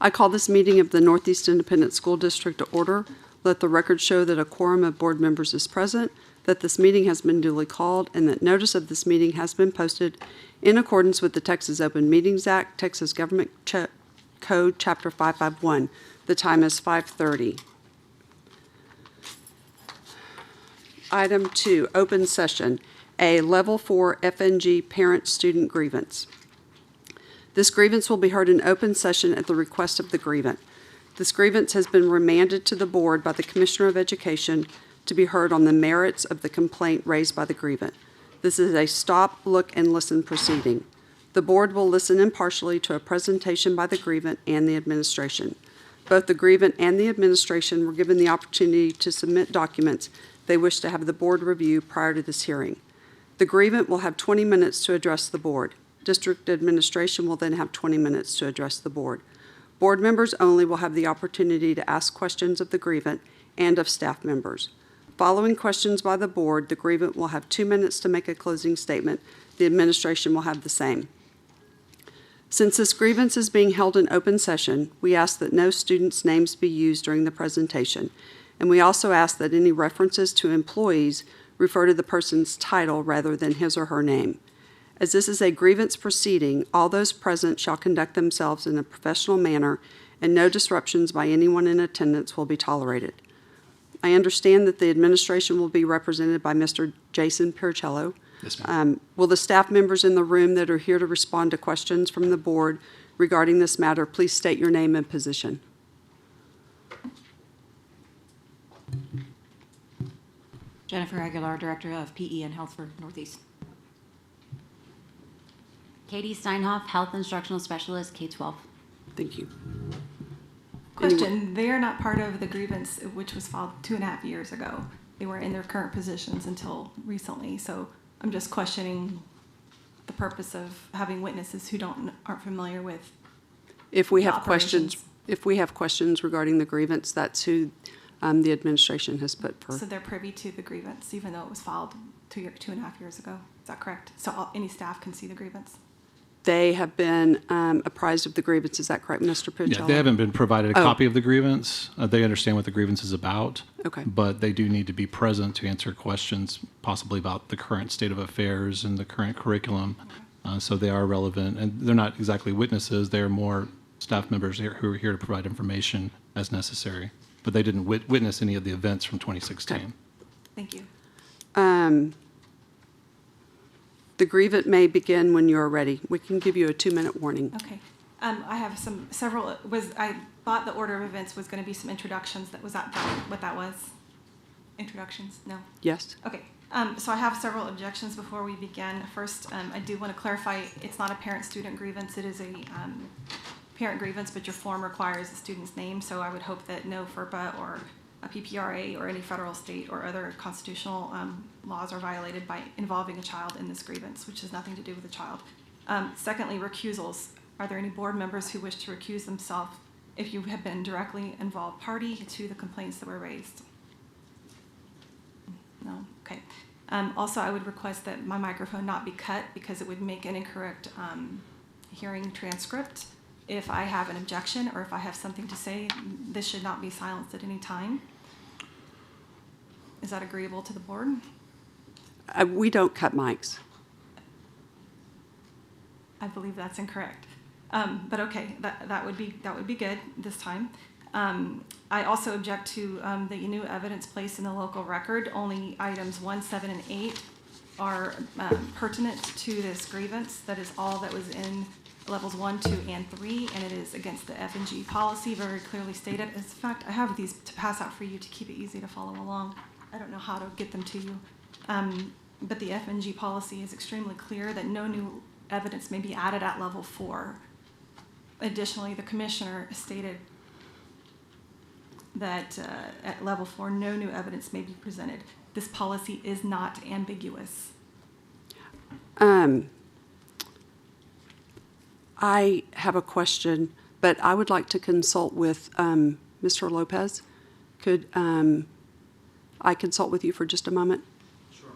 I call this meeting of the Northeast Independent School District to order. Let the record show that a quorum of board members is present, that this meeting has been duly called, and that notice of this meeting has been posted in accordance with the Texas Open Meetings Act, Texas Government Code, Chapter 551. The time is 5:30. Item 2, open session. A Level 4 FNG parent-student grievance. This grievance will be heard in open session at the request of the grievant. This grievance has been remanded to the board by the Commissioner of Education to be heard on the merits of the complaint raised by the grievant. This is a stop, look, and listen proceeding. The board will listen impartially to a presentation by the grievant and the administration. Both the grievant and the administration were given the opportunity to submit documents they wish to have the board review prior to this hearing. The grievant will have 20 minutes to address the board. District administration will then have 20 minutes to address the board. Board members only will have the opportunity to ask questions of the grievant and of staff members. Following questions by the board, the grievant will have 2 minutes to make a closing statement. The administration will have the same. Since this grievance is being held in open session, we ask that no students' names be used during the presentation, and we also ask that any references to employees refer to the person's title rather than his or her name. As this is a grievance proceeding, all those present shall conduct themselves in a professional manner, and no disruptions by anyone in attendance will be tolerated. I understand that the administration will be represented by Mr. Jason Piricello. Yes, ma'am. Will the staff members in the room that are here to respond to questions from the board regarding this matter please state your name and position? Jennifer Aguilar, Director of PE and Health for Northeast. Katie Steinhoff, Health Instructional Specialist, K-12. Thank you. Question, they are not part of the grievance which was filed 2.5 years ago. They were in their current positions until recently, so I'm just questioning the purpose of having witnesses who aren't familiar with If we have operations. questions regarding the grievance, that's who the administration has put forth. So they're privy to the grievance, even though it was filed 2.5 years ago. Is that correct? So any staff can see the grievance? They have been apprised of the grievance. Is that correct, Mr. Piricello? Yeah, they haven't been provided a copy of the grievance. They understand what the grievance is about. Okay. But they do need to be present to answer questions possibly about the current state of affairs and the current curriculum. So they are relevant. And they're not exactly witnesses. They're more staff members who are here to provide information as necessary. But they didn't witness any of the events from 2016. Okay. Thank you. The grievant may begin when you are ready. We can give you a 2-minute warning. Okay. I have several. I thought the order of events was going to be some introductions. Was that what that was? Introductions? No. Yes? Okay. So I have several objections before we begin. First, I do want to clarify it's not a parent-student grievance. It is a parent grievance, but your form requires the student's name. So I would hope that no FERPA or a PPRA or any federal, state, or other constitutional laws are violated by involving a child in this grievance, which has nothing to do with the child. Secondly, recusals. Are there any board members who wish to recuse themselves if you have been directly involved party to the complaints that were raised? No? Okay. Also, I would request that my microphone not be cut because it would make an incorrect hearing transcript. If I have an objection or if I have something to say, this should not be silenced at any time. Is that agreeable to the board? We don't cut mics. I believe that's incorrect. But okay, that would be good this time. I also object to the new evidence placed in the local record. Only items 1, 7, and 8 are pertinent to this grievance. That is all that was in levels 1, 2, and 3, and it is against the F&G policy, very clearly stated. In fact, I have these to pass out for you to keep it easy to follow along. I don't know how to get them to you. But the F&G policy is extremely clear that no new evidence may be added at level 4. Additionally, the commissioner stated that at level 4, no new evidence may be presented. This policy is not ambiguous. I have a question, but I would like to consult with Mr. Lopez. Could I consult with you for just a moment? Sure.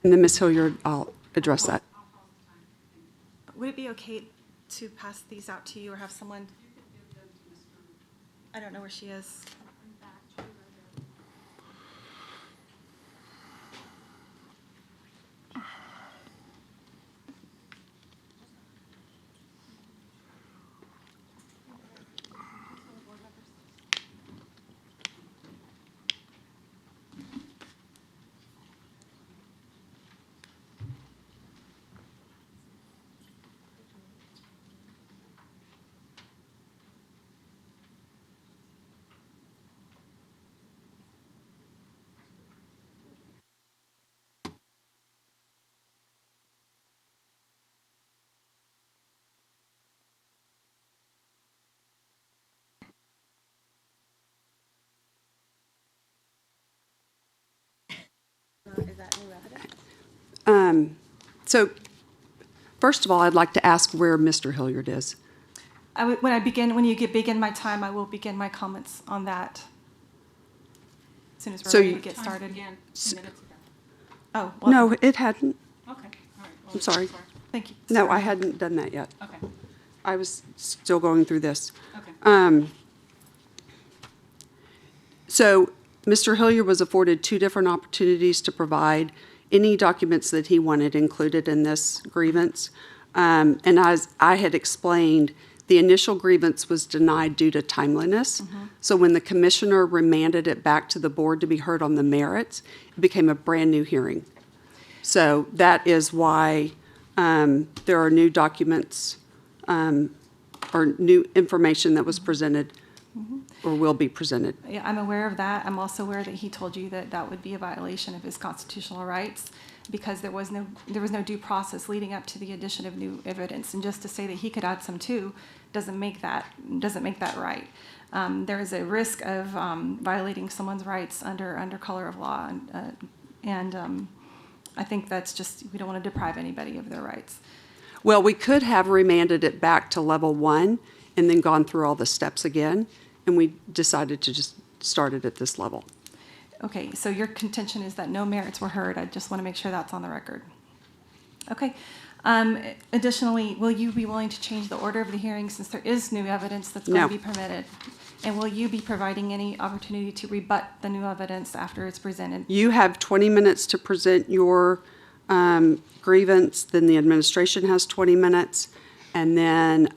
And then Ms. Hilliard, I'll address that. Would it be okay to pass these out to you or have someone? I don't know where she is. Is that new evidence? So, first of all, I'd like to ask where Mr. Hilliard is. When you begin my time, I will begin my comments on that. As soon as we're So ready you- to get started. Again, 2 minutes ago. Oh, well, No, it hadn't. Okay, all right. Well, I'm sorry. thank you. No, I hadn't done that yet. Okay, I was still going through this. okay. So Mr. Hilliard was afforded 2 different opportunities to provide any documents that he wanted included in this grievance. And as I had explained, the initial grievance was denied due to timeliness. So when the commissioner remanded it back to the board to be heard on the merits, it became a brand-new hearing. So that is why there are new documents or new information that was presented or will be presented. Yeah, I'm aware of that. I'm also aware that he told you that that would be a violation of his constitutional rights because there was no due process leading up to the addition of new evidence. And just to say that he could add some too doesn't make that right. There is a risk of violating someone's rights under color of law, and I think that's just, we don't want to deprive anybody of their rights. Well, we could have remanded it back to level 1 and then gone through all the steps again, and we decided to just start it at this level. Okay, so your contention is that no merits were heard. I just want to make sure that's on the record. Okay. Additionally, will you be willing to change the order of the hearing since there is new evidence that's going No. to be permitted? And will you be providing any opportunity to rebut the new evidence after it's presented? You have 20 minutes to present your grievance, then the administration has 20 minutes, and then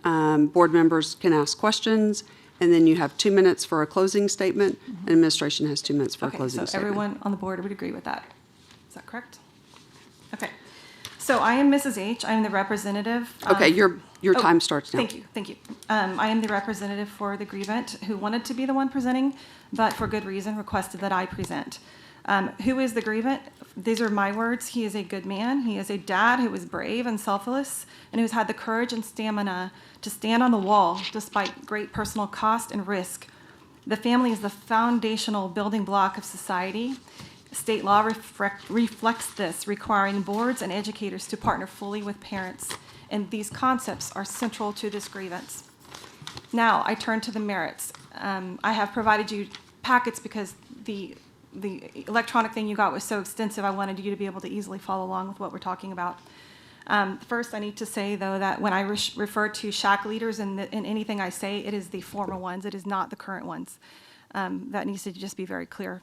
board members can ask questions, and then you have 2 minutes for a closing statement, and administration has 2 minutes for a Okay, closing so statement. everyone on the board would agree with that. Is that correct? Okay. So I am Mrs. H. I am the representative. Okay, your Oh, time starts now. Thank you, thank you. I am the representative for the grievant who wanted to be the one presenting, but for good reason requested that I present. Who is the grievant? These are my words. He is a good man. He is a dad who is brave and selfless and who's had the courage and stamina to stand on the wall despite great personal cost and risk. The family is the foundational building block of society. State law reflects this, requiring boards and educators to partner fully with parents, and these concepts are central to this grievance. Now, I turn to the merits. I have provided you packets because the electronic thing you got was so extensive, I wanted you to be able to easily follow along with what we're talking about. First, I need to say, though, that when I refer to SHAC leaders in anything I say, it is the former ones. It is not the current ones. That needs to just be very clear.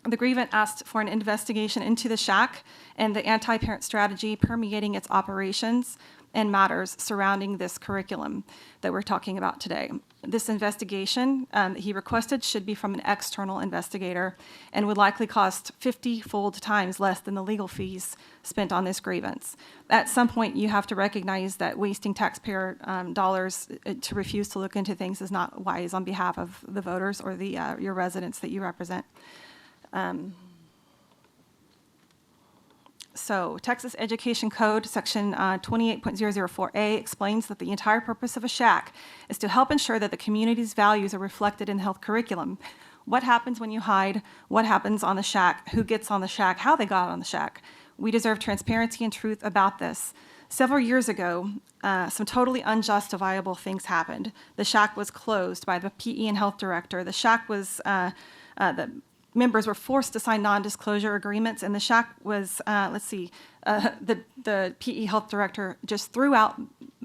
The grievant asked for an investigation into the SHAC and the anti-parent strategy permeating its operations and matters surrounding this curriculum that we're talking about today. This investigation that he requested should be from an external investigator and would likely cost 50-fold times less than the legal fees spent on this grievance. At some point, you have to recognize that wasting taxpayer dollars to refuse to look into things is not wise on behalf of the voters or your residents that you represent. So Texas Education Code, Section 28.004A, explains that the entire purpose of a SHAC is to help ensure that the community's values are reflected in health curriculum. What happens when you hide? What happens on the SHAC? Who gets on the SHAC? How they got on the SHAC? We deserve transparency and truth about this. Several years ago, some totally unjustifiable things happened. The SHAC was closed by the PE and health director. The SHAC was, the members were forced to sign non-disclosure agreements, and the SHAC was, the PE health director just threw out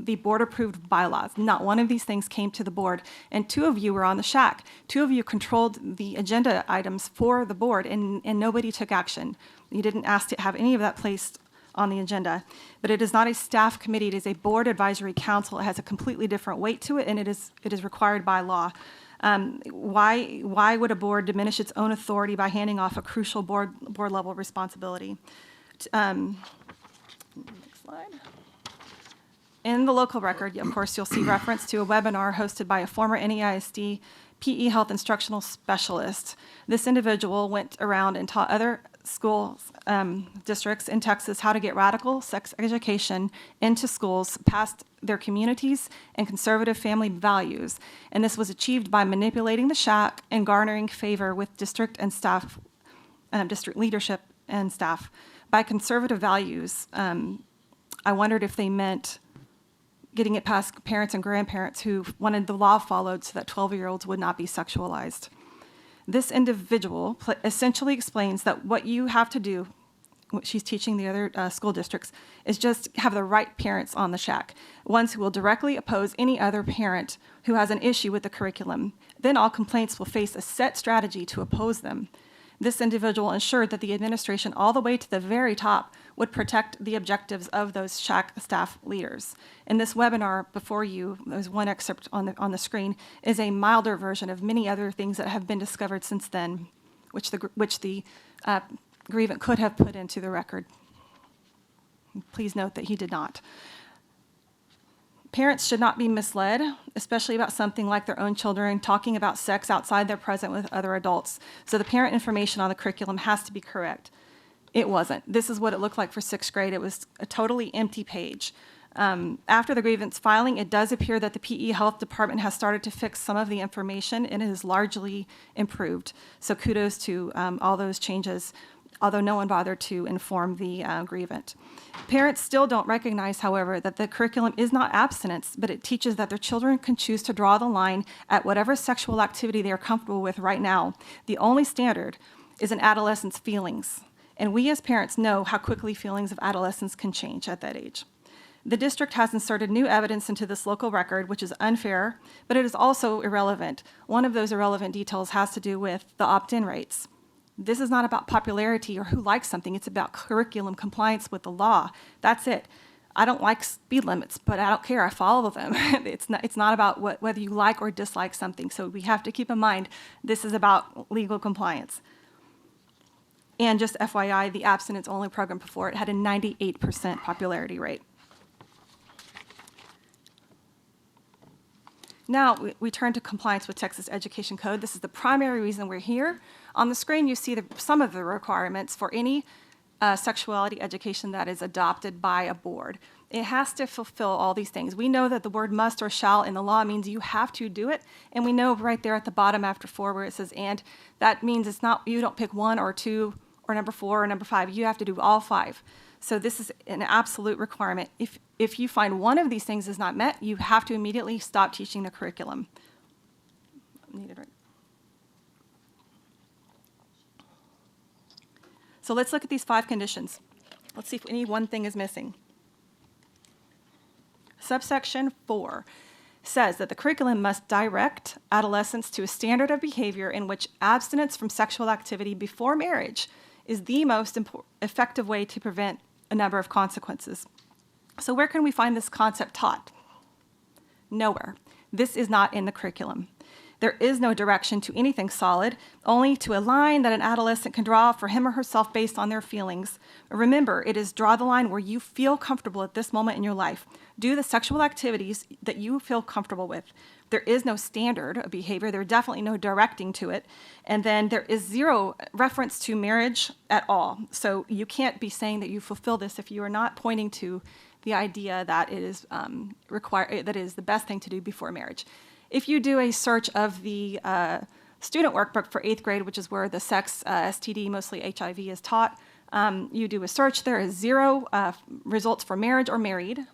the board-approved bylaws. Not one of these things came to the board, and 2 of you were on the shack. 2 of you controlled the agenda items for the board, and nobody took action. You didn't ask to have any of that placed on the agenda. But it is not a staff committee, it is a board advisory council. It has a completely different weight to it, and it is required by law. Why would a board diminish its own authority by handing off a crucial board level responsibility? Next slide. In the local record, of course, you'll see reference to a webinar hosted by a former NEISD PE health instructional specialist. This individual went around and taught other schools, districts in Texas how to get radical sex education into schools past their communities and conservative family values. And this was achieved by manipulating the shack and garnering favor with district and staff, district leadership and staff. By conservative values, I wondered if they meant getting it past parents and grandparents who wanted the law followed so that 12-year-olds would not be sexualized. This individual essentially explains that what you have to do, what she's teaching the other school districts, is just have the right parents on the shack, ones who will directly oppose any other parent who has an issue with the curriculum. Then all complaints will face a set strategy to oppose them. This individual ensured that the administration, all the way to the very top, would protect the objectives of those shack staff leaders. In this webinar before you, there's one excerpt on the screen, is a milder version of many other things that have been discovered since then, which the grievant could have put into the record. Please note that he did not. Parents should not be misled, especially about something like their own children talking about sex outside their presence with other adults. So the parent information on the curriculum has to be correct. It wasn't. This is what it looked like for 6th grade. It was a totally empty page. After the grievance filing, it does appear that the PE health department has started to fix some of the information, and it is largely improved. So kudos to all those changes, although no one bothered to inform the grievant. Parents still don't recognize, however, that the curriculum is not abstinence, but it teaches that their children can choose to draw the line at whatever sexual activity they are comfortable with right now. The only standard is an adolescent's feelings. And we as parents know how quickly feelings of adolescence can change at that age. The district has inserted new evidence into this local record, which is unfair, but it is also irrelevant. One of those irrelevant details has to do with the opt-in rates. This is not about popularity or who likes something. It's about curriculum compliance with the law. That's it. I don't like speed limits, but I don't care. I follow them. It's not about whether you like or dislike something. So we have to keep in mind this is about legal compliance. And just FYI, the abstinence-only program before it had a 98% popularity rate. Now, we turn to compliance with Texas Education Code. This is the primary reason we're here. On the screen, you see some of the requirements for any sexuality education that is adopted by a board. It has to fulfill all these things. We know that the word must or shall in the law means you have to do it, and we know right there at the bottom after 4 where it says and, that means it's not, you don't pick 1 or 2 or number 4 or number 5. You have to do all 5. So this is an absolute requirement. If you find one of these things is not met, you have to immediately stop teaching the curriculum. So let's look at these 5 conditions. Let's see if any one thing is missing. Subsection 4 says that the curriculum must direct adolescents to a standard of behavior in which abstinence from sexual activity before marriage is the most effective way to prevent a number of consequences. So where can we find this concept taught? Nowhere. This is not in the curriculum. There is no direction to anything solid, only to a line that an adolescent can draw for him or herself based on their feelings. Remember, it is draw the line where you feel comfortable at this moment in your life. Do the sexual activities that you feel comfortable with. There is no standard of behavior. There's definitely no directing to it. And then there is 0 reference to marriage at all. So you can't be saying that you fulfill this if you are not pointing to the idea that it is that it is the best thing to do before marriage. If you do a search of the student workbook for 8th grade, which is where the sex, STD, mostly HIV, is taught, you do a search. There is 0 results for marriage or married.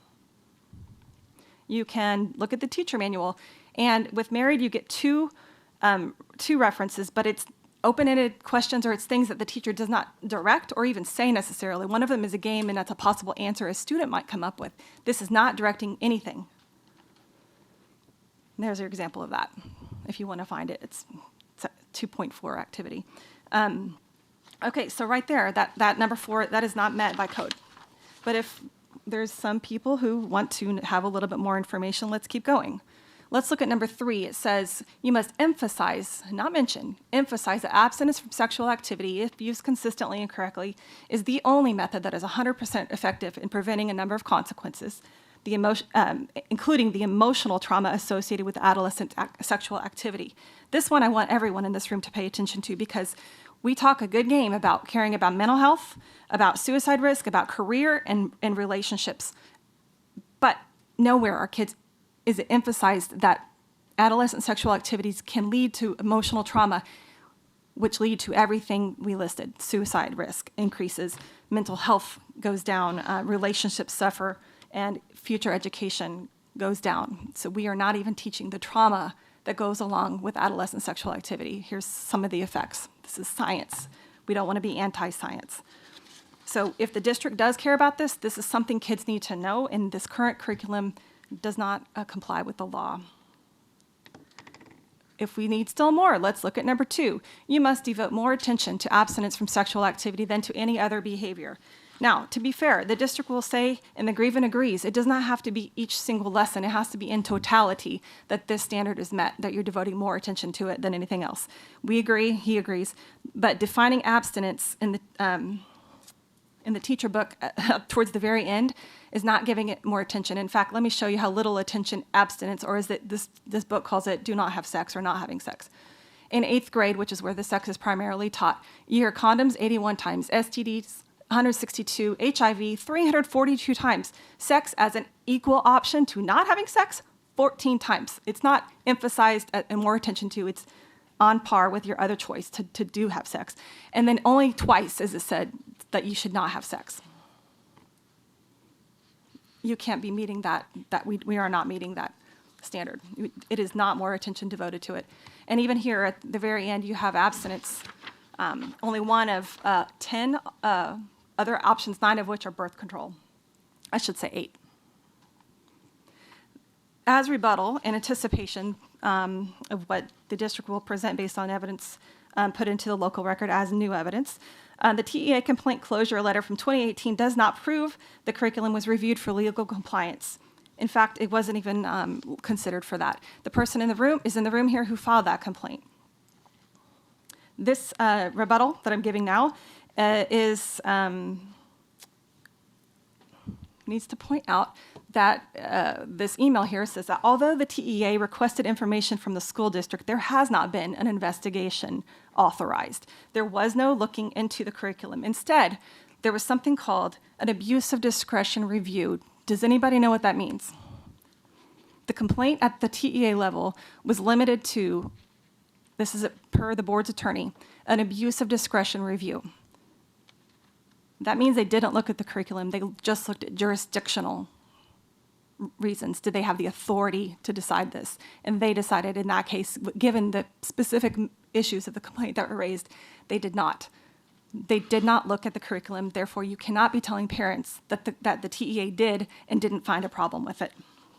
You can look at the teacher manual. And with married, you get two references, but it's open-ended questions, or it's things that the teacher does not direct or even say necessarily. One of them is a game, and that's a possible answer a student might come up with. This is not directing anything. And there's your example of that. If you want to find it, it's a 2.4 activity. Okay, so right there, that number 4, that is not met by code. But if there's some people who want to have a little bit more information, let's keep going. Let's look at number 3. It says, you must emphasize, not mention, emphasize that abstinence from sexual activity, if used consistently and correctly, is the only method that is 100% effective in preventing a number of consequences, including the emotional trauma associated with adolescent sexual activity. This one I want everyone in this room to pay attention to, because we talk a good game about caring about mental health, about suicide risk, about career and relationships. But nowhere are kids is it emphasized that adolescent sexual activities can lead to emotional trauma, which lead to everything we listed. Suicide risk increases, mental health goes down, relationships suffer, and future education goes down. So we are not even teaching the trauma that goes along with adolescent sexual activity. Here's some of the effects. This is science. We don't want to be anti-science. So if the district does care about this, this is something kids need to know, and this current curriculum does not comply with the law. If we need still more, let's look at number 2. You must devote more attention to abstinence from sexual activity than to any other behavior. Now, to be fair, the district will say, and the grievant agrees, it does not have to be each single lesson. It has to be in totality that this standard is met, that you're devoting more attention to it than anything else. We agree, he agrees, but defining abstinence in the teacher book towards the very end is not giving it more attention. In fact, let me show you how little attention abstinence, or as this book calls it, do not have sex or not having sex. In 8th grade, which is where the sex is primarily taught, you hear condoms 81 times, STDs 162, HIV 342 times, sex as an equal option to not having sex 14 times. It's not emphasized and more attention to, it's on par with your other choice to do have sex. And then only twice is it said that you should not have sex. You can't be meeting that we are not meeting that standard. It is not more attention devoted to it. And even here at the very end, you have abstinence, only one of 10 other options, 9 of which are birth control. I should say 8. As rebuttal, in anticipation of what the district will present based on evidence put into the local record as new evidence, the TEA complaint closure letter from 2018 does not prove the curriculum was reviewed for legal compliance. In fact, it wasn't even considered for that. The person in the room here who filed that complaint. This rebuttal that I'm giving now needs to point out that this email here says that although the TEA requested information from the school district, there has not been an investigation authorized. There was no looking into the curriculum. Instead, there was something called an abuse of discretion review. Does anybody know what that means? The complaint at the TEA level was limited to, this is per the board's attorney, an abuse of discretion review. That means they didn't look at the curriculum, they just looked at jurisdictional reasons. Did they have the authority to decide this? And they decided in that case, given the specific issues of the complaint that were raised, they did not. They did not look at the curriculum, therefore you cannot be telling parents that the TEA did and didn't find a problem with it.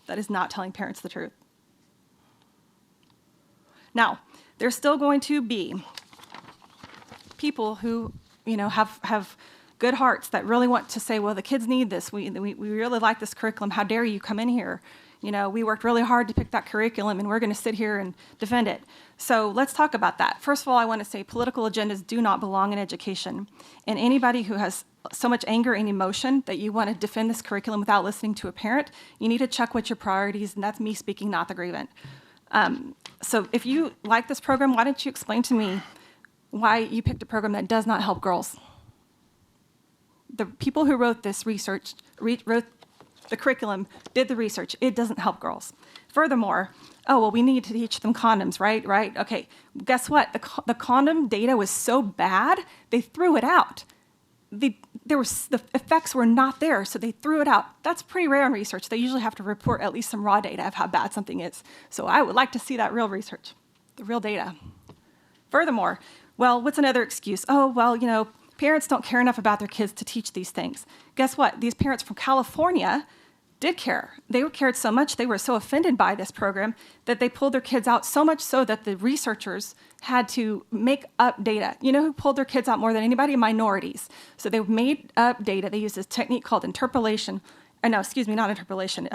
That is not telling parents the truth. Now, there's still going to be people who, have good hearts that really want to say, well, the kids need this. We really like this curriculum. How dare you come in here? We worked really hard to pick that curriculum, and we're going to sit here and defend it. So let's talk about that. First of all, I want to say political agendas do not belong in education. And anybody who has so much anger and emotion that you want to defend this curriculum without listening to a parent, you need to check what your priorities, and that's me speaking, not the grievant. So if you like this program, why don't you explain to me why you picked a program that does not help girls? The people who wrote this research, wrote the curriculum, did the research. It doesn't help girls. Furthermore, we need to teach them condoms, right? Right? Okay, guess what? The condom data was so bad, they threw it out. The effects were not there, so they threw it out. That's pretty rare in research. They usually have to report at least some raw data of how bad something is. So I would like to see that real research, the real data. Furthermore, Well, what's another excuse? Oh, well, parents don't care enough about their kids to teach these things. Guess what? These parents from California did care. They cared so much, they were so offended by this program that they pulled their kids out, so much so that the researchers had to make up data. You know who pulled their kids out more than anybody? Minorities. So they made up data. They used this technique called interpolation. No, excuse me, not interpolation,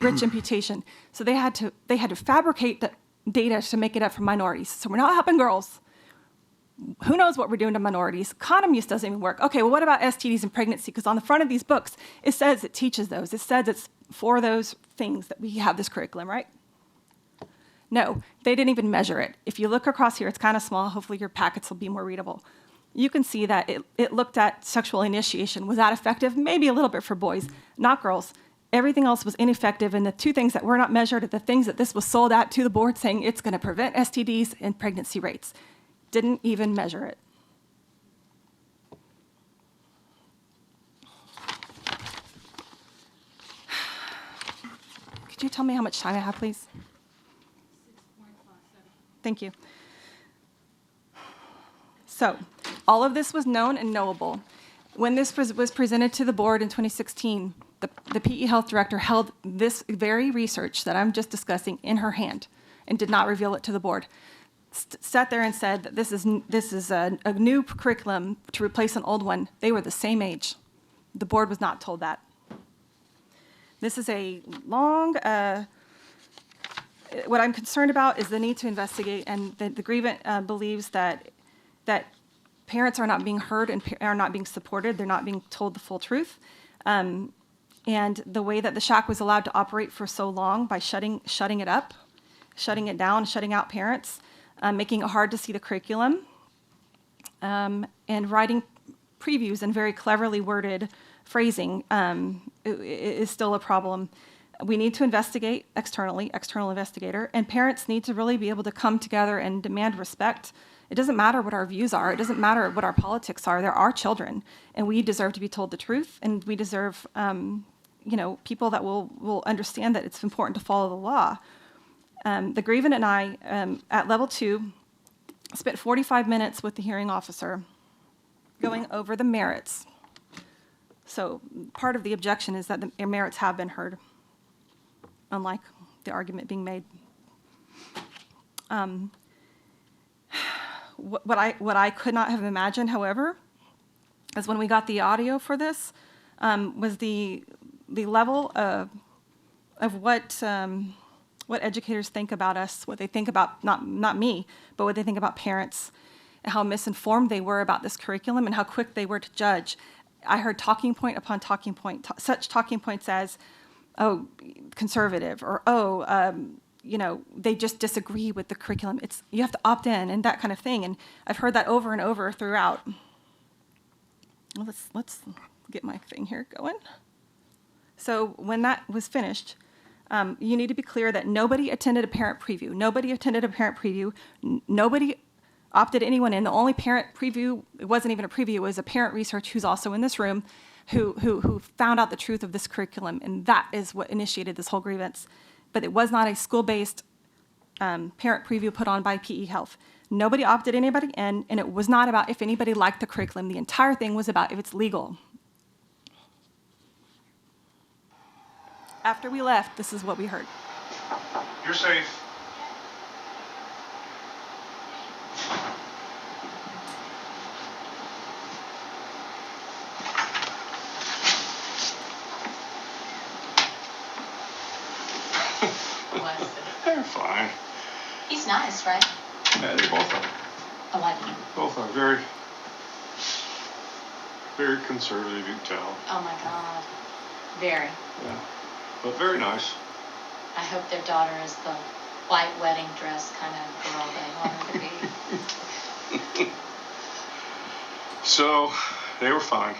rich imputation. So they had to fabricate the data to make it up for minorities. So we're not helping girls. Who knows what we're doing to minorities? Condom use doesn't even work. Okay, well, what about STDs and pregnancy? Because on the front of these books, it says it teaches those. It says it's for those things that we have this curriculum, right? No, they didn't even measure it. If you look across here, it's kind of small. Hopefully your packets will be more readable. You can see that it looked at sexual initiation. Was that effective? Maybe a little bit for boys, not girls. Everything else was ineffective, and the two things that were not measured are the things that this was sold out to the board saying it's going to prevent STDs and pregnancy rates. Didn't even measure it. Could you tell me how much time I have, please? 6.57. Thank you. So, all of this was known and knowable. When this was presented to the board in 2016, the PE health director held this very research that I'm just discussing in her hand and did not reveal it to the board. Sat there and said that this is a new curriculum to replace an old one. They were the same age. The board was not told that. This is a long, what I'm concerned about is the need to investigate, and the grievant believes that parents are not being heard and are not being supported. They're not being told the full truth. And the way that the shack was allowed to operate for so long by shutting it up, shutting it down, shutting out parents, making it hard to see the curriculum, and writing previews in very cleverly worded phrasing is still a problem. We need to investigate externally, external investigator, and parents need to really be able to come together and demand respect. It doesn't matter what our views are. It doesn't matter what our politics are. There are children, and we deserve to be told the truth, and we deserve people that will understand that it's important to follow the law. The grievant and I, at level 2, spent 45 minutes with the hearing officer going over the merits. So part of the objection is that the merits have been heard, unlike the argument being made. What I could not have imagined, however, is when we got the audio for this, was the level of what educators think about us, what they think about, not me, but what they think about parents, and how misinformed they were about this curriculum and how quick they were to judge. I heard talking point upon talking point, such talking points as, oh, conservative, or they just disagree with the curriculum. You have to opt in and that kind of thing. And I've heard that over and over throughout. Well, let's get my thing here going. So when that was finished, you need to be clear that nobody attended a parent preview. Nobody attended a parent preview. Nobody opted anyone in. The only parent preview, it wasn't even a preview, it was a parent research who's also in this room who found out the truth of this curriculum, and that is what initiated this whole grievance. But it was not a school-based parent preview put on by PE Health. Nobody opted anybody in, and it was not about if anybody liked the curriculum. The entire thing was about if it's legal. After we left, this is what we heard. You're safe. They're fine. He's nice, right? Yeah, they both are. I like him. Both are very, very conservative, you can tell. Oh my God. Very. Yeah, but very nice. I hope their daughter is the white wedding dress kind of girl they want her to be. So, they were fine.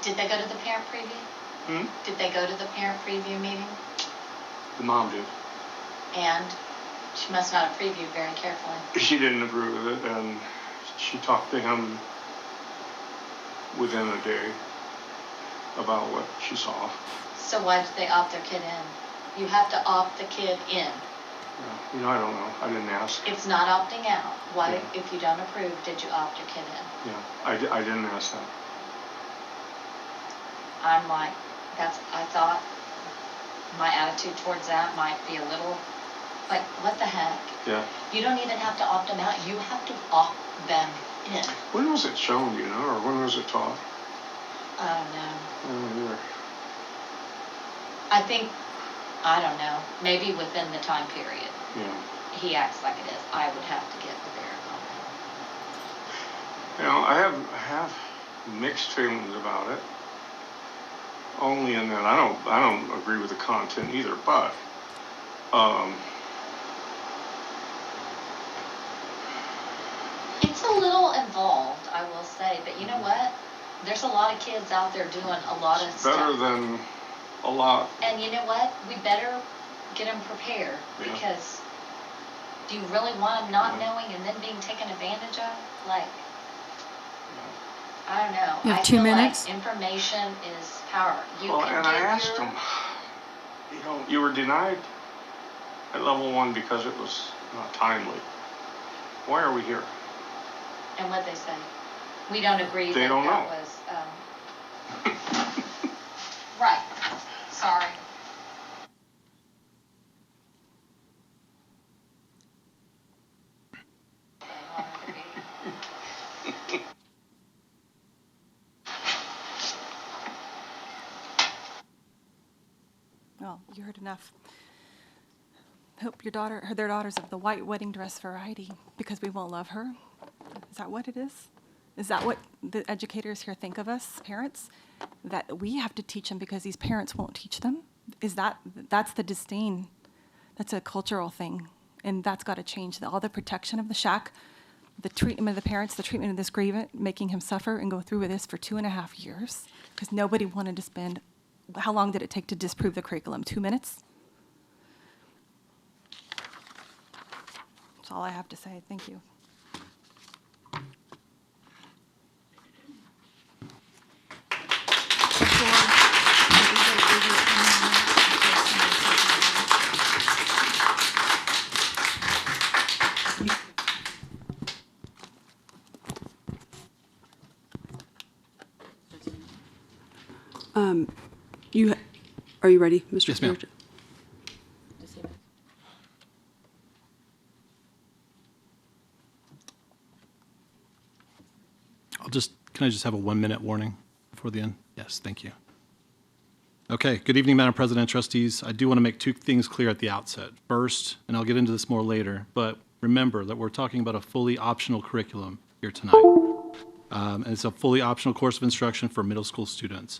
Did they go to the parent preview? Did they go to the parent preview meeting? The mom did. And she must not have previewed very carefully. She didn't agree with it, and she talked to him within a day about what she saw. So why did they opt their kid in? You have to opt the kid in. You know, I don't know. I didn't ask. It's not opting out. Why, Yeah. if you don't approve, did you opt your kid in? Yeah, I didn't ask that. I'm like, I thought my attitude towards that might be a little, like, what the heck? Yeah. You don't even have to opt them out. You have to opt them in. When was it shown, do you know, or when was it taught? I don't know. I don't know either. I think, I don't know, maybe within the time period. Yeah. He acts like it is. I would have to get with Eric on that. You know, I have mixed feelings about it. Only in that I don't agree with the content either, but It's a little involved, I will say, but you know what? There's a lot of kids out there doing a lot of stuff. better than a lot. And you know what? We better get them prepared, Yeah. because do you really want them not knowing and then being taken advantage of? Like, I don't know. You have I 2 feel minutes. like information is power. You Well, can and give I asked your... them, you know, you were denied at level 1 because it was not timely. Why are we here? And what they say. We don't agree They that don't that know. was... Right. Sorry. They wanted to be. Well, you heard enough. Hope their daughter's of the white wedding dress variety because we won't love her. Is that what it is? Is that what the educators here think of us, parents? That we have to teach them because these parents won't teach them? That's the disdain. That's a cultural thing. And that's got to change. All the protection of the shack, the treatment of the parents, the treatment of this grievant, making him suffer and go through with this for 2.5 years because nobody wanted to spend. How long did it take to disprove the curriculum? 2 minutes? That's all I have to say. Thank you. Are you ready, Mr. Yes, ma'am. Fairchild? Can I just have a 1-minute warning before the end? Yes, thank you. Okay, good evening, Madam President, trustees. I do want to make 2 things clear at the outset. First, and I'll get into this more later, but remember that we're talking about a fully optional curriculum here tonight. And it's a fully optional course of instruction for middle school students.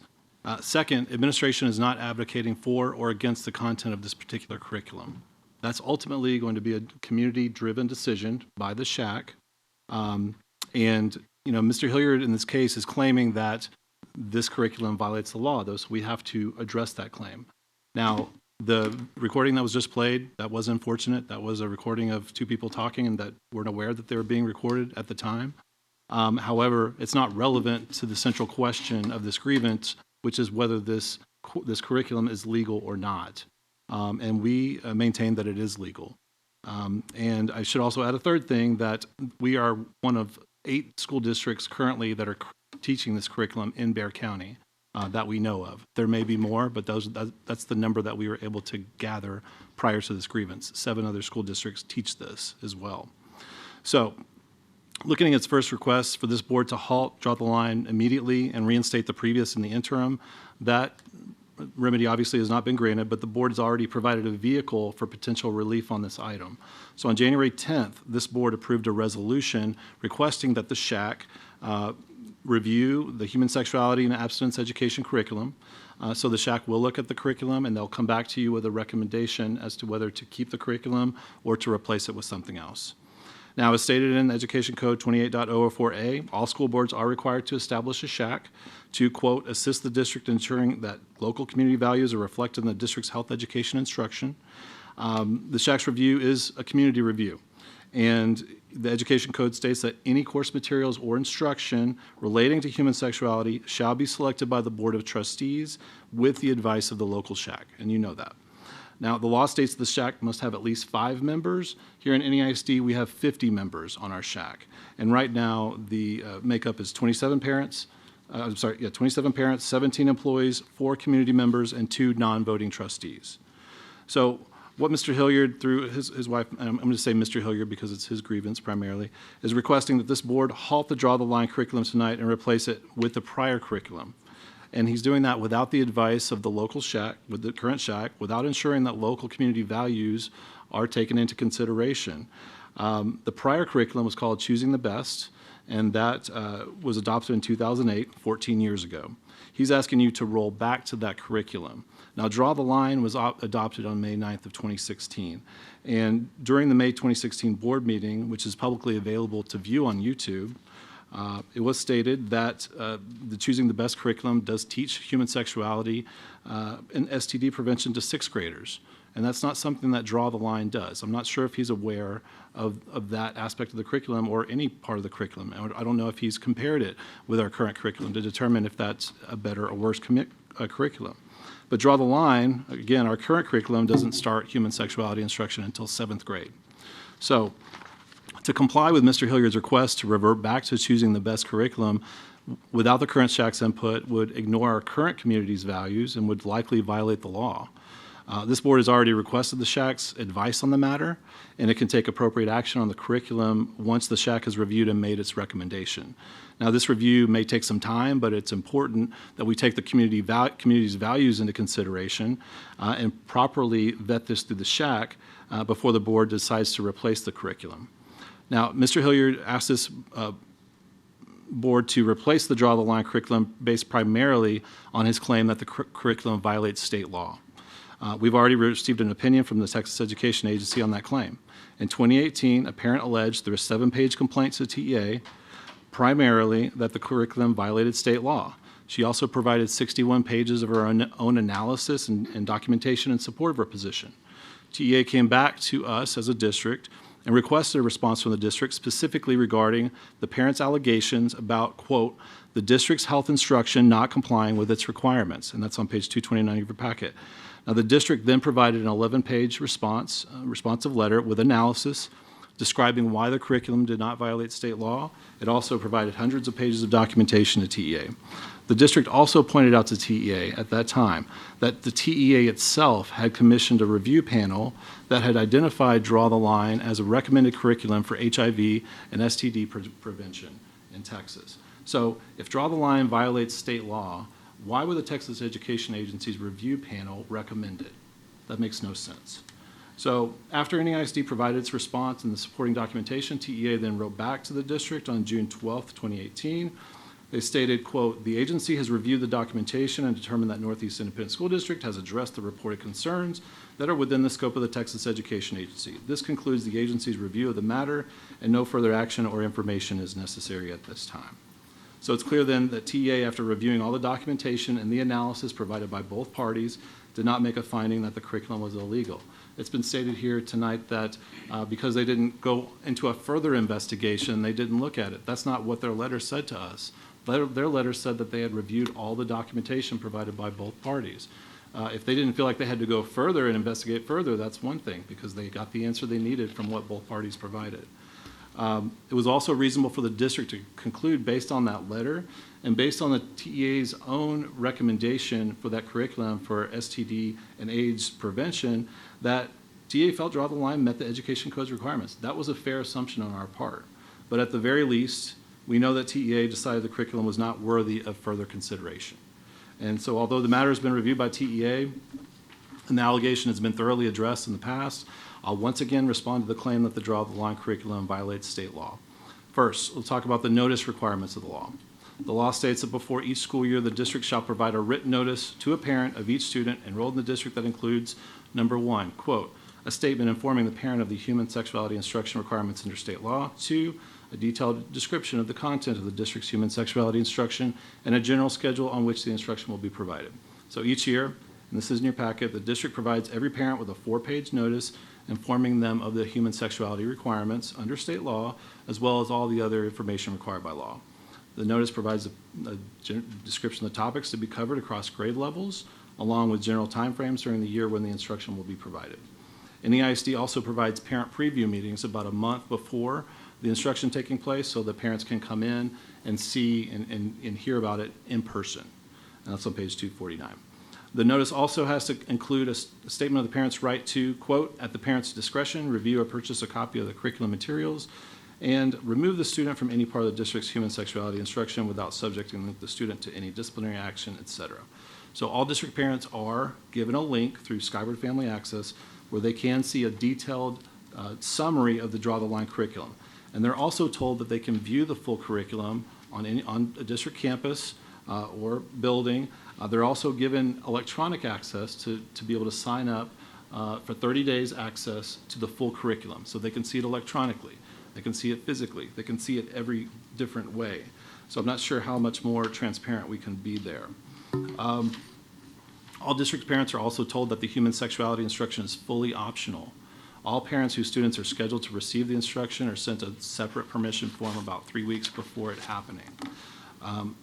Second, administration is not advocating for or against the content of this particular curriculum. That's ultimately going to be a community-driven decision by the shack. And you know, Mr. Hilliard in this case is claiming that this curriculum violates the law, though, so we have to address that claim. Now, the recording that was just played, that was unfortunate. That was a recording of 2 people talking and that weren't aware that they were being recorded at the time. However, it's not relevant to the central question of this grievance, which is whether this curriculum is legal or not. And we maintain that it is legal. And I should also add a third thing, that we are one of 8 school districts currently that are teaching this curriculum in Bexar County that we know of. There may be more, but that's the number that we were able to gather prior to this grievance. 7 other school districts teach this as well. So, looking at its first request for this board to halt, draw the line immediately, and reinstate the previous in the interim, that remedy obviously has not been granted, but the board has already provided a vehicle for potential relief on this item. So on January 10th, this board approved a resolution requesting that the shack review the human sexuality and abstinence education curriculum. So the shack will look at the curriculum and they'll come back to you with a recommendation as to whether to keep the curriculum or to replace it with something else. Now, as stated in Education Code 28.004A, all school boards are required to establish a shack to, quote, assist the district in ensuring that local community values are reflected in the district's health education instruction. The shack's review is a community review. And the Education Code states that any course materials or instruction relating to human sexuality shall be selected by the Board of Trustees with the advice of the local shack, and you know that. Now, the law states the shack must have at least 5 members. Here in NEISD, we have 50 members on our shack. And right now, the makeup is 27 parents, 27 parents, 17 employees, 4 community members, and 2 non-voting trustees. So what Mr. Hilliard, through his wife, and I'm going to say Mr. Hilliard because it's his grievance primarily, is requesting that this board halt the Draw the Line curriculum tonight and replace it with the prior curriculum. And he's doing that without the advice of the local shack, with the current shack, without ensuring that local community values are taken into consideration. The prior curriculum was called Choosing the Best, and that was adopted in 2008, 14 years ago. He's asking you to roll back to that curriculum. Now, Draw the Line was adopted on May 9th of 2016. And during the May 2016 board meeting, which is publicly available to view on YouTube, it was stated that the Choosing the Best curriculum does teach human sexuality and STD prevention to 6th graders. And that's not something that Draw the Line does. I'm not sure if he's aware of that aspect of the curriculum or any part of the curriculum. I don't know if he's compared it with our current curriculum to determine if that's a better or worse curriculum. But Draw the Line, again, our current curriculum doesn't start human sexuality instruction until 7th grade. So to comply with Mr. Hilliard's request to revert back to Choosing the Best curriculum without the current shack's input would ignore our current community's values and would likely violate the law. This board has already requested the shack's advice on the matter, and it can take appropriate action on the curriculum once the shack has reviewed and made its recommendation. Now, this review may take some time, but it's important that we take the community's values into consideration and properly vet this through the shack before the board decides to replace the curriculum. Now, Mr. Hilliard asked this board to replace the Draw the Line curriculum based primarily on his claim that the curriculum violates state law. We've already received an opinion from the Texas Education Agency on that claim. In 2018, a parent alleged through a 7-page complaint to TEA primarily that the curriculum violated state law. She also provided 61 pages of her own analysis and documentation in support of her position. TEA came back to us as a district and requested a response from the district specifically regarding the parent's allegations about, quote, the district's health instruction not complying with its requirements. And that's on page 229 of your packet. Now, the district then provided an 11-page responsive letter with analysis describing why the curriculum did not violate state law. It also provided hundreds of pages of documentation to TEA. The district also pointed out to TEA at that time that the TEA itself had commissioned a review panel that had identified Draw the Line as a recommended curriculum for HIV and STD prevention in Texas. So if Draw the Line violates state law, why would the Texas Education Agency's review panel recommend it? That makes no sense. So after NEISD provided its response and the supporting documentation, TEA then wrote back to the district on June 12, 2018. They stated, quote, the agency has reviewed the documentation and determined that Northeast Independent School District has addressed the reported concerns that are within the scope of the Texas Education Agency. This concludes the agency's review of the matter, and no further action or information is necessary at this time. So it's clear then that TEA, after reviewing all the documentation and the analysis provided by both parties, did not make a finding that the curriculum was illegal. It's been stated here tonight that because they didn't go into a further investigation, they didn't look at it. That's not what their letter said to us. Their letter said that they had reviewed all the documentation provided by both parties. If they didn't feel like they had to go further and investigate further, that's one thing, because they got the answer they needed from what both parties provided. It was also reasonable for the district to conclude based on that letter and based on the TEA's own recommendation for that curriculum for STD and AIDS prevention that TEA felt Draw the Line met the Education Code's requirements. That was a fair assumption on our part. But at the very least, we know that TEA decided the curriculum was not worthy of further consideration. And so although the matter has been reviewed by TEA and the allegation has been thoroughly addressed in the past, I'll once again respond to the claim that the Draw the Line curriculum violates state law. First, we'll talk about the notice requirements of the law. The law states that before each school year, the district shall provide a written notice to a parent of each student enrolled in the district that includes, number one, quote, a statement informing the parent of the human sexuality instruction requirements under state law. 2, a detailed description of the content of the district's human sexuality instruction and a general schedule on which the instruction will be provided. So each year, and this is in your packet, the district provides every parent with a 4-page notice informing them of the human sexuality requirements under state law, as well as all the other information required by law. The notice provides a description of the topics to be covered across grade levels, along with general timeframes during the year when the instruction will be provided. NEISD also provides parent preview meetings about a month before the instruction taking place so that parents can come in and see and hear about it in person. And that's on page 249. The notice also has to include a statement of the parent's right to, quote, at the parent's discretion, review or purchase a copy of the curriculum materials and remove the student from any part of the district's human sexuality instruction without subjecting the student to any disciplinary action, etc. So all district parents are given a link through Skyward Family Access where they can see a detailed summary of the Draw the Line curriculum. And they're also told that they can view the full curriculum on a district campus or building. They're also given electronic access to be able to sign up for 30 days access to the full curriculum. So they can see it electronically, they can see it physically, they can see it every different way. So I'm not sure how much more transparent we can be there. All district parents are also told that the human sexuality instruction is fully optional. All parents whose students are scheduled to receive the instruction are sent a separate permission form about 3 weeks before it happening.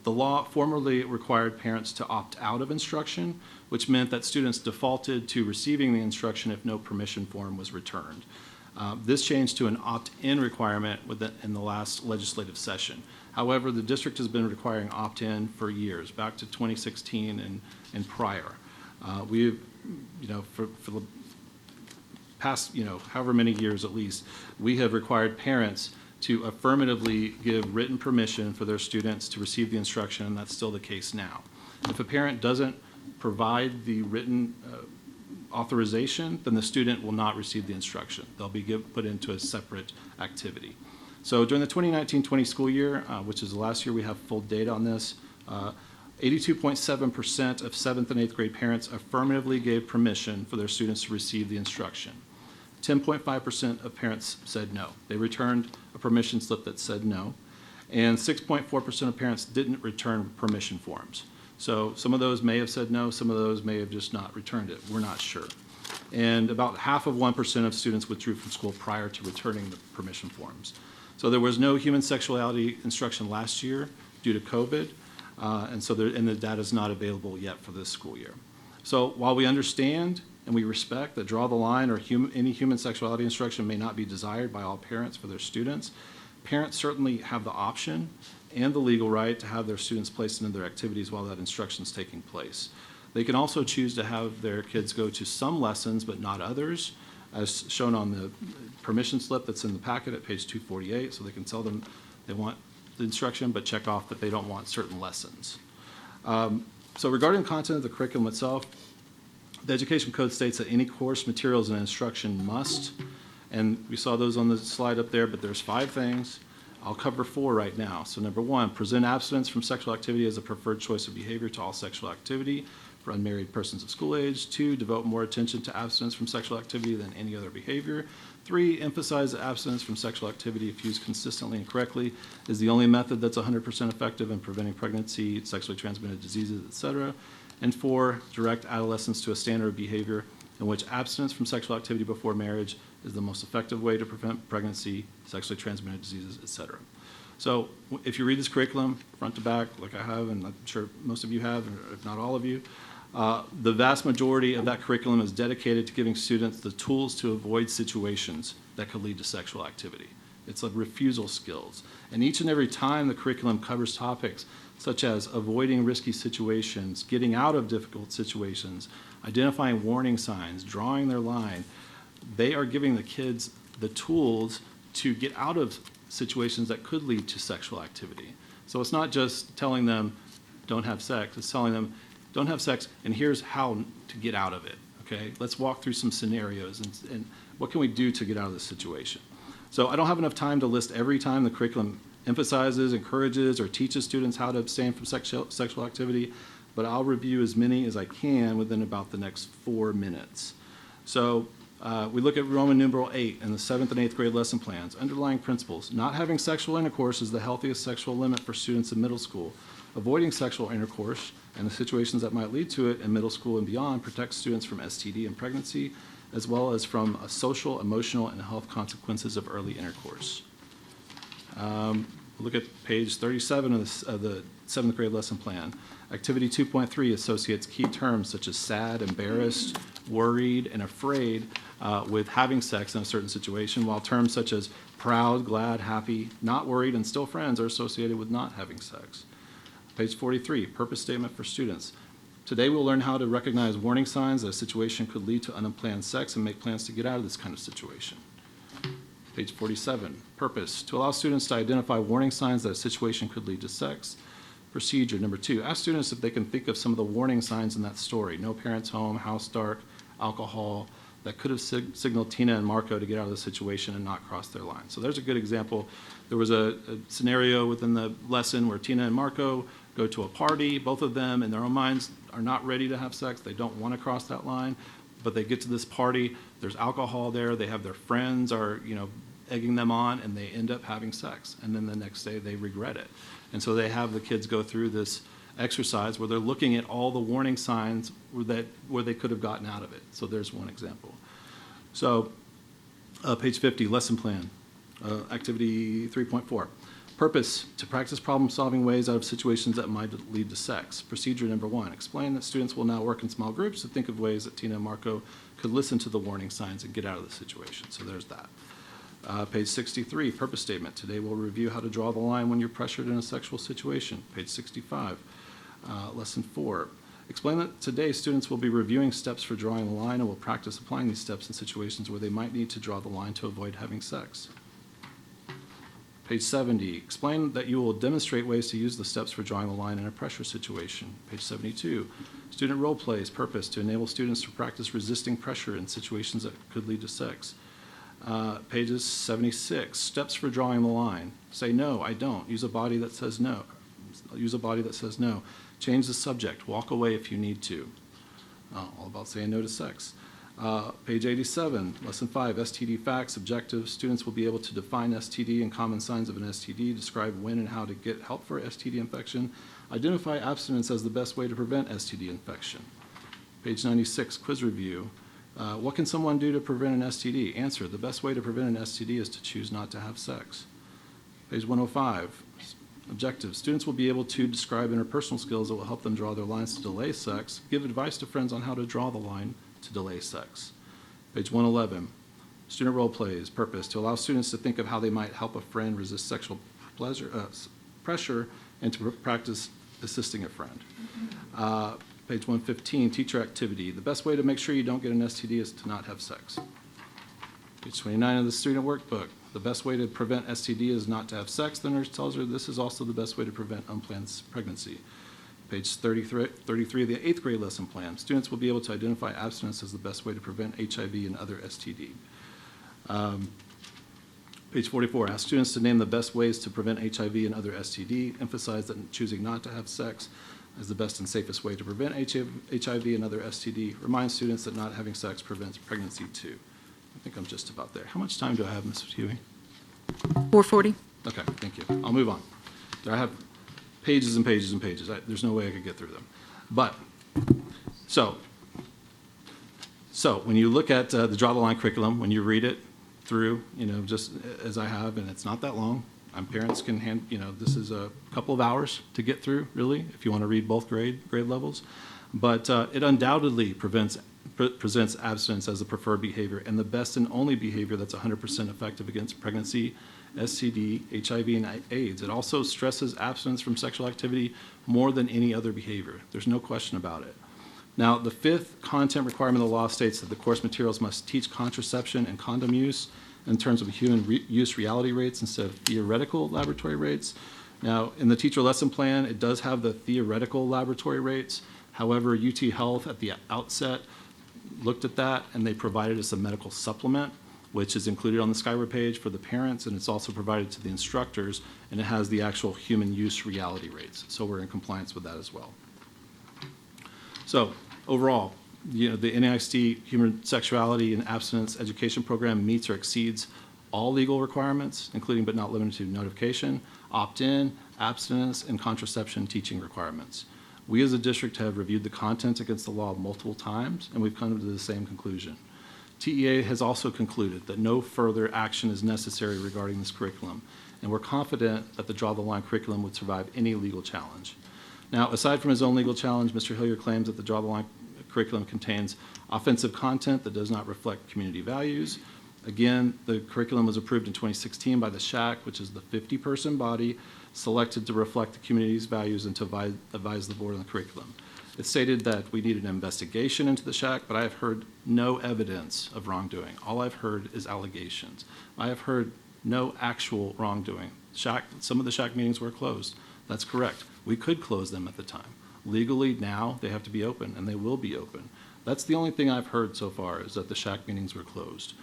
The law formerly required parents to opt out of instruction, which meant that students defaulted to receiving the instruction if no permission form was returned. This changed to an opt-in requirement in the last legislative session. However, the district has been requiring opt-in for years, back to 2016 and prior. We've, for the past, however many years at least, we have required parents to affirmatively give written permission for their students to receive the instruction, and that's still the case now. If a parent doesn't provide the written authorization, then the student will not receive the instruction. They'll be put into a separate activity. So during the 2019-20 school year, which is the last year we have full data on this, 82.7% of 7th and 8th grade parents affirmatively gave permission for their students to receive the instruction. 10.5% of parents said no. They returned a permission slip that said no. And 6.4% of parents didn't return permission forms. So some of those may have said no, some of those may have just not returned it. We're not sure. And about half of 1% of students withdrew from school prior to returning the permission forms. So there was no human sexuality instruction last year due to COVID, and the data is not available yet for this school year. So while we understand and we respect that Draw the Line or any human sexuality instruction may not be desired by all parents for their students, parents certainly have the option and the legal right to have their students placed into their activities while that instruction is taking place. They can also choose to have their kids go to some lessons but not others, as shown on the permission slip that's in the packet at page 248, so they can tell them they want the instruction but check off that they don't want certain lessons. So regarding the content of the curriculum itself, the Education Code states that any course materials and instruction must, and we saw those on the slide up there, but there's 5 things. I'll cover 4 right now. So number 1, present abstinence from sexual activity as a preferred choice of behavior to all sexual activity for unmarried persons of school age. 2, devote more attention to abstinence from sexual activity than any other behavior. 3, emphasize that abstinence from sexual activity, if used consistently and correctly, is the only method that's 100% effective in preventing pregnancy, sexually transmitted diseases, etc. And 4, direct adolescents to a standard of behavior in which abstinence from sexual activity before marriage is the most effective way to prevent pregnancy, sexually transmitted diseases, etc. So if you read this curriculum front to back, like I have, and I'm sure most of you have, or if not all of you, the vast majority of that curriculum is dedicated to giving students the tools to avoid situations that could lead to sexual activity. It's like refusal skills. And each and every time the curriculum covers topics such as avoiding risky situations, getting out of difficult situations, identifying warning signs, drawing their line, they are giving the kids the tools to get out of situations that could lead to sexual activity. So it's not just telling them, don't have sex, it's telling them, don't have sex, and here's how to get out of it, okay? Let's walk through some scenarios and what can we do to get out of this situation? So I don't have enough time to list every time the curriculum emphasizes, encourages, or teaches students how to abstain from sexual activity, but I'll review as many as I can within about the next 4 minutes. So we look at Roman numeral 8 in the 7th and 8th grade lesson plans. Underlying principles: not having sexual intercourse is the healthiest sexual limit for students in middle school. Avoiding sexual intercourse and the situations that might lead to it in middle school and beyond protects students from STD and pregnancy, as well as from social, emotional, and health consequences of early intercourse. Look at page 37 of the 7th grade lesson plan. Activity 2.3 associates key terms such as sad, embarrassed, worried, and afraid with having sex in a certain situation, while terms such as proud, glad, happy, not worried, and still friends are associated with not having sex. Page 43, purpose statement for students. Today we'll learn how to recognize warning signs that a situation could lead to unplanned sex and make plans to get out of this kind of situation. Page 47, purpose, to allow students to identify warning signs that a situation could lead to sex. Procedure, number 2, ask students if they can think of some of the warning signs in that story. No parents home, house dark, alcohol, that could have signaled Tina and Marco to get out of the situation and not cross their line. So there's a good example. There was a scenario within the lesson where Tina and Marco go to a party. Both of them, in their own minds, are not ready to have sex. They don't want to cross that line, but they get to this party. There's alcohol there. They have their friends are, egging them on, and they end up having sex. And then the next day, they regret it. And so they have the kids go through this exercise where they're looking at all the warning signs where they could have gotten out of it. So there's one example. So page 50, lesson plan, activity 3.4. Purpose, to practice problem-solving ways out of situations that might lead to sex. Procedure number 1, explain that students will now work in small groups to think of ways that Tina and Marco could listen to the warning signs and get out of the situation. So there's that. Page 63, purpose statement. Today we'll review how to draw the line when you're pressured in a sexual situation. Page 65, lesson 4. Explain that today students will be reviewing steps for drawing the line and will practice applying these steps in situations where they might need to draw the line to avoid having sex. Page 70, explain that you will demonstrate ways to use the steps for drawing the line in a pressure situation. Page 72, student role plays, purpose, to enable students to practice resisting pressure in situations that could lead to sex. Pages 76, steps for drawing the line. Say no, I don't. Use a body that says no. Use a body that says no. Change the subject. Walk away if you need to. All about saying no to sex. Page 87, lesson 5, STD facts, objectives. Students will be able to define STD and common signs of an STD, describe when and how to get help for STD infection, identify abstinence as the best way to prevent STD infection. Page 96, quiz review. What can someone do to prevent an STD? Answer, the best way to prevent an STD is to choose not to have sex. Page 105, objectives. Students will be able to describe interpersonal skills that will help them draw their lines to delay sex, give advice to friends on how to draw the line to delay sex. Page 111, student role plays, purpose, to allow students to think of how they might help a friend resist sexual pressure and to practice assisting a friend. Page 115, teacher activity. The best way to make sure you don't get an STD is to not have sex. Page 29 of the student workbook. The best way to prevent STD is not to have sex. The nurse tells her this is also the best way to prevent unplanned pregnancy. Page 33 of the 8th grade lesson plan. Students will be able to identify abstinence as the best way to prevent HIV and other STD. Page 44, ask students to name the best ways to prevent HIV and other STD. Emphasize that choosing not to have sex is the best and safest way to prevent HIV and other STD. Remind students that not having sex prevents pregnancy too. I think I'm just about there. How much time do I have, Mrs. Huey? 4:40. Okay, thank you. I'll move on. I have pages and pages and pages. There's no way I could get through them. But, so when you look at the Draw the Line curriculum, when you read it through, just as I have, and it's not that long, parents can this is a couple of hours to get through, really, if you want to read both grade levels. But it undoubtedly presents abstinence as the preferred behavior and the best and only behavior that's 100% effective against pregnancy, STD, HIV, and AIDS. It also stresses abstinence from sexual activity more than any other behavior. There's no question about it. Now, the 5th content requirement of the law states that the course materials must teach contraception and condom use in terms of human use reality rates instead of theoretical laboratory rates. Now, in the teacher lesson plan, it does have the theoretical laboratory rates. However, UT Health at the outset looked at that, and they provided us a medical supplement, which is included on the Skyward page for the parents, and it's also provided to the instructors, and it has the actual human use reality rates. So we're in compliance with that as well. So overall, the NAICD Human Sexuality and Abstinence Education Program meets or exceeds all legal requirements, including but not limited to notification, opt-in, abstinence, and contraception teaching requirements. We as a district have reviewed the content against the law multiple times, and we've come to the same conclusion. TEA has also concluded that no further action is necessary regarding this curriculum, and we're confident that the Draw the Line curriculum would survive any legal challenge. Now, aside from his own legal challenge, Mr. Hilliard claims that the Draw the Line curriculum contains offensive content that does not reflect community values. Again, the curriculum was approved in 2016 by the SHAC, which is the 50-person body selected to reflect the community's values and to advise the board on the curriculum. It stated that we need an investigation into the SHAC, but I have heard no evidence of wrongdoing. All I've heard is allegations. I have heard no actual wrongdoing. Some of the SHAC meetings were closed. That's correct. We could close them at the time. Legally, now, they have to be open, and they will be open. That's the only thing I've heard so far, is that the SHAC meetings were closed.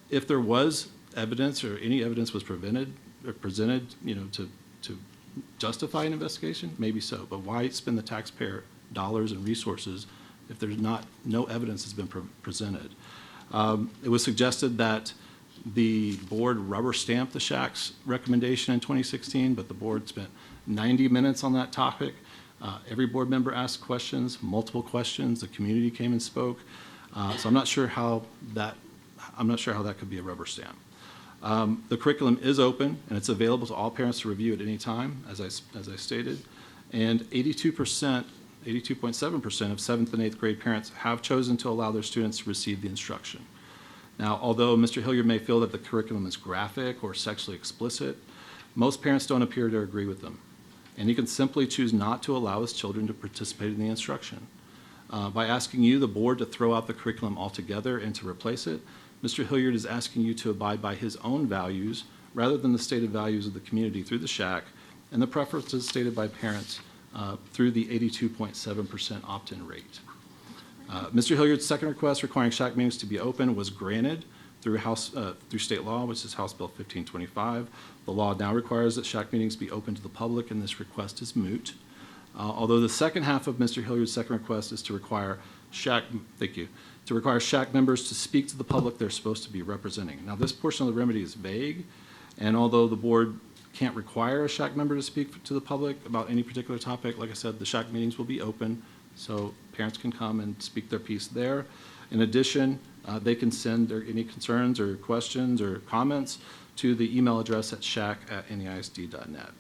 If there was evidence or any evidence was presented, to justify an investigation, maybe so. But why spend the taxpayer dollars and resources if there's no evidence has been presented? It was suggested that the board rubber stamped the SHAC's recommendation in 2016, but the board spent 90 minutes on that topic. Every board member asked questions, multiple questions. The community came and spoke. So I'm not sure how that could be a rubber stamp. The curriculum is open, and it's available to all parents to review at any time, as I stated. And 82.7% of 7th and 8th grade parents have chosen to allow their students to receive the instruction. Now, although Mr. Hilliard may feel that the curriculum is graphic or sexually explicit, most parents don't appear to agree with them. And he can simply choose not to allow his children to participate in the instruction. By asking you, the board, to throw out the curriculum altogether and to replace it, Mr. Hilliard is asking you to abide by his own values rather than the stated values of the community through the SHAC and the preferences stated by parents through the 82.7% opt-in rate. Mr. Hilliard's second request requiring SHAC meetings to be open was granted through state law, which is House Bill 1525. The law now requires that SHAC meetings be open to the public, and this request is moot. Although the second half of Mr. Hilliard's second request is to require SHAC members to speak to the public they're supposed to be representing. Now, this portion of the remedy is vague, and although the board can't require a SHAC member to speak to the public about any particular topic, like I said, the SHAC meetings will be open, so parents can come and speak their piece there. In addition, they can send any concerns or questions or comments to the email address at shac@neisd.net.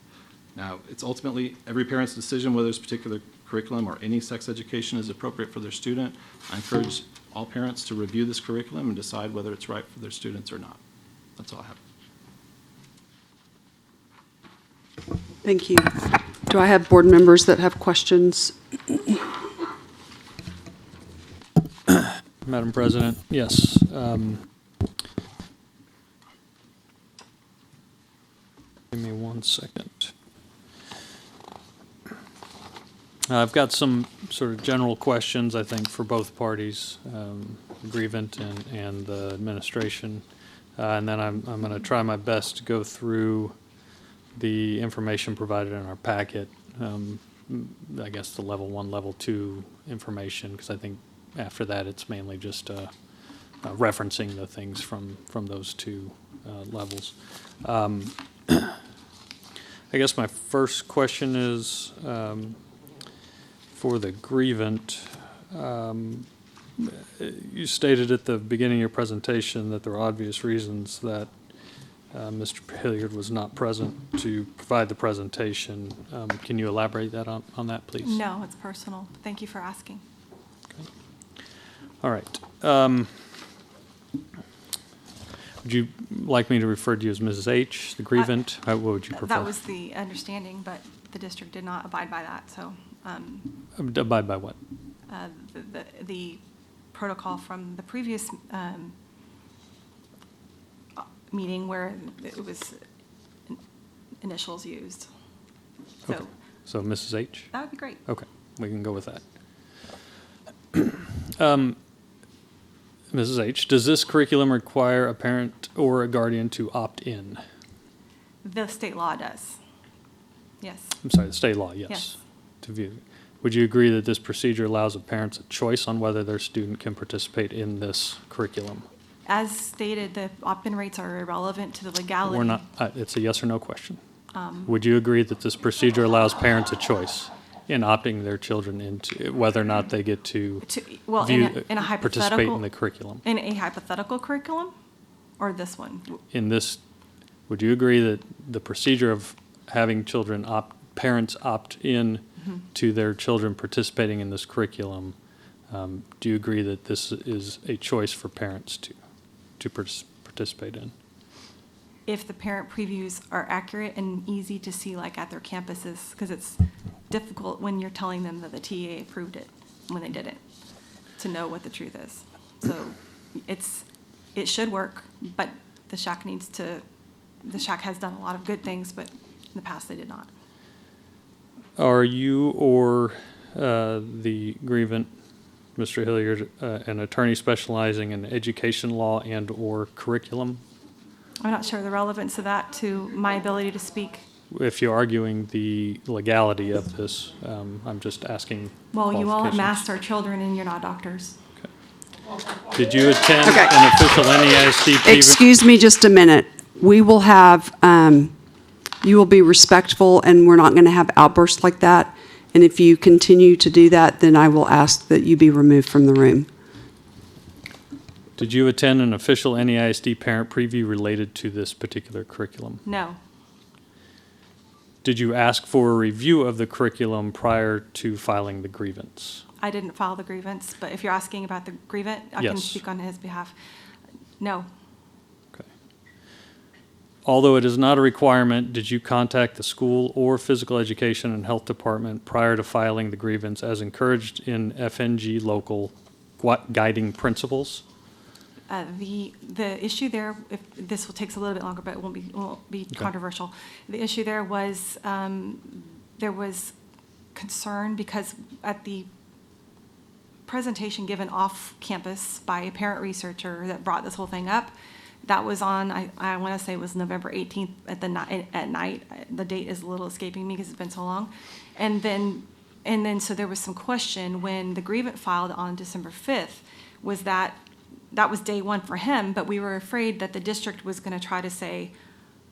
Now, it's ultimately every parent's decision whether this particular curriculum or any sex education is appropriate for their student. I encourage all parents to review this curriculum and decide whether it's right for their students or not. That's all I have. Thank you. Do I have board members that have questions? Madam President, yes. Give me 1 second. I've got some sort of general questions, I think, for both parties, grievant and the administration. And then I'm going to try my best to go through the information provided in our packet. I guess the level 1, level 2 information, because I think after that it's mainly just referencing the things from those two levels. I guess my first question is for the grievant. You stated at the beginning of your presentation that there are obvious reasons that Mr. Hilliard was not present to provide the presentation. Can you elaborate that on that, please? No, it's personal. Thank you for asking. Okay. All right. Would you like me to refer to you as Mrs. H, the grievant? What would you prefer? That was the understanding, but the district did not abide by that, so. Abide by what? The protocol from the previous meeting where it was initials used. So Okay. So Mrs. H? that would be great. Okay, we can go with that. Mrs. H, does this curriculum require a parent or a guardian to opt in? The state law does. Yes. I'm sorry, the state law, yes. Yes. To view. Would you agree that this procedure allows a parent a choice on whether their student can participate in this curriculum? As stated, the opt-in rates are irrelevant to the legality. We're not, it's a yes or no question. Would you agree that this procedure allows parents a choice in opting their children into whether or not they get to Well, view, in a participate hypothetical, in the curriculum? in a hypothetical curriculum, or this one? In this, would you agree that the procedure of having parents opt in to their children participating in this curriculum, do you agree that this is a choice for parents to participate in? If the parent previews are accurate and easy to see, like at their campuses, because it's difficult when you're telling them that the TA approved it when they didn't, to know what the truth is. So it should work, but the SHAC has done a lot of good things, but in the past they did not. Are you or the grievant, Mr. Hilliard, an attorney specializing in education law and or curriculum? I'm not sure the relevance of that to my ability to speak. If you're arguing the legality of this, I'm just asking. Well, you all qualifications. amassed our children and you're not doctors. Did you attend Okay. an official NEISD? Excuse me just a minute. We will have, you will be respectful, and we're not going to have outbursts like that. And if you continue to do that, then I will ask that you be removed from the room. Did you attend an official NEISD parent preview related to this particular curriculum? No. Did you ask for a review of the curriculum prior to filing the grievance? I didn't file the grievance, but if you're asking about the grievant, I can Yes. speak on his behalf. No. Okay. Although it is not a requirement, did you contact the school or physical education and health department prior to filing the grievance as encouraged in FNG local guiding principles? The issue there, if this takes a little bit longer, but it won't be Okay. controversial. The issue there was there was concern because at the presentation given off campus by a parent researcher that brought this whole thing up, that was on, I want to say it was November 18th at night. The date is a little escaping me because it's been so long. And then so there was some question when the grievance filed on December 5th, was that was day one for him, but we were afraid that the district was going to try to say,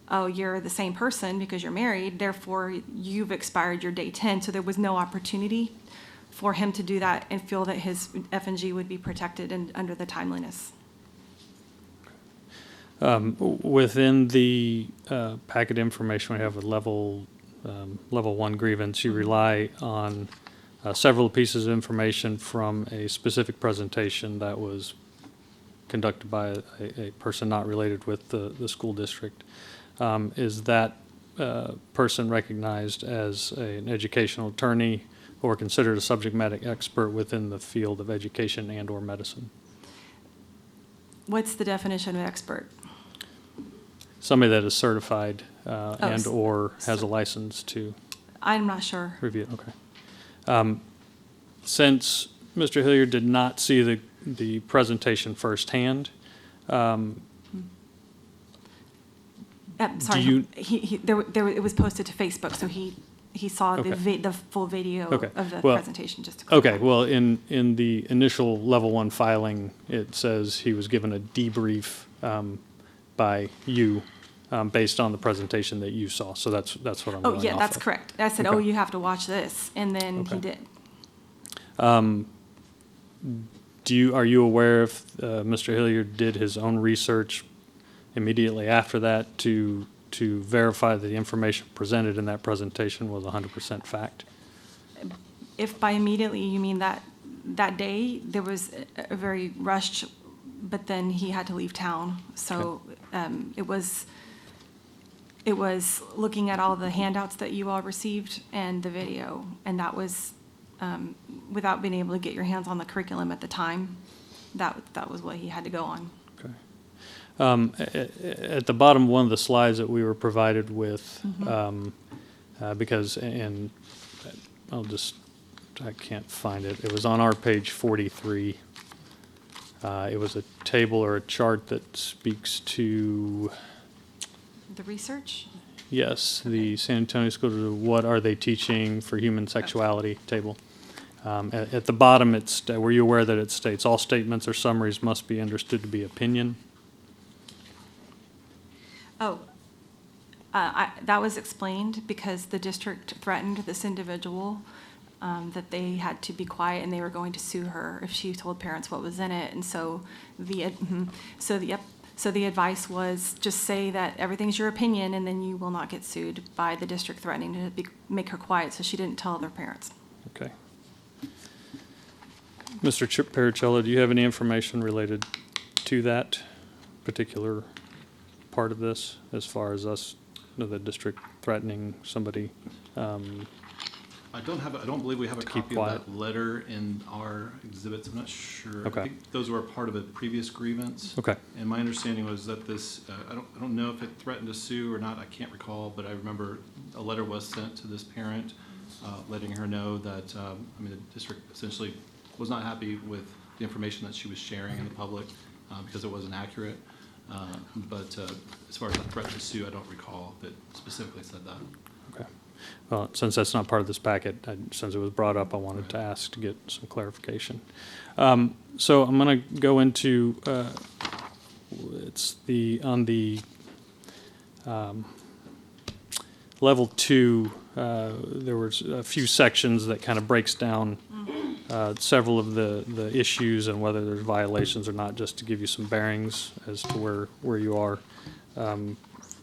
oh, you're the same person because you're married, therefore you've expired your day 10. So there was no opportunity for him to do that and feel that his F&G would be protected and under the timeliness. Within the packet information we have with level 1 grievance, you rely on several pieces of information from a specific presentation that was conducted by a person not related with the school district. Is that person recognized as an educational attorney or considered a subject matter expert within the field of education and or medicine? What's the definition of expert? Somebody that is certified and or has a license to I'm not sure. review. Okay. Since Mr. Hilliard did not see the presentation firsthand, Sorry, you- it was posted to Facebook, so he saw Okay. the full video Okay. of the Well, presentation. Just to clarify. Okay, well, in the initial level 1 filing, it says he was given a debrief by you based on the presentation that you saw. So that's what I'm going Oh, off yeah, that's of. correct. I said, Okay. oh, you have to watch this, and then he Okay. did. Are you aware if Mr. Hilliard did his own research immediately after that to verify that the information presented in that presentation was 100% fact? If by immediately you mean that day, there was a very rushed, but then he had to leave town. So it was looking at all the handouts that you all received and the video, and that was without being able to get your hands on the curriculum at the time. That was what he had to go on. Okay. At the bottom, one of the slides that we were provided with, because, and I can't find it. It was on our page 43. It was a table or a chart that speaks to, The research? yes, the San Antonio School, what are they teaching for human sexuality table. At the bottom, were you aware that it states, all statements or summaries must be understood to be opinion? Oh, that was explained because the district threatened this individual that they had to be quiet and they were going to sue her if she told parents what was in it. And so So the advice was just say that everything's your opinion, and then you will not get sued by the district threatening to make her quiet, so she didn't tell other parents. Okay. Mr. Pericello, do you have any information related to that particular part of this, as far as us, the district threatening somebody? I don't believe we have a keep copy quiet. of that letter in our exhibits. I'm not sure. Okay. I think those were part of a previous grievance. Okay. And my understanding was that this, I don't know if it threatened to sue or not. I can't recall, but I remember a letter was sent to this parent, letting her know that, the district essentially was not happy with the information that she was sharing in the public because it wasn't accurate. But as far as a threat to sue, I don't recall that specifically said that. Okay. Well, since that's not part of this packet, since it was brought up, I wanted to ask to get some clarification. So I'm going to go into, on the level 2, there was a few sections that kind of breaks down several of the issues and whether there's violations or not, just to give you some bearings as to where you are.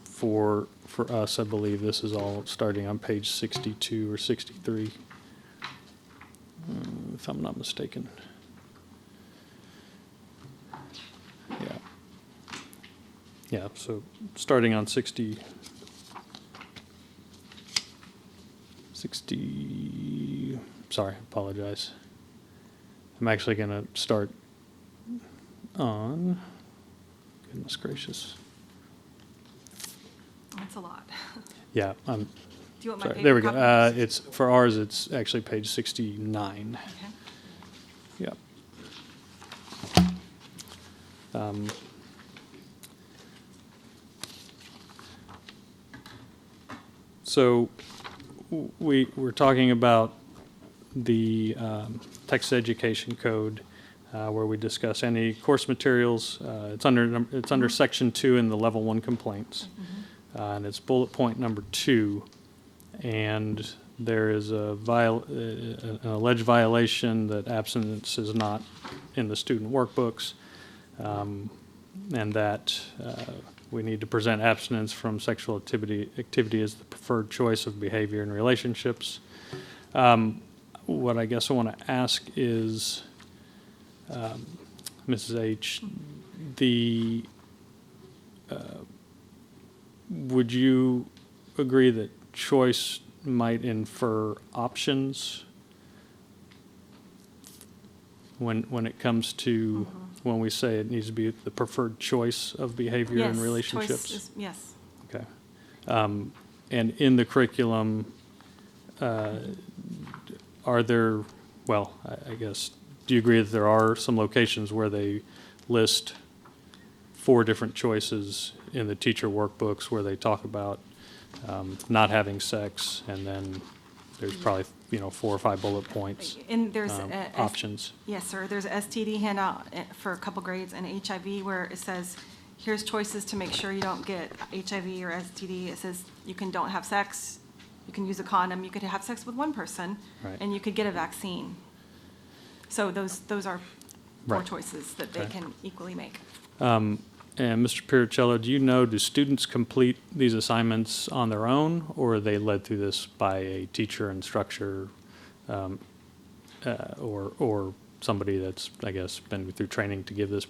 For us, I believe this is all starting on page 62 or 63, if I'm not mistaken. Yeah, so starting on 60, sorry, apologize. I'm actually going to start on, goodness gracious. That's a lot. Yeah, Do you want my sorry. paper There we go. copy? It's for ours. It's actually page 69. Okay. Yeah. So we're talking about the Texas Education Code, where we discuss any course materials. It's under Section 2 in the Level 1 complaints. And it's bullet point number 2, and there is an alleged violation that abstinence is not in the student workbooks, and that we need to present abstinence from sexual activity as the preferred choice of behavior in relationships. What I guess I want to ask is, Mrs. H, would you agree that choice might infer options when it comes to when we say it needs to be the preferred choice of behavior in relationships? Choice is, yes. Okay. And in the curriculum, are there, well, I guess, do you agree that there are some locations where they list 4 different choices in the teacher workbooks where they talk about not having sex, and then there's probably 4 or 5 bullet points, And there's options? Yes, sir. There's a STD handout for a couple grades, and HIV where it says, here's choices to make sure you don't get HIV or STD. It says you don't have sex, you can use a condom, you could have sex with one person, Right. and you could get a vaccine. So those are 4 Right. choices that they Okay. can equally make. And Mr. Pericello, do students complete these assignments on their own, or are they led through this by a teacher, instructor, or somebody that's, I guess, been through training to give this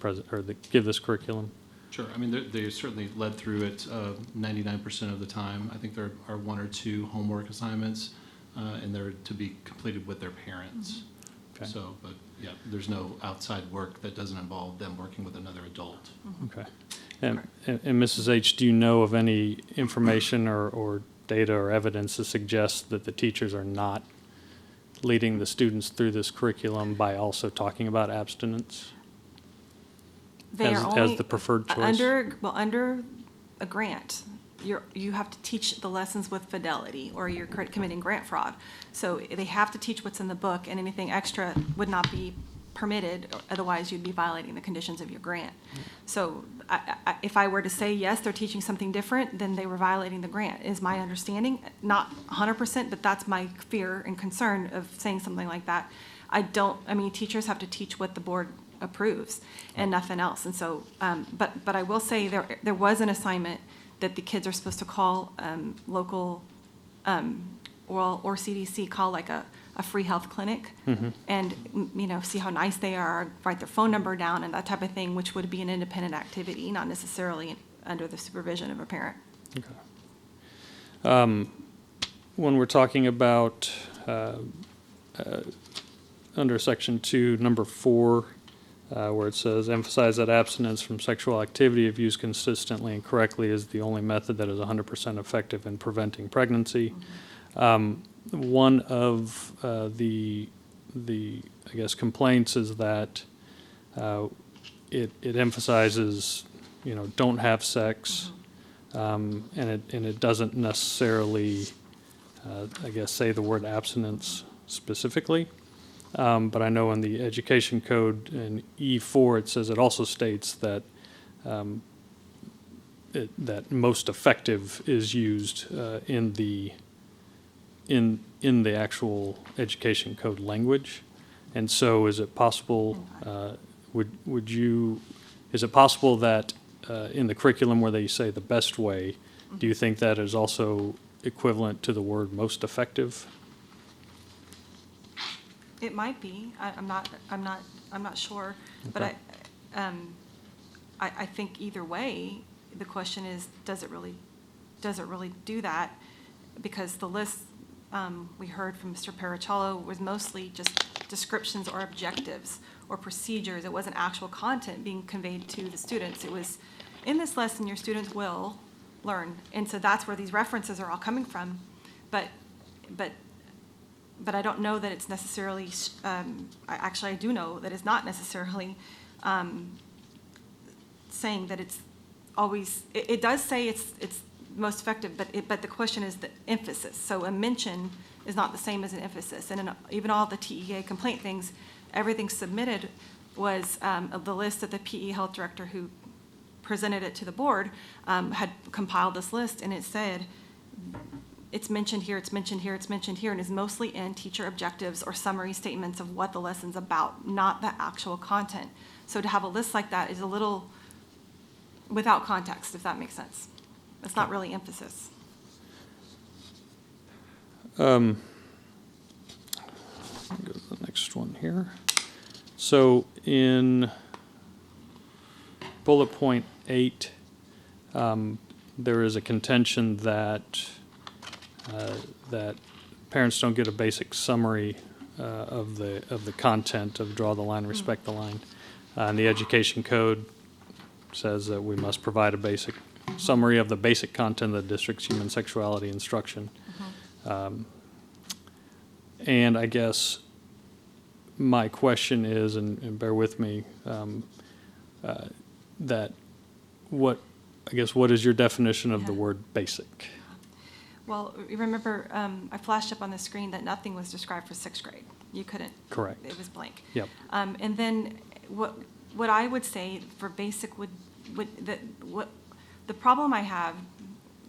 give this curriculum? Sure. They certainly led through it 99% of the time. I think there are 1 or 2 homework assignments, and they're to be completed with their parents. Okay. So, but yeah, there's no outside work that doesn't involve them working with another adult. Okay. And Mrs. H, do you know of any information or data or evidence that suggests that the teachers are not leading the students through this curriculum by also talking about abstinence They as are only the preferred choice? Under a grant, you have to teach the lessons with fidelity, or you're committing grant fraud. So they have to teach what's in the book, and anything extra would not be permitted, otherwise you'd be violating the conditions of your grant. So if I were to say, yes, they're teaching something different, then they were violating the grant, is my understanding. Not 100%, but that's my fear and concern of saying something like that. Teachers have to teach what the board approves and nothing else. And so, but I will say there was an assignment that the kids are supposed to call local, or CDC, call like a free health clinic, and see how nice they are, write their phone number down and that type of thing, which would be an independent activity, not necessarily under the supervision of a parent. Okay. When we're talking about under section 2, number 4, where it says emphasize that abstinence from sexual activity if used consistently and correctly is the only method that is 100% effective in preventing pregnancy. One of the I guess complaints is that it emphasizes don't have sex, and it doesn't necessarily I guess say the word abstinence specifically. But I know in the education code in E4 it says it also states that that most effective is used in the actual education code language. And so is it possible, is it possible that in the curriculum where they say the best way, do you think that is also equivalent to the word most effective? It might be. I'm not sure. Okay. But I think either way, the question is, does it really do that? Because the list we heard from Mr. Parachallo was mostly just descriptions or objectives or procedures. It wasn't actual content being conveyed to the students. It was, in this lesson, your students will learn. And so that's where these references are all coming from. But I don't know that it's necessarily, I do know that it's not necessarily saying that it's always, it does say it's most effective, but the question is the emphasis. So a mention is not the same as an emphasis. And even all the TEA complaint things, everything submitted was the list that the PE health director who presented it to the board had compiled this list, and it said, it's mentioned here, it's mentioned here, it's mentioned here, and is mostly in teacher objectives or summary statements of what the lesson's about, not the actual content. So to have a list like that is a little without context, if that makes sense. It's not really emphasis. Go to the next one here. So in bullet point 8, there is a contention that that parents don't get a basic summary of the content of draw the line, respect the line. And the education code says that we must provide a basic summary of the basic content of the district's human sexuality instruction. And I guess my question is, and bear with me, that what is your definition of the word basic? Well, you remember, I flashed up on the screen that nothing was described for 6th grade. You couldn't. Correct. It was blank. Yep. And then what I would say for basic what the problem I have,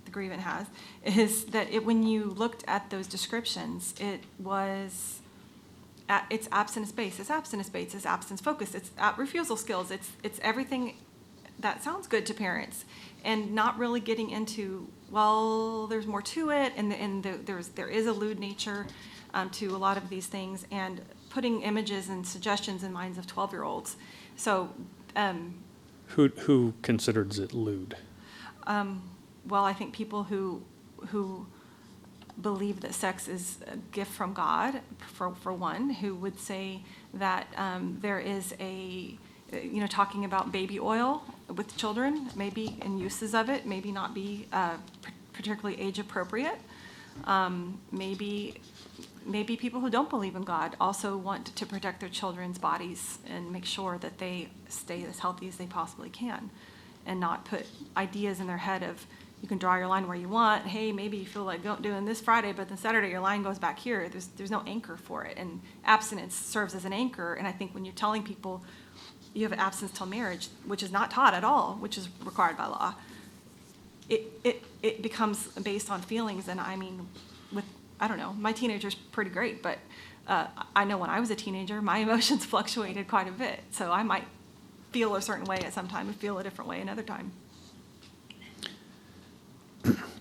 the grievant has, is that when you looked at those descriptions, it was, it's abstinence-based, it's abstinence-based, it's abstinence-focused, it's refusal skills, it's everything that sounds good to parents, and not really getting into, well, there's more to it, and there is a lewd nature to a lot of these things, and putting images and suggestions in minds of 12-year-olds. So, who considers it lewd? Well, I think people who believe that sex is a gift from God, for one, who would say that there is talking about baby oil with children, maybe, and uses of it, maybe not be particularly age appropriate. Maybe people who don't believe in God also want to protect their children's bodies and make sure that they stay as healthy as they possibly can, and not put ideas in their head of, you can draw your line where you want. Hey, maybe you feel like doing this Friday, but then Saturday your line goes back here. There's no anchor for it, and abstinence serves as an anchor. And I think when you're telling people you have abstinence till marriage, which is not taught at all, which is required by law, it becomes based on feelings. And I mean, I don't know, my teenager's pretty great, but I know when I was a teenager, my emotions fluctuated quite a bit. So I might feel a certain way at some time and feel a different way another time.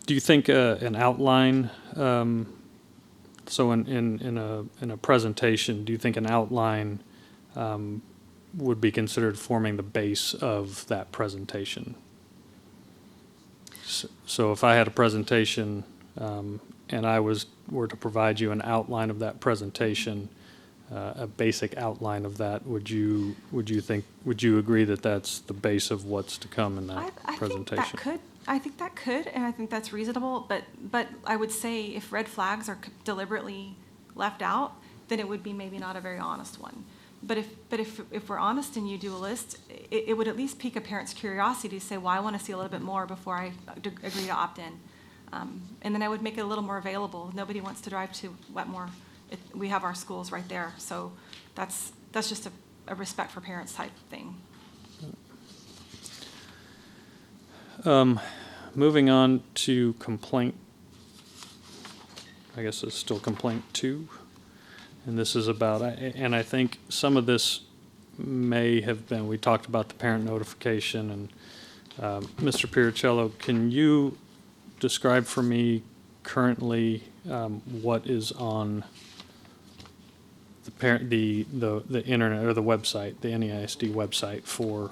Do you think an outline, so in a presentation, do you think an outline would be considered forming the base of that presentation? So if I had a presentation and I were to provide you an outline of that presentation, a basic outline of that, would you agree that that's the base of what's to come in that presentation? I think that could, and I think that's reasonable. But I would say if red flags are deliberately left out, then it would be maybe not a very honest one. But if we're honest and you do a list, it would at least pique a parent's curiosity to say, well, I want to see a little bit more before I agree to opt in. And then I would make it a little more available. Nobody wants to drive to Wetmore. We have our schools right there. So that's just a respect for parents type thing. Moving on to complaint, I guess it's still complaint 2. And this is about, and I think some of this may have been, we talked about the parent notification, and Mr. Piricello, can you describe for me currently what is on the internet or the website, the NEISD website for?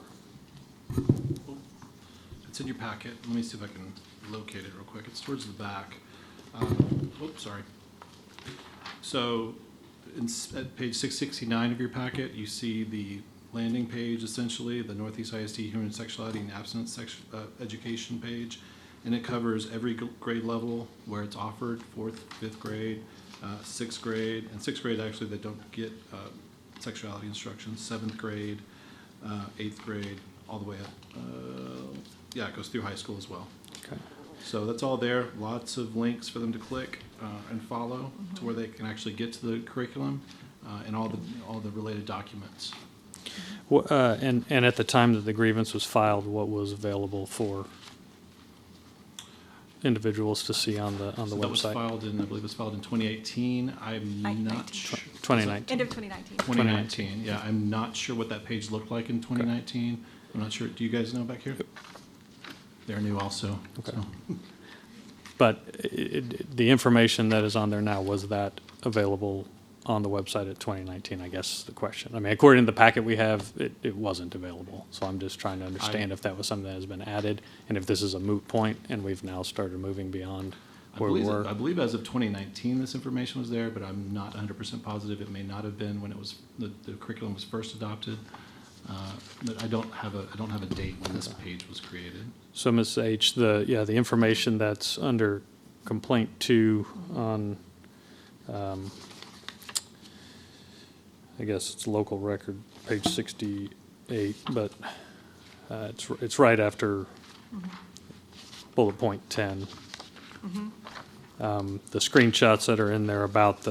It's in your packet. Let me see if I can locate it real quick. It's towards the back. Oops, sorry. So at page 669 of your packet, you see the landing page, essentially, the Northeast ISD Human Sexuality and Abstinence Education page. And it covers every grade level where it's offered, 4th, 5th grade, 6th grade. And 6th grade, actually, they don't get sexuality instruction. 7th grade, 8th grade, all the way up. Yeah, it goes through high school as well. Okay. So that's all there. Lots of links for them to click and follow to where they can actually get to the curriculum and all the related documents. And at the time that the grievance was filed, what was available for individuals to see on the So website? that was filed in, I believe it was filed in 2018. I'm not sure. 2019. End of 2019. 2019, yeah. I'm not sure what that page looked like in 2019. I'm not sure. Do you guys know back here? They're new also. Okay. So. But the information that is on there now, was that available on the website at 2019, I guess is the question. I mean, according to the packet we have, it wasn't available. So I'm just trying to understand if that was something that has been added and if this is a moot point and we've now started moving beyond where we were. I believe as of 2019 this information was there, but I'm not 100% positive. It may not have been when it was the curriculum was first adopted. But I don't have a date when this page was created. So Ms. H, the information that's under complaint 2 on, I guess it's local record, page 68, but it's right after bullet point 10. The screenshots that are in there about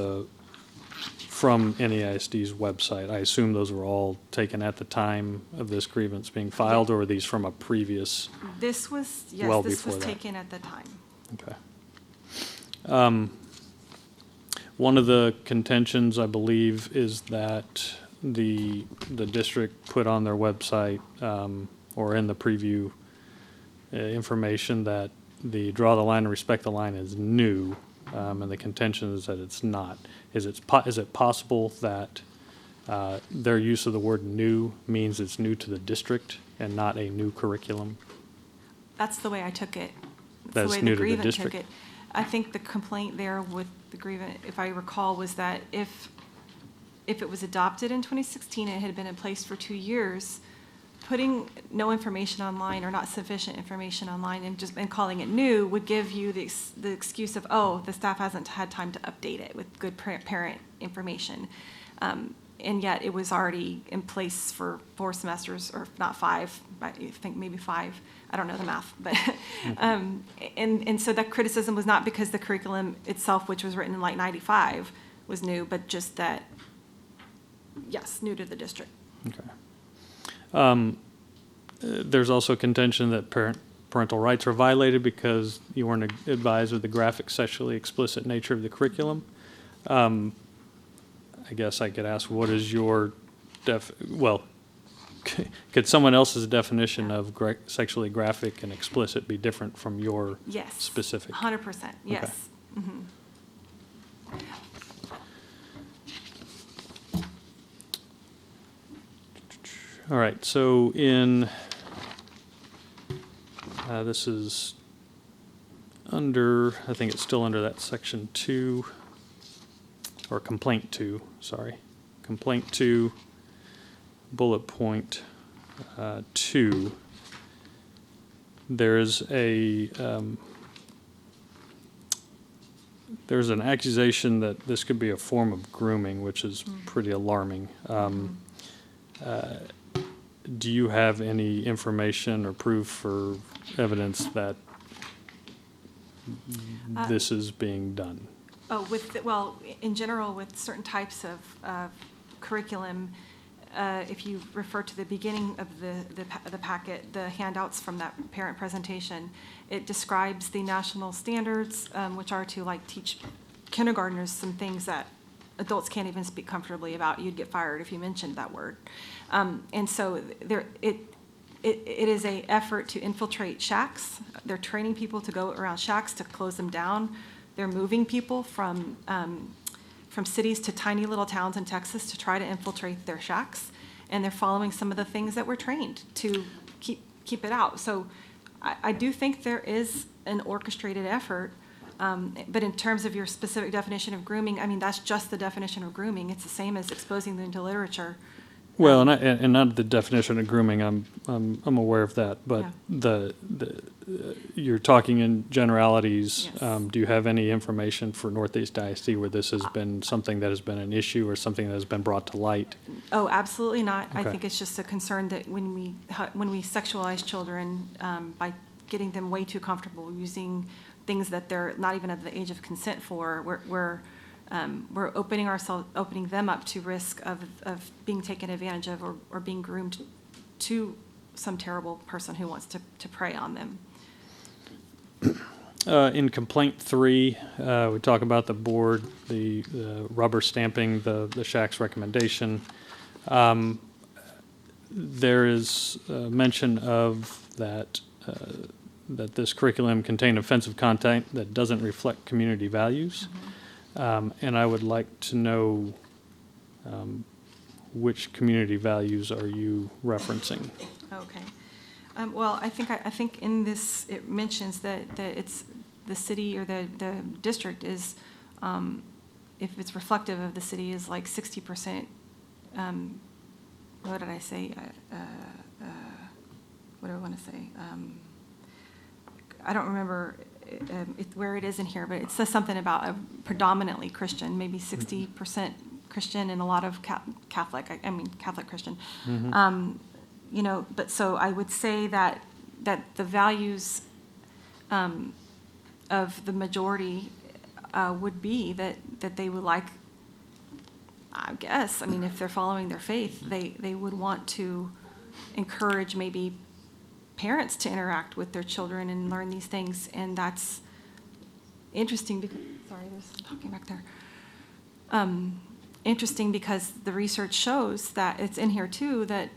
from NEISD's website, I assume those were all taken at the time of this grievance being filed, or are these from a previous? This was, yes, Well this was before that. taken at the time. Okay. One of the contentions, I believe, is that the district put on their website or in the preview information that the draw the line and respect the line is new, and the contention is that it's not. Is it possible that their use of the word new means it's new to the district and not a new curriculum? That's the way I took it. That's the way new the to the grievant district. took it. I think the complaint there with the grievant, if I recall, was that if it was adopted in 2016 and it had been in place for 2 years, putting no information online or not sufficient information online and calling it new would give you the excuse of, oh, the staff hasn't had time to update it with good parent information. And yet it was already in place for 4 semesters, or not 5, I think maybe 5. I don't know the math, but and so that criticism was not because the curriculum itself, which was written in like 95, was new, but just that, yes, new to the district. Okay. There's also contention that parental rights are violated because you weren't advised of the graphic, sexually explicit nature of the curriculum. I guess I could ask, what is your could someone else's definition of sexually graphic and explicit be different from your Yes. specific? 100%, yes. Mhm. All right, so in, this is under, I think it's still under that section 2, or complaint 2, sorry. Complaint 2, bullet point 2. There's an accusation that this could be a form of grooming, which is pretty alarming. Do you have any information or proof or evidence that this is being done? Oh, well, in general, with certain types of curriculum, if you refer to the beginning of the packet, the handouts from that parent presentation, it describes the national standards, which are to like teach kindergartners some things that adults can't even speak comfortably about. You'd get fired if you mentioned that word. And so it is a effort to infiltrate shacks. They're training people to go around shacks to close them down. They're moving people from cities to tiny little towns in Texas to try to infiltrate their shacks, and they're following some of the things that we're trained to keep it out. So I do think there is an orchestrated effort, but in terms of your specific definition of grooming, I mean, that's just the definition of grooming. It's the same as exposing them to literature. Well, and not the definition of grooming. I'm aware of that, but Yeah. You're talking in generalities. Yes. Do you have any information for Northeast ISD where this has been something that has been an issue or something that has been brought to light? Oh, absolutely not. I Okay. think it's just a concern that when we sexualize children by getting them way too comfortable using things that they're not even at the age of consent for, we're opening them up to risk of being taken advantage of or being groomed to some terrible person who wants to prey on them. In complaint 3, we talk about the board, the rubber stamping the SHAC's recommendation. There is mention of that this curriculum contained offensive content that doesn't reflect community values. And I would like to know which community values are you referencing? Okay. Well, I think in this, it mentions that it's the city or the district is, if it's reflective of the city, is like 60%, what did I say? What do I want to say? I don't remember where it is in here, but it says something about a predominantly Christian, maybe 60% Christian and a lot of Catholic Christian. You know, but so I would say that the values of the majority would be that they would like, I guess, I mean, if they're following their faith, they would want to encourage maybe parents to interact with their children and learn these things, and that's interesting because, sorry, there's talking back there. Interesting because the research shows that it's in here too, that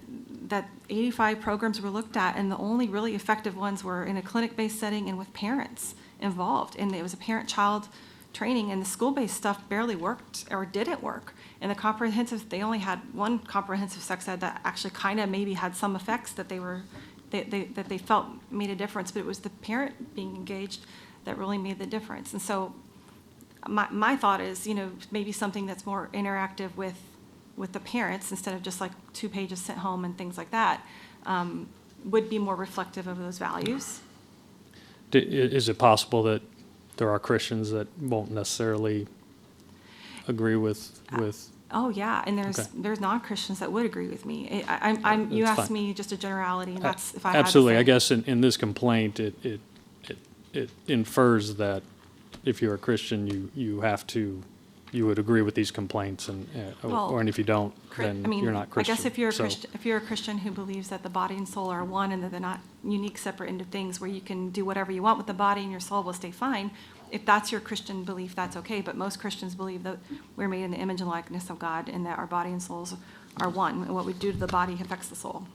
85 programs were looked at, and the only really effective ones were in a clinic-based setting and with parents involved. And it was a parent-child training, and the school-based stuff barely worked or didn't work. And the comprehensive, they only had one comprehensive sex ed that actually kind of maybe had some effects that they felt made a difference, but it was the parent being engaged that really made the difference. And so my thought is, you know, maybe something that's more interactive with the parents instead of just like 2 pages sent home and things like that, would be more reflective of those values. Is it possible that there are Christians that won't necessarily agree with? Oh yeah, and there's non-Christians that would agree with me. You That's asked fine. me just a generality, and that's if I Absolutely. had I to say. guess in this complaint, it infers that if you're a Christian, you would agree with these complaints, and and if you don't, then you're not Christian. I guess if you're a So- Christian, if you're a Christian who believes that the body and soul are one and that they're not unique, separate into things where you can do whatever you want with the body and your soul will stay fine, if that's your Christian belief, that's okay, but most Christians believe that we're made in the image and likeness of God and that our body and souls are one, and what we do to the body affects the soul.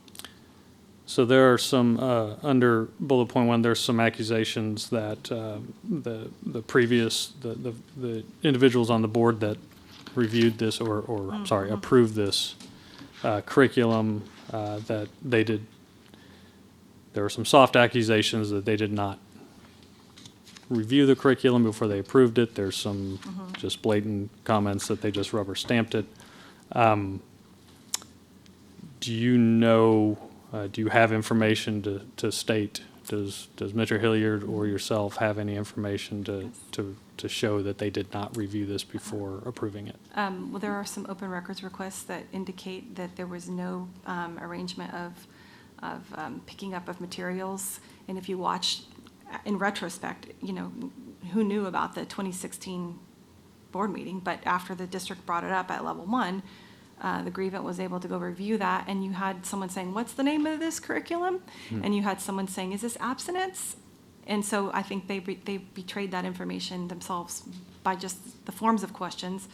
So there are some, under bullet point 1, there's some accusations that the previous, the individuals on the board that reviewed this or approved this curriculum, that they did, there were some soft accusations that they did not review the curriculum before they approved it. There's some just blatant comments that they just rubber stamped it. Do you know, do you have information to state, does Mr. Hilliard or yourself have any information to show that they did not review this before approving it? Well, there are some open records requests that indicate that there was no arrangement of picking up of materials. And if you watch, in retrospect, you know, who knew about the 2016 board meeting? But after the district brought it up at level 1, the grievant was able to go review that, and you had someone saying, what's the name of this curriculum? And you had someone saying, is this abstinence? And so I think they betrayed that information themselves by just the forms of questions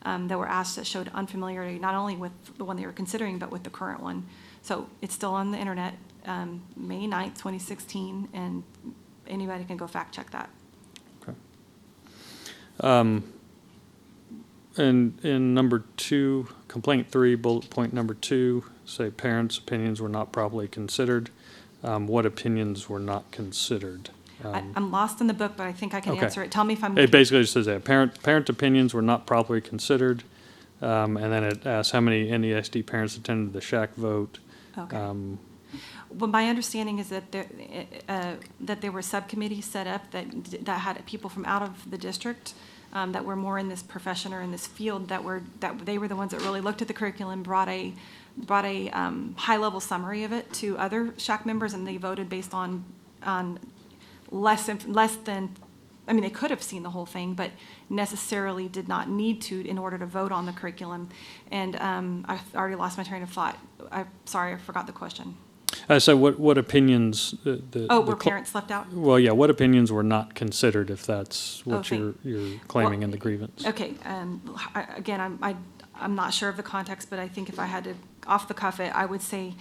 that were asked that showed unfamiliarity, not only with the one they were considering, but with the current one. So it's still on the internet, May 9th, 2016, and anybody can go fact check that. Okay. And in number 2, complaint 3, bullet point number 2, say parents' opinions were not properly considered. What opinions were not considered? I'm lost in the book, but I think I can Okay. answer it. Tell me if I'm... It basically just says that parent opinions were not properly considered, and then it asks how many NESD parents attended the Shack vote. Okay. Well, my understanding is that there were subcommittees set up that had people from out of the district that were more in this profession or in this field that they were the ones that really looked at the curriculum, brought a high-level summary of it to other Shack members, and they voted based on less than, I mean, they could have seen the whole thing, but necessarily did not need to in order to vote on the curriculum. And I've already lost my train of thought. Sorry, I forgot the question. So what opinions? Were parents left out? Well, yeah, what opinions were not considered, if that's what Okay. you're claiming in the grievance? Okay, again, I'm not sure of the context, but I think if I had to off the cuff it, I would say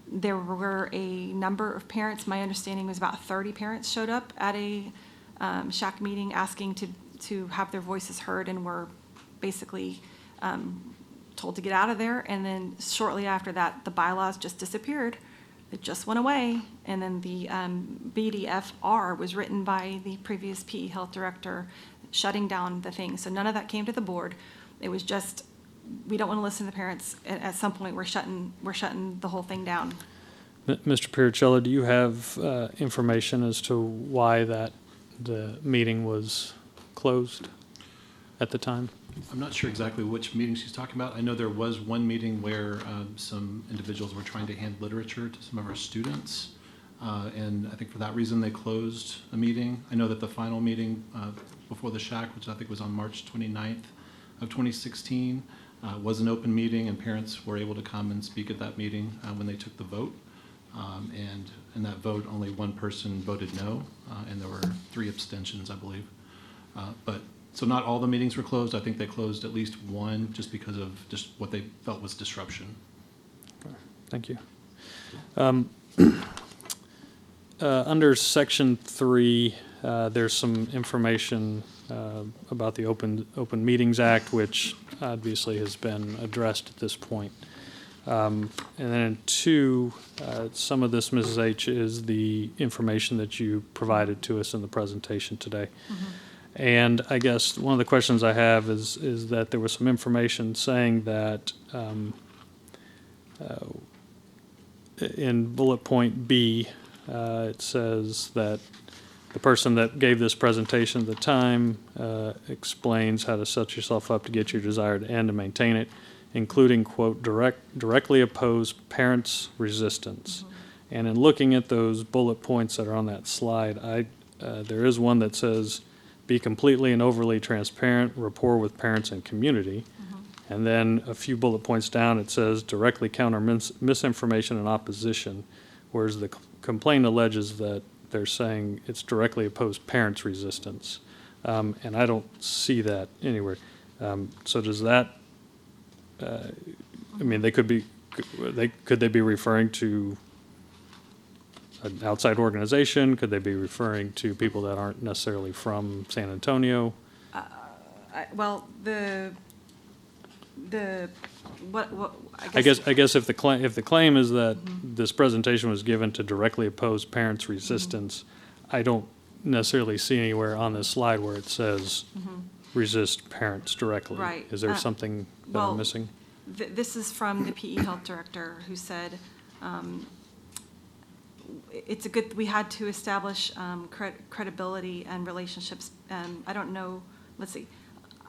there were a number of parents. My understanding was about 30 parents showed up at a Shack meeting asking to have their voices heard, and were basically told to get out of there. And then shortly after that, the bylaws just disappeared. It just went away. And then the BDFR was written by the previous PE health director shutting down the thing. So none of that came to the board. It was just, we don't want to listen to the parents. At some point, we're shutting the whole thing down. Mr. Piricella, do you have information as to why the meeting was closed at the time? I'm not sure exactly which meeting she's talking about. I know there was one meeting where some individuals were trying to hand literature to some of our students, and I think for that reason they closed a meeting. I know that the final meeting before the Shack, which I think was on March 29th of 2016, was an open meeting, and parents were able to come and speak at that meeting when they took the vote. And in that vote, only one person voted no, and there were 3 abstentions, I believe. So not all the meetings were closed. I think they closed at least one just because of just what they felt was disruption. Thank you. Under Section 3, there's some information about the Open Meetings Act, which obviously has been addressed at this point. And then in 2, some of this, Mrs. H., is the information that you provided to us in the presentation today. Mm-hmm. And I guess one of the questions I have is that there was some information saying that in bullet point B, it says that the person that gave this presentation at the time explains how to set yourself up to get your desired end and maintain it, including, quote, directly oppose parents' resistance. Mm-hmm. And in looking at those bullet points that are on that slide, there is one that says, be completely and overly transparent, rapport with parents and community. Mm-hmm. And then a few bullet points down, it says directly counter misinformation and opposition, whereas the complaint alleges that they're saying it's directly opposed parents' resistance. And I don't see that anywhere. So does that, I mean, could they be referring to an outside organization? Could they be referring to people that aren't necessarily from San Antonio? Well, I guess if the claim is that this presentation was given to directly oppose parents' resistance, I don't necessarily see anywhere on this slide where it says resist parents directly. Right. Is there something that I'm missing? This is from the PE health director, who said we had to establish credibility and relationships. I don't know, let's see.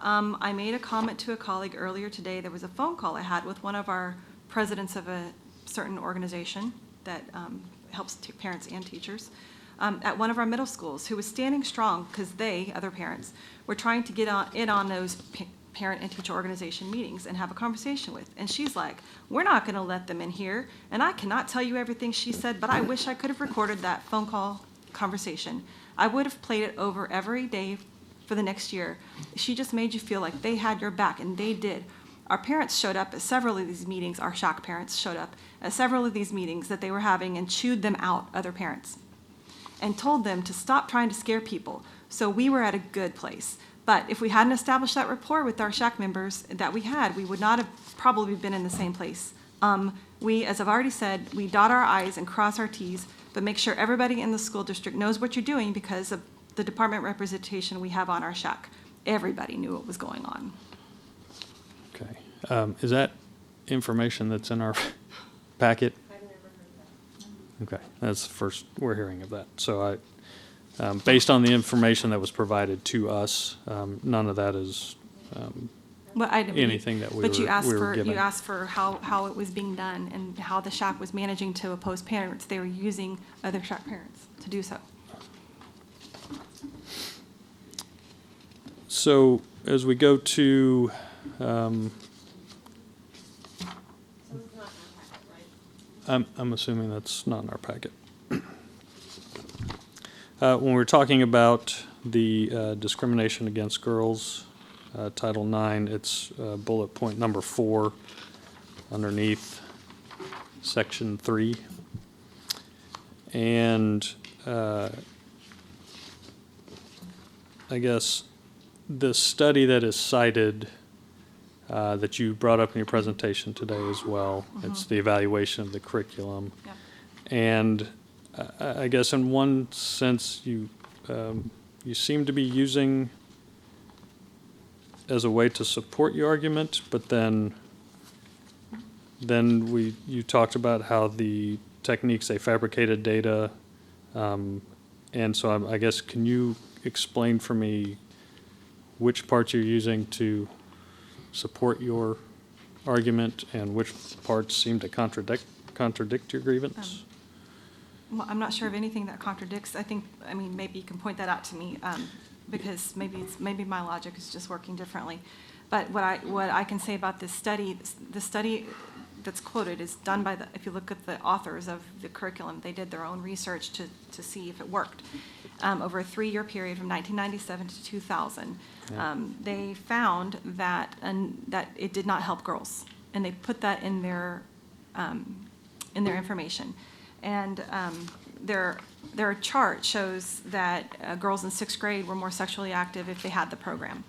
I made a comment to a colleague earlier today. There was a phone call I had with one of our presidents of a certain organization that helps parents and teachers at one of our middle schools, who was standing strong because other parents, were trying to get on those parent and teacher organization meetings and have a conversation with. And she's like, we're not going to let them in here. And I cannot tell you everything she said, but I wish I could have recorded that phone call conversation. I would have played it over every day for the next year. She just made you feel like they had your back, and they did. Our parents showed up at several of these meetings. Our SHAC parents showed up at several of these meetings that they were having and chewed them out, other parents, and told them to stop trying to scare people. So we were at a good place. But if we hadn't established that rapport with our SHAC members that we had, we would not have probably been in the same place. We, as I've already said, we dot our I's and cross our T's, but make sure everybody in the school district knows what you're doing because of the department representation we have on our SHAC. Everybody knew what was going on. Okay. Is that information that's in our packet? I've never heard that. Okay, that's the first we're hearing of that. So based on the information that was provided to us, none of that is anything that we were given. You asked for how it was being done and how the SHAC was managing to oppose parents. They were using other SHAC parents to do so. So as we go to, I'm assuming that's not in our packet. When we're talking about the discrimination against girls, Title IX, it's bullet point number 4 underneath Section 3. And I guess the study that is cited that you brought up in your presentation today as well, it's the evaluation of the curriculum. Yeah. And I guess in one sense you seem to be using as a way to support your argument, but then you talked about how the techniques, they fabricated data, and so I guess can you explain for me which parts you're using to support your argument and which parts seem to contradict your grievance? Well, I'm not sure of anything that contradicts. Maybe you can point that out to me, because maybe my logic is just working differently. But what I can say about this study, the study that's quoted is done by if you look at the authors of the curriculum, they did their own research to see if it worked. Over a 3-year period from 1997 to 2000, they found that it did not help girls, and they put that in their information. And their chart shows that girls in 6th grade were more sexually active if they had the program.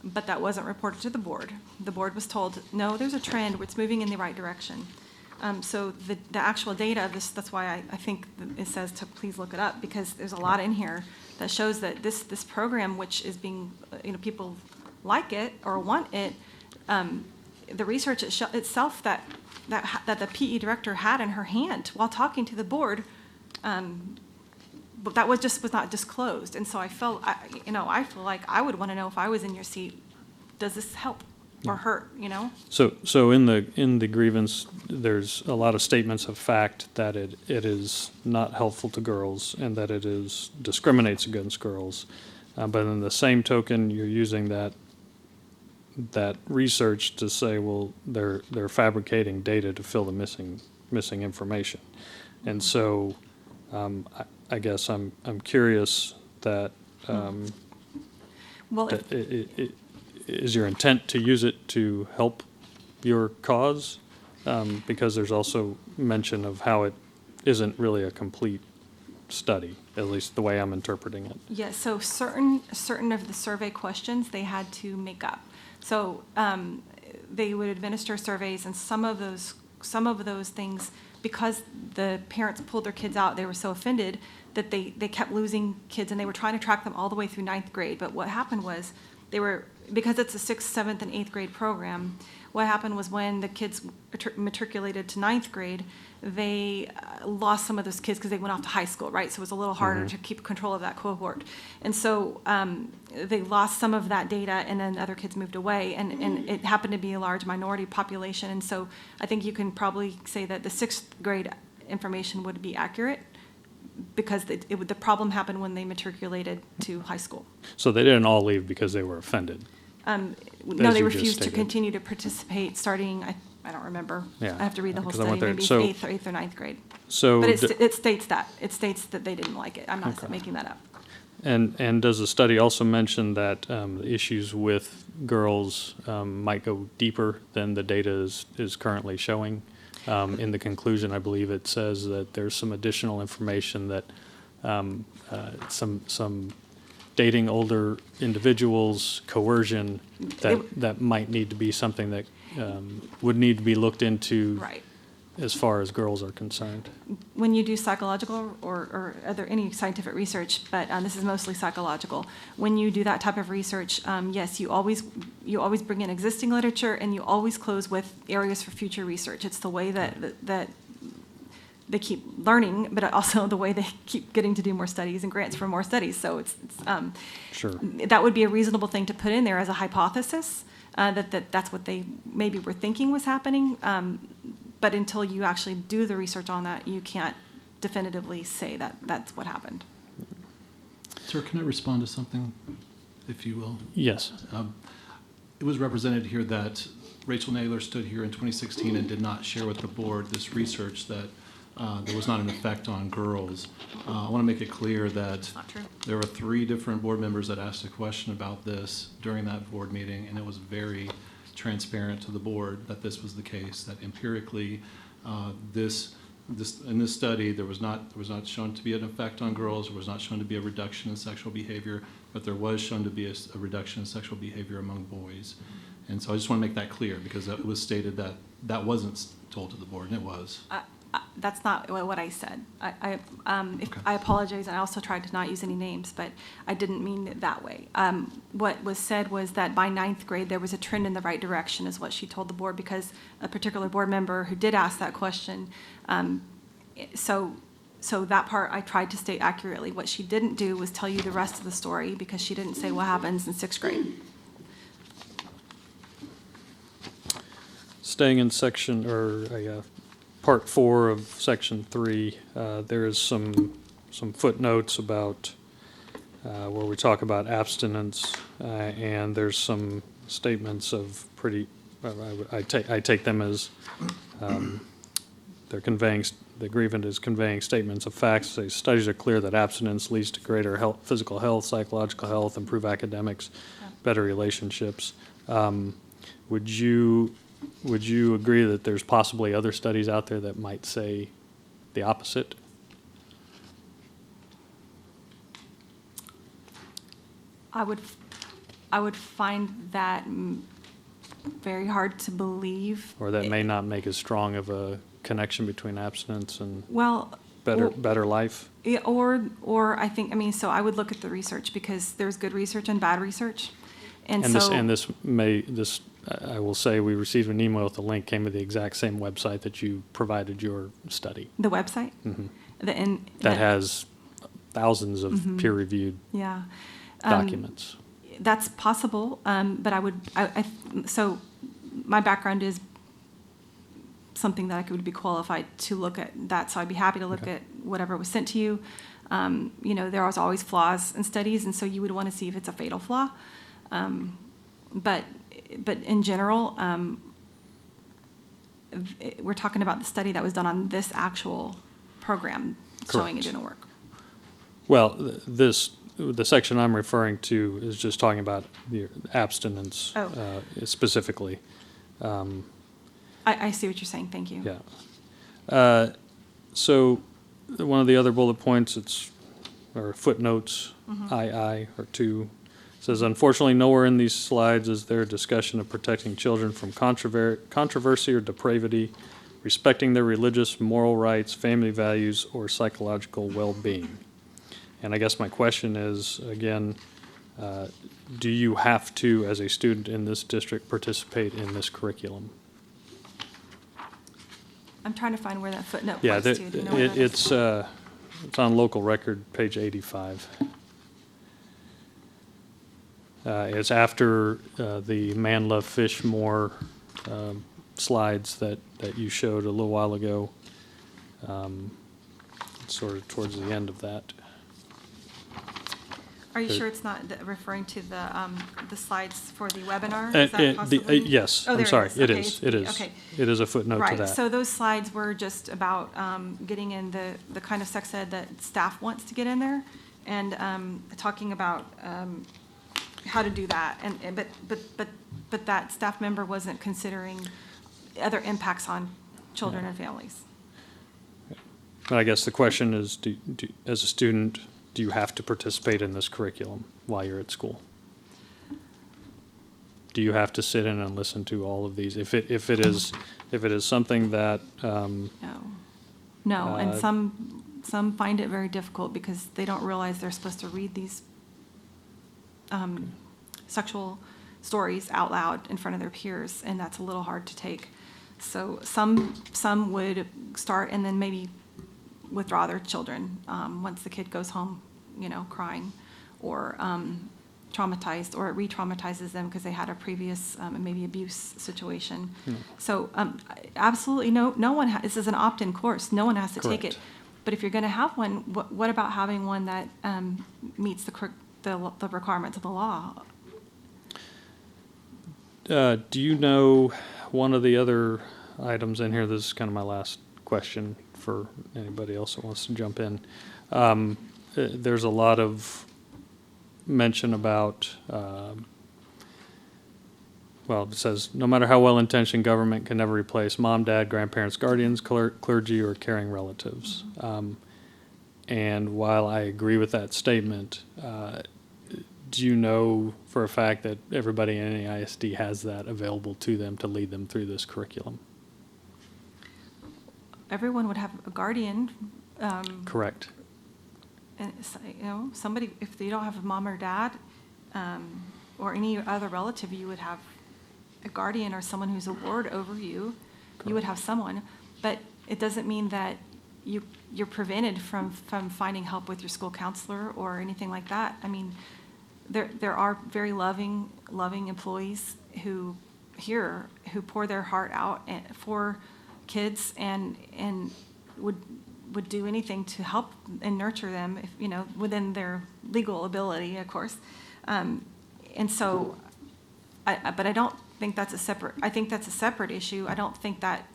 But that wasn't reported to the board. The board was told, no, there's a trend, it's moving in the right direction. So the actual data of this, that's why I think it says to please look it up, because there's a lot in here that shows that this program, which is being, people like it or want it, the research itself that the PE director had in her hand while talking to the board, but that was not disclosed. And so I feel like I would want to know, if I was in your seat, does this help or hurt, So in the grievance, there's a lot of statements of fact that it is not helpful to girls and that it discriminates against girls. But in the same token, you're using that research to say, well, they're fabricating data to fill the missing information. And so I guess I'm curious that, Well, that is your intent to use it to help your cause? Because there's also mention of how it isn't really a complete study, at least the way I'm interpreting it. yeah, so certain of the survey questions they had to make up. So they would administer surveys, and some of those things, because the parents pulled their kids out, they were so offended that they kept losing kids, and they were trying to track them all the way through 9th grade. But what happened was because it's a 6th, 7th, and 8th grade program, what happened was when the kids matriculated to 9th grade, they lost some of those kids because they went off to high school, right? So it was a little harder to keep control of that cohort. And so they lost some of that data, and then other kids moved away, and it happened to be a large minority population. And so I think you can probably say that the 6th grade information would be accurate, because the problem happened when they matriculated to high school. So they didn't all leave because they were offended. No, they you just refused to stated. continue to participate starting, I don't remember. Yeah, I have to read the whole 'cause I study, went there. maybe So- 8th or 9th grade. So, But it states that. It states that they didn't like it. I'm not Okay. making that up. and does the study also mention that the issues with girls might go deeper than the data is currently showing? In the conclusion, I believe it says that there's some additional information that some dating older individuals, coercion, that might need to be something that would need to be looked into Right. as far as girls are concerned. When you do psychological or any scientific research, but this is mostly psychological, when you do that type of research, yes, you always bring in existing literature, and you always close with areas for future research. It's the way that they keep learning, but also the way they keep getting to do more studies and grants for more studies. So it's Sure. that would be a reasonable thing to put in there as a hypothesis, that's what they maybe were thinking was happening. But until you actually do the research on that, you can't definitively say that that's what happened. Sir, can I respond to something, if you will? Yes. It was represented here that Rachel Naylor stood here in 2016 and did not share with the board this research that there was not an effect on girls. I want to make it clear that Not true. there were 3 different board members that asked a question about this during that board meeting, and it was very transparent to the board that this was the case, that empirically in this study there was not shown to be an effect on girls, there was not shown to be a reduction in sexual behavior, but there was shown to be a reduction in sexual behavior among boys. And so I just want to make that clear, because it was stated that that wasn't told to the board, and it was. That's not what I said. I Okay. apologize. I also tried to not use any names, but I didn't mean it that way. What was said was that by 9th grade, there was a trend in the right direction, is what she told the board, because a particular board member who did ask that question. So that part I tried to state accurately. What she didn't do was tell you the rest of the story, because she didn't say what happens in 6th grade. Staying in part 4 of section 3, there is some footnotes about where we talk about abstinence, and there's some statements of I take them as they're conveying. The grievant is conveying statements of facts. Say studies are clear that abstinence leads to greater physical health, psychological health, improved academics, better relationships. Would you agree that there's possibly other studies out there that might say the opposite? I would find that very hard to believe. Or that may not make as strong of a connection between abstinence and Well, better life? yeah, or I think, so I would look at the research, because there's good research and bad research. And This I will say, we received an email with a link, came to the exact same website that you provided your study. the website, That has thousands of peer-reviewed yeah. documents. That's possible, but so my background is something that I would be qualified to look at that, so I'd be happy to look at whatever was sent to you. There are always flaws in studies, and so you would want to see if it's a fatal flaw. But in general, we're talking about the study that was done on this actual program showing it Correct. didn't work. Well, the section I'm referring to is just talking about the abstinence Oh. specifically. I see what you're saying, thank you. Yeah. So one of the other bullet points, or footnotes, II or 2, says, unfortunately, nowhere in these slides is there a discussion of protecting children from controversy or depravity, respecting their religious, moral rights, family values, or psychological well-being. And I guess my question is, again, do you have to, as a student in this district, participate in this curriculum? I'm trying to find where that footnote Yeah, was to. Do you know where that is? it's on local record, page 85. It's after the Man Love Fish More slides that you showed a little while ago. Sort of towards the end of that. Are you the- sure it's not referring to the slides for the webinar? Is that possibly? Yes, Oh, I'm there sorry, is. it Okay, is, it's it the- is. okay. It is a footnote to Right, that. so those slides were just about getting in the kind of sex ed that staff wants to get in there, and talking about how to do that, but that staff member wasn't considering other impacts on children and families. But I guess the question is, as a student, do you have to participate in this curriculum while you're at school? Do you have to sit in and listen to all of these? If it is something that, No, and some find it very difficult because they don't realize they're supposed to read these sexual stories out loud in front of their peers, and that's a little hard to take. So some would start and then maybe withdraw their children once the kid goes home, crying, or traumatized, or it re-traumatizes them because they had a previous maybe abuse situation. So absolutely no one, this is an opt-in course, no one has to take it. Correct. But if you're going to have one, what about having one that meets the requirements of the law? do you know one of the other items in here? This is kind of my last question for anybody else that wants to jump in. There's a lot of mention about, it says, no matter how well-intentioned, government can never replace mom, dad, grandparents, guardians, clergy, or caring relatives. And while I agree with that statement, do you know for a fact that everybody in any ISD has that available to them to lead them through this curriculum? Everyone would have a guardian. Correct. And somebody, if you don't have a mom or dad, or any other relative, you would have a guardian or someone who's a ward over you. You would have someone, but it doesn't mean that you're prevented from finding help with your school counselor or anything like that. I mean, there are very loving employees who pour their heart out for kids and would do anything to help and nurture them, if, within their legal ability, of course. And so, but I don't think that's a separate. I think that's a separate issue. I don't think that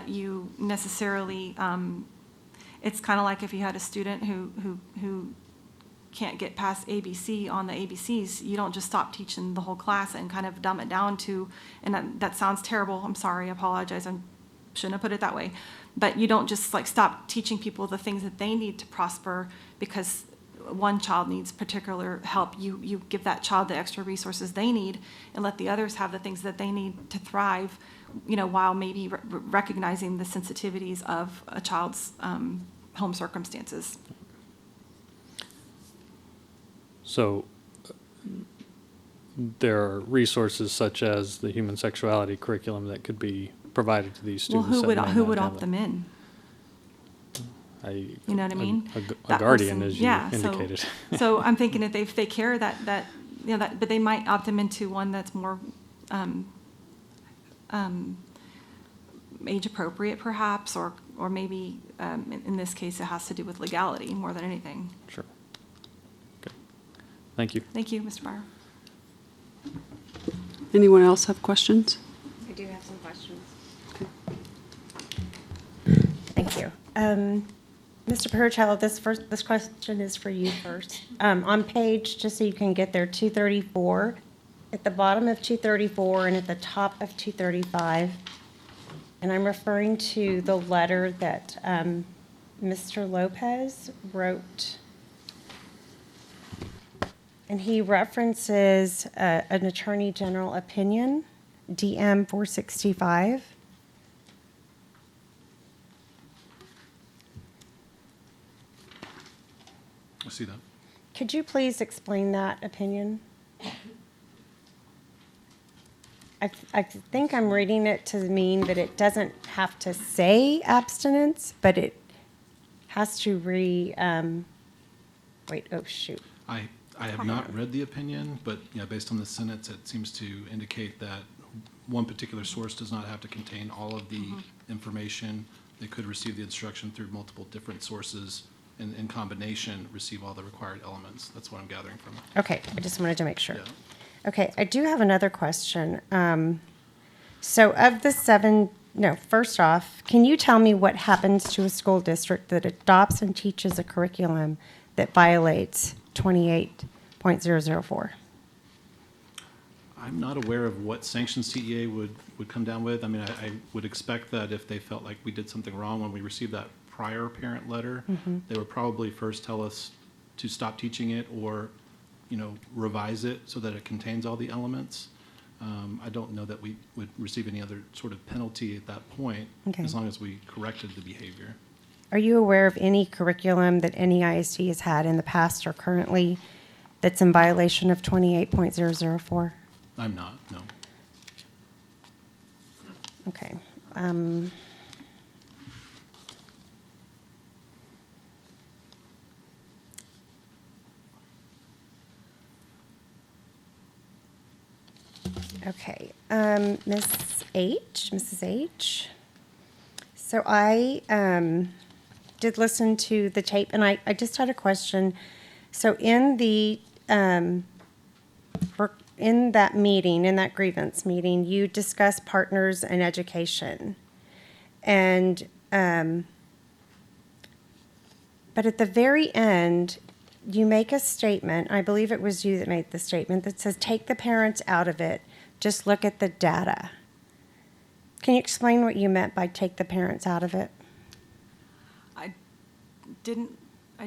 you necessarily. It's kind of like if you had a student who can't get past ABC on the ABCs, you don't just stop teaching the whole class and kind of dumb it down to. And that sounds terrible. I'm sorry. I apologize. I shouldn't have put it that way. But you don't just stop teaching people the things that they need to prosper because one child needs particular help. You give that child the extra resources they need and let the others have the things that they need to thrive, while maybe recognizing the sensitivities of a child's home circumstances. So there are resources such as the human sexuality curriculum that could be provided to these Well, students. who would opt them in? You know what I mean? A That guardian, person, as you yeah, indicated. So I'm thinking if they care that but they might opt them into one that's more age appropriate, perhaps, or maybe in this case it has to do with legality more than anything. Sure. Okay. Thank you. Thank you, Mr. Byer. Anyone else have questions? I do have some questions. Okay. Thank you. Mr. Perichello, this question is for you first. On page, just so you can get there, 234, at the bottom of 234 and at the top of 235, and I'm referring to the letter that Mr. Lopez wrote. And he references an Attorney General opinion, DM 465. I see that. Could you please explain that opinion? I think I'm reading it to mean that it doesn't have to say abstinence, but it has to wait, oh, shoot. I have not read the opinion, but yeah, based on the sentence, it seems to indicate that one particular source does not have to contain all of the information. They could receive the instruction through multiple different sources and in combination receive all the required elements. That's what I'm gathering from it. Okay, I just wanted to make sure. Yeah. Okay, I do have another question. So of the first off, can you tell me what happens to a school district that adopts and teaches a curriculum that violates 28.004? I'm not aware of what sanctions CEA would come down with. I mean, I would expect that if they felt like we did something wrong when we received that prior parent letter, they would probably first tell us to stop teaching it or, revise it so that it contains all the elements. I don't know that we would receive any other sort of penalty at that point, Okay. as long as we corrected the behavior. Are you aware of any curriculum that any ISD has had in the past or currently that's in violation of 28.004? I'm not, no. Okay. Okay, Mrs. H. So I did listen to the tape, and I just had a question. So in that meeting, in that grievance meeting, you discussed partners and education, and but at the very end, you make a statement. I believe it was you that made the statement that says, "Take the parents out of it. Just look at the data." Can you explain what you meant by take the parents out of it? I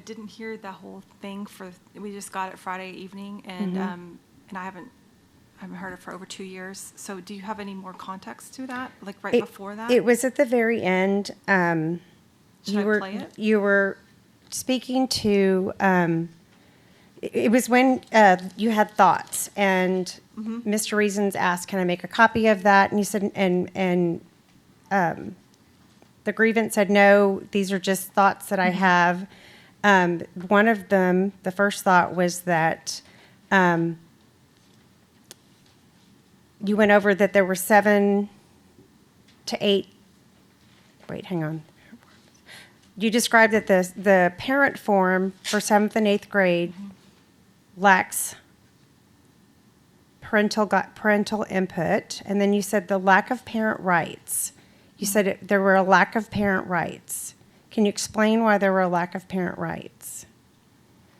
didn't hear the whole thing we just got it Friday evening, and and I haven't heard it for over 2 years. So do you have any more context to that, like before that? It was at the very end. Should I play it? You were speaking to, it was when you had thoughts, and Mr. Reasons asked, "Can I make a copy of that?" And you said, and the grievance said, "No, these are just thoughts that I have." One of them, the first thought was that you went over that there were 7 to 8. Wait, hang on. You described that the parent form for 7th and 8th grade lacks parental input, and then you said the lack of parent rights. You said there were a lack of parent rights. Can you explain why there were a lack of parent rights?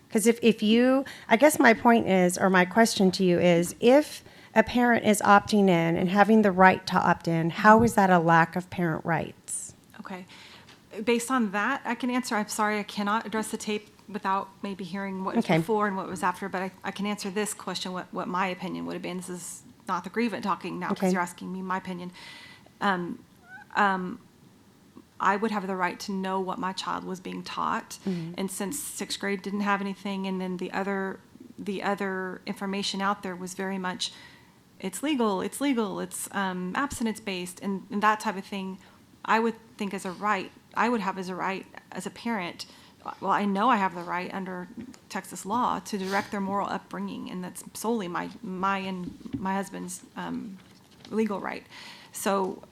Because I guess my point is, or my question to you is, if a parent is opting in and having the right to opt in, how is that a lack of parent rights? Okay. Based on that, I can answer. I'm sorry, I cannot address the tape without maybe hearing what was before and what was after, but I can answer this question, what my opinion would have been. This is not the grievant talking now, because you're asking me my opinion. I would have the right to know what my child was being taught, and since 6th grade didn't have anything, and then the other information out there was very much, it's legal, it's abstinence based, and that type of thing. I would think as a right, I would have as a right as a parent. Well, I know I have the right under Texas law to direct their moral upbringing, and that's solely my and my husband's legal right. So,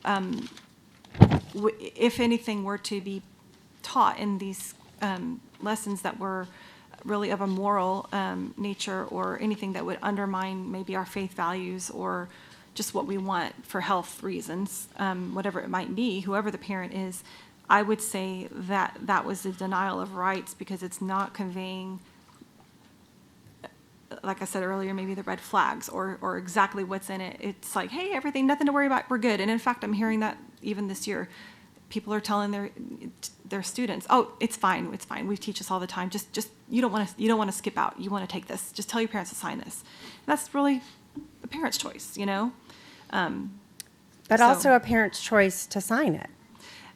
if anything were to be taught in these lessons that were really of a moral nature, or anything that would undermine maybe our faith values or just what we want for health reasons, whatever it might be, whoever the parent is, I would say that that was a denial of rights because it's not conveying, like I said earlier, maybe the red flags or exactly what's in it. It's like, hey, everything, nothing to worry about, we're good. And in fact, I'm hearing that even this year. People are telling their students, oh, it's fine. We teach this all the time. Just you don't want to skip out. You want to take this. Just tell your parents to sign this. That's really the parent's choice, you know. But So- also a parent's choice to sign it.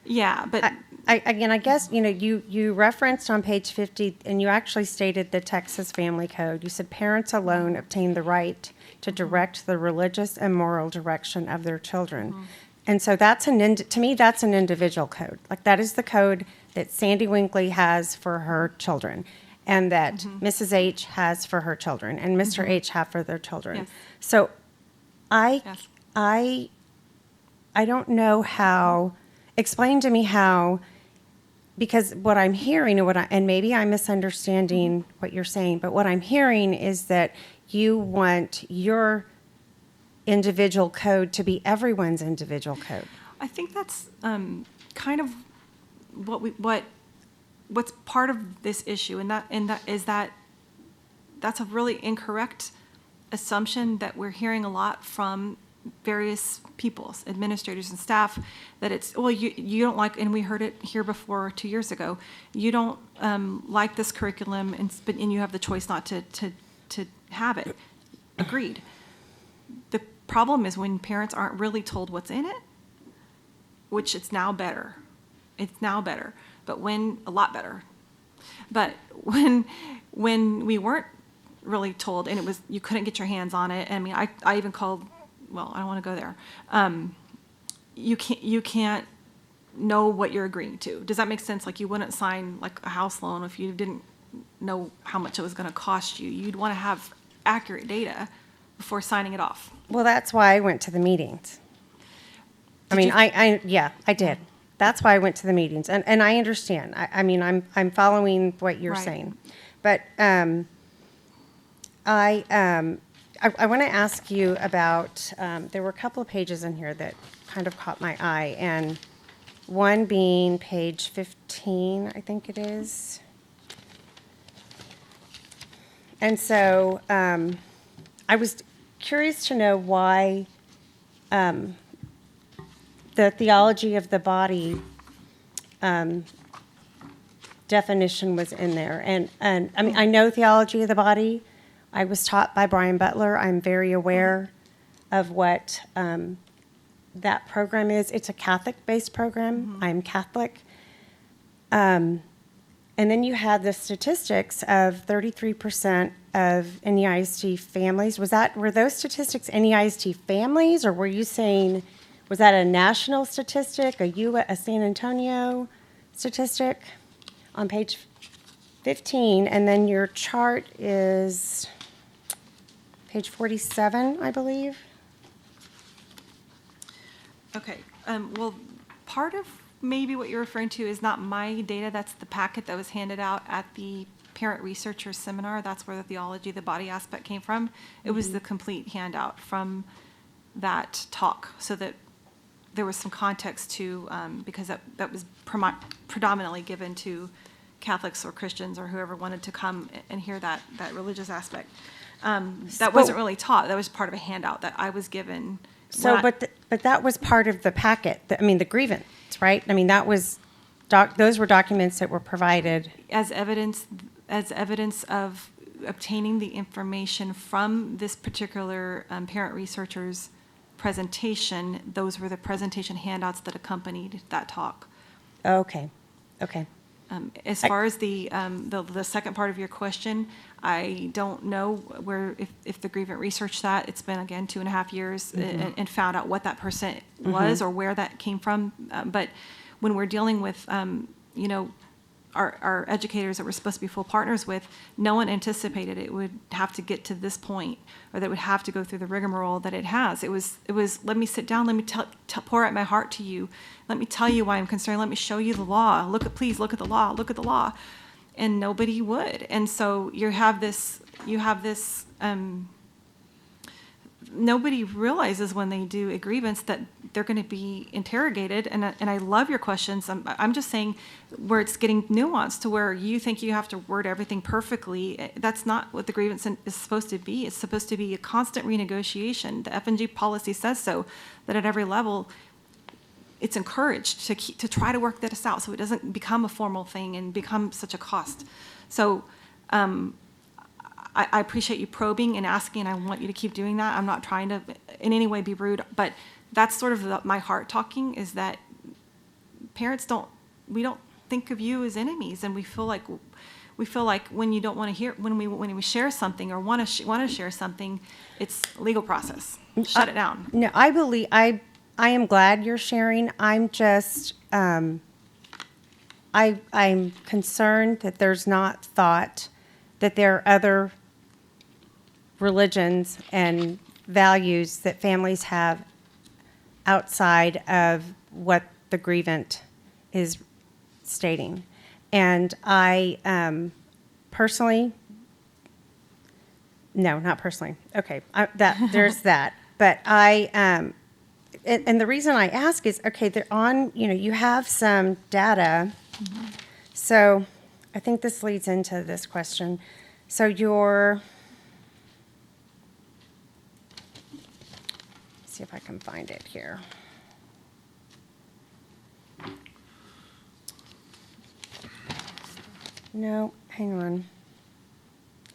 Yeah, but I guess, you referenced on page 50, and you actually stated the Texas Family Code. You said parents alone obtain the right to direct the religious and moral direction of their children. And so to me, that's an individual code. Like, that is the code that Sandy Winkley has for her children, and that Mrs. H has for her children, and Mr. H have for their children. Yes. So Yes. I don't know how, explain to me how, because what I'm hearing and maybe I'm misunderstanding what you're saying, but what I'm hearing is that you want your individual code to be everyone's individual code. I think that's kind of what's part of this issue, and that is that that's a really incorrect assumption that we're hearing a lot from various peoples, administrators and staff, that it's, well, you don't like, and we heard it here before 2 years ago, you don't like this curriculum, and you have the choice not to have it. Agreed. The problem is when parents aren't really told what's in it, which it's now better. It's now better, but a lot better. But when we weren't really told, and it was, you couldn't get your hands on it. I mean, I even called, well, I don't want to go there. You can't know what you're agreeing to. Does that make sense? Like, you wouldn't sign like a house loan if you didn't know how much it was going to cost you. You'd want to have accurate data before signing it off. Well, that's why I went to the meetings. I did. That's why I went to the meetings, and I understand. I mean, I'm following what you're Right. saying, but I want to ask you about. There were a couple of pages in here that kind of caught my eye, and one being page 15, I think it is. And so I was curious to know why the theology of the body definition was in there. And I mean, I know theology of the body. I was taught by Brian Butler. I'm very aware of what that program is. It's a Catholic-based program. I'm Catholic. And then you had the statistics of 33% of NEIST families. Were those statistics NEIST families, or were you saying, was that a national statistic, a San Antonio statistic? On page 15, and then your chart is page 47, I believe. Okay. Well, part of maybe what you're referring to is not my data. That's the packet that was handed out at the Parent Researcher Seminar. That's where the theology of the body aspect came from. It was the complete handout from that talk, so that there was some context to, because that was predominantly given to Catholics or Christians or whoever wanted to come and hear that religious aspect. That wasn't really taught. That was part of a handout that I was given. So, but that was part of the packet. The grievance, right? I mean, that was those were documents that were provided as evidence of obtaining the information from this particular parent researcher's presentation. Those were the presentation handouts that accompanied that talk. Okay. As far as the second part of your question, I don't know if the grievant researched that. It's been, again, 2.5 years and found out what that percent was or where that came from. But when we're dealing with, our educators that we're supposed to be full partners with, no one anticipated it would have to get to this point, or that it would have to go through the rigmarole that it has. It was let me sit down, let me pour out my heart to you, let me tell you why I'm concerned, let me show you the law, please look at the law, and nobody would. And so you have this nobody realizes when they do a grievance that they're going to be interrogated, and I love your questions. I'm just saying where it's getting nuanced to where you think you have to word everything perfectly. That's not what the grievance is supposed to be. It's supposed to be a constant renegotiation. The F&G policy says so, that at every level, it's encouraged to try to work this out so it doesn't become a formal thing and become such a cost. So I appreciate you probing and asking, and I want you to keep doing that. I'm not trying to in any way be rude, but that's sort of my heart talking, is that parents don't think of you as enemies, and we feel like when you don't want to hear, when we share something or want to share something, it's legal process. Shut it down. No, I believe, I am glad you're sharing. I'm just, I'm concerned that there's not thought that there are other religions and values that families have outside of what the grievant is stating. And I personally, no, not personally. Okay, there's that. But and the reason I ask is, okay, they're on, you have some data. Mm-hmm. So I think this leads into this question. So see if I can find it here. No, hang on.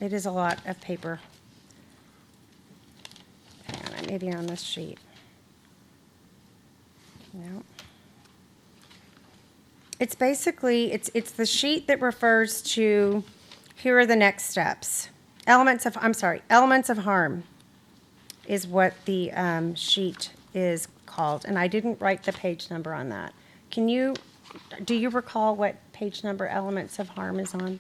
It is a lot of paper. Hang on, maybe on this sheet. No. It's basically, it's the sheet that refers to, here are the next steps. Elements of harm is what the sheet is called, and I didn't write the page number on that. Do you recall what page number elements of harm is on?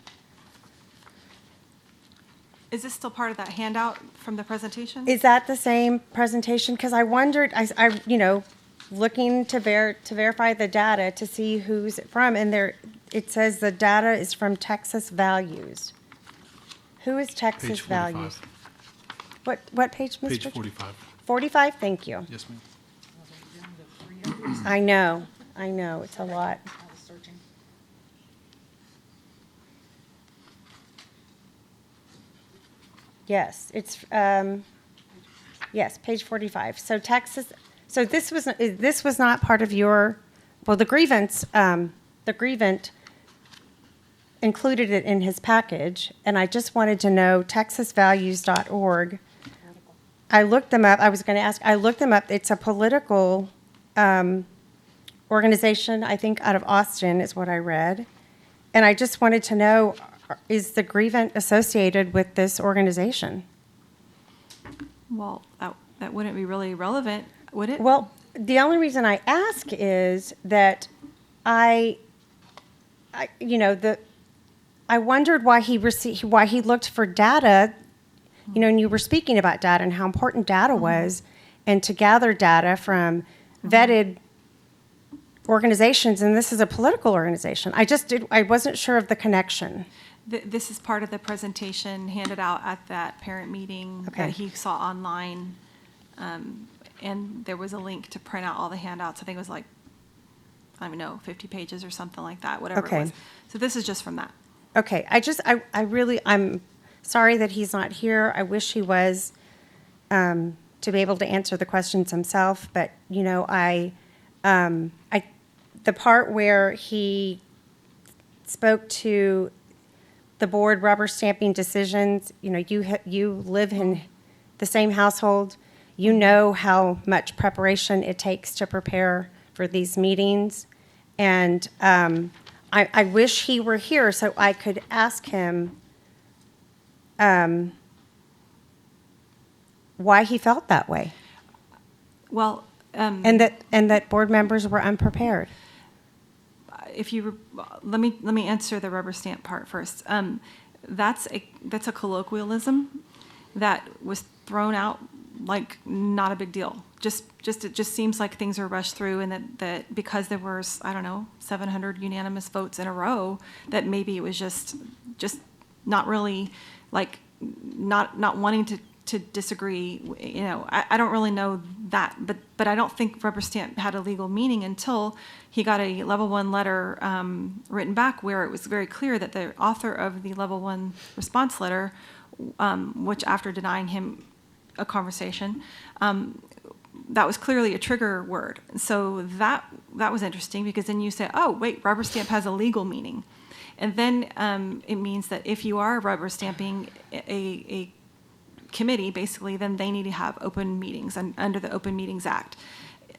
Is this still part of that handout from the presentation? Is that the same presentation? Because I wondered, looking to verify the data to see who's it from, and it says the data is from Texas Values. Who is Texas Page 45. Values? What page, Mr. Page 45. 45, thank you. Yes, ma'am. I know, it's a lot. Yes, it's, yes, page 45. So Texas, so this was not part of your, well, the grievant included it in his package, and I just wanted to know texasvalues.org. I looked them up. I was going to ask, I looked them up. It's a political organization, I think, out of Austin is what I read. And I just wanted to know, is the grievant associated with this organization? Well, that wouldn't be really relevant, would it? Well, the only reason I ask is that I wondered why he looked for data, and you were speaking about data and how important data was, and to gather data from vetted organizations, and this is a political organization. I wasn't sure of the connection. This is part of the presentation handed out at that parent meeting Okay. that he saw online. And there was a link to print out all the handouts. I think it was like, I don't know, 50 pages or something like that, whatever Okay. it was. So this is just from that. Okay, I'm sorry that he's not here. I wish he was, to be able to answer the questions himself. But, the part where he spoke to the board rubber stamping decisions, you live in the same household. You know how much preparation it takes to prepare for these meetings. And I wish he were here so I could ask him why he felt that way, Well, and that board members were unprepared. let me answer the rubber stamp part first. That's a colloquialism that was thrown out like not a big deal. It just seems like things are rushed through, and that because there was, I don't know, 700 unanimous votes in a row, that maybe it was just not really, like, not wanting to to disagree. I don't really know that, but I don't think rubber stamp had a legal meaning until he got a level 1 letter written back where it was very clear that the author of the level 1 response letter, which after denying him a conversation, that was clearly a trigger word. So that was interesting, because then you say, oh, wait, rubber stamp has a legal meaning. And then it means that if you are rubber stamping a committee, basically, then they need to have open meetings under the Open Meetings Act.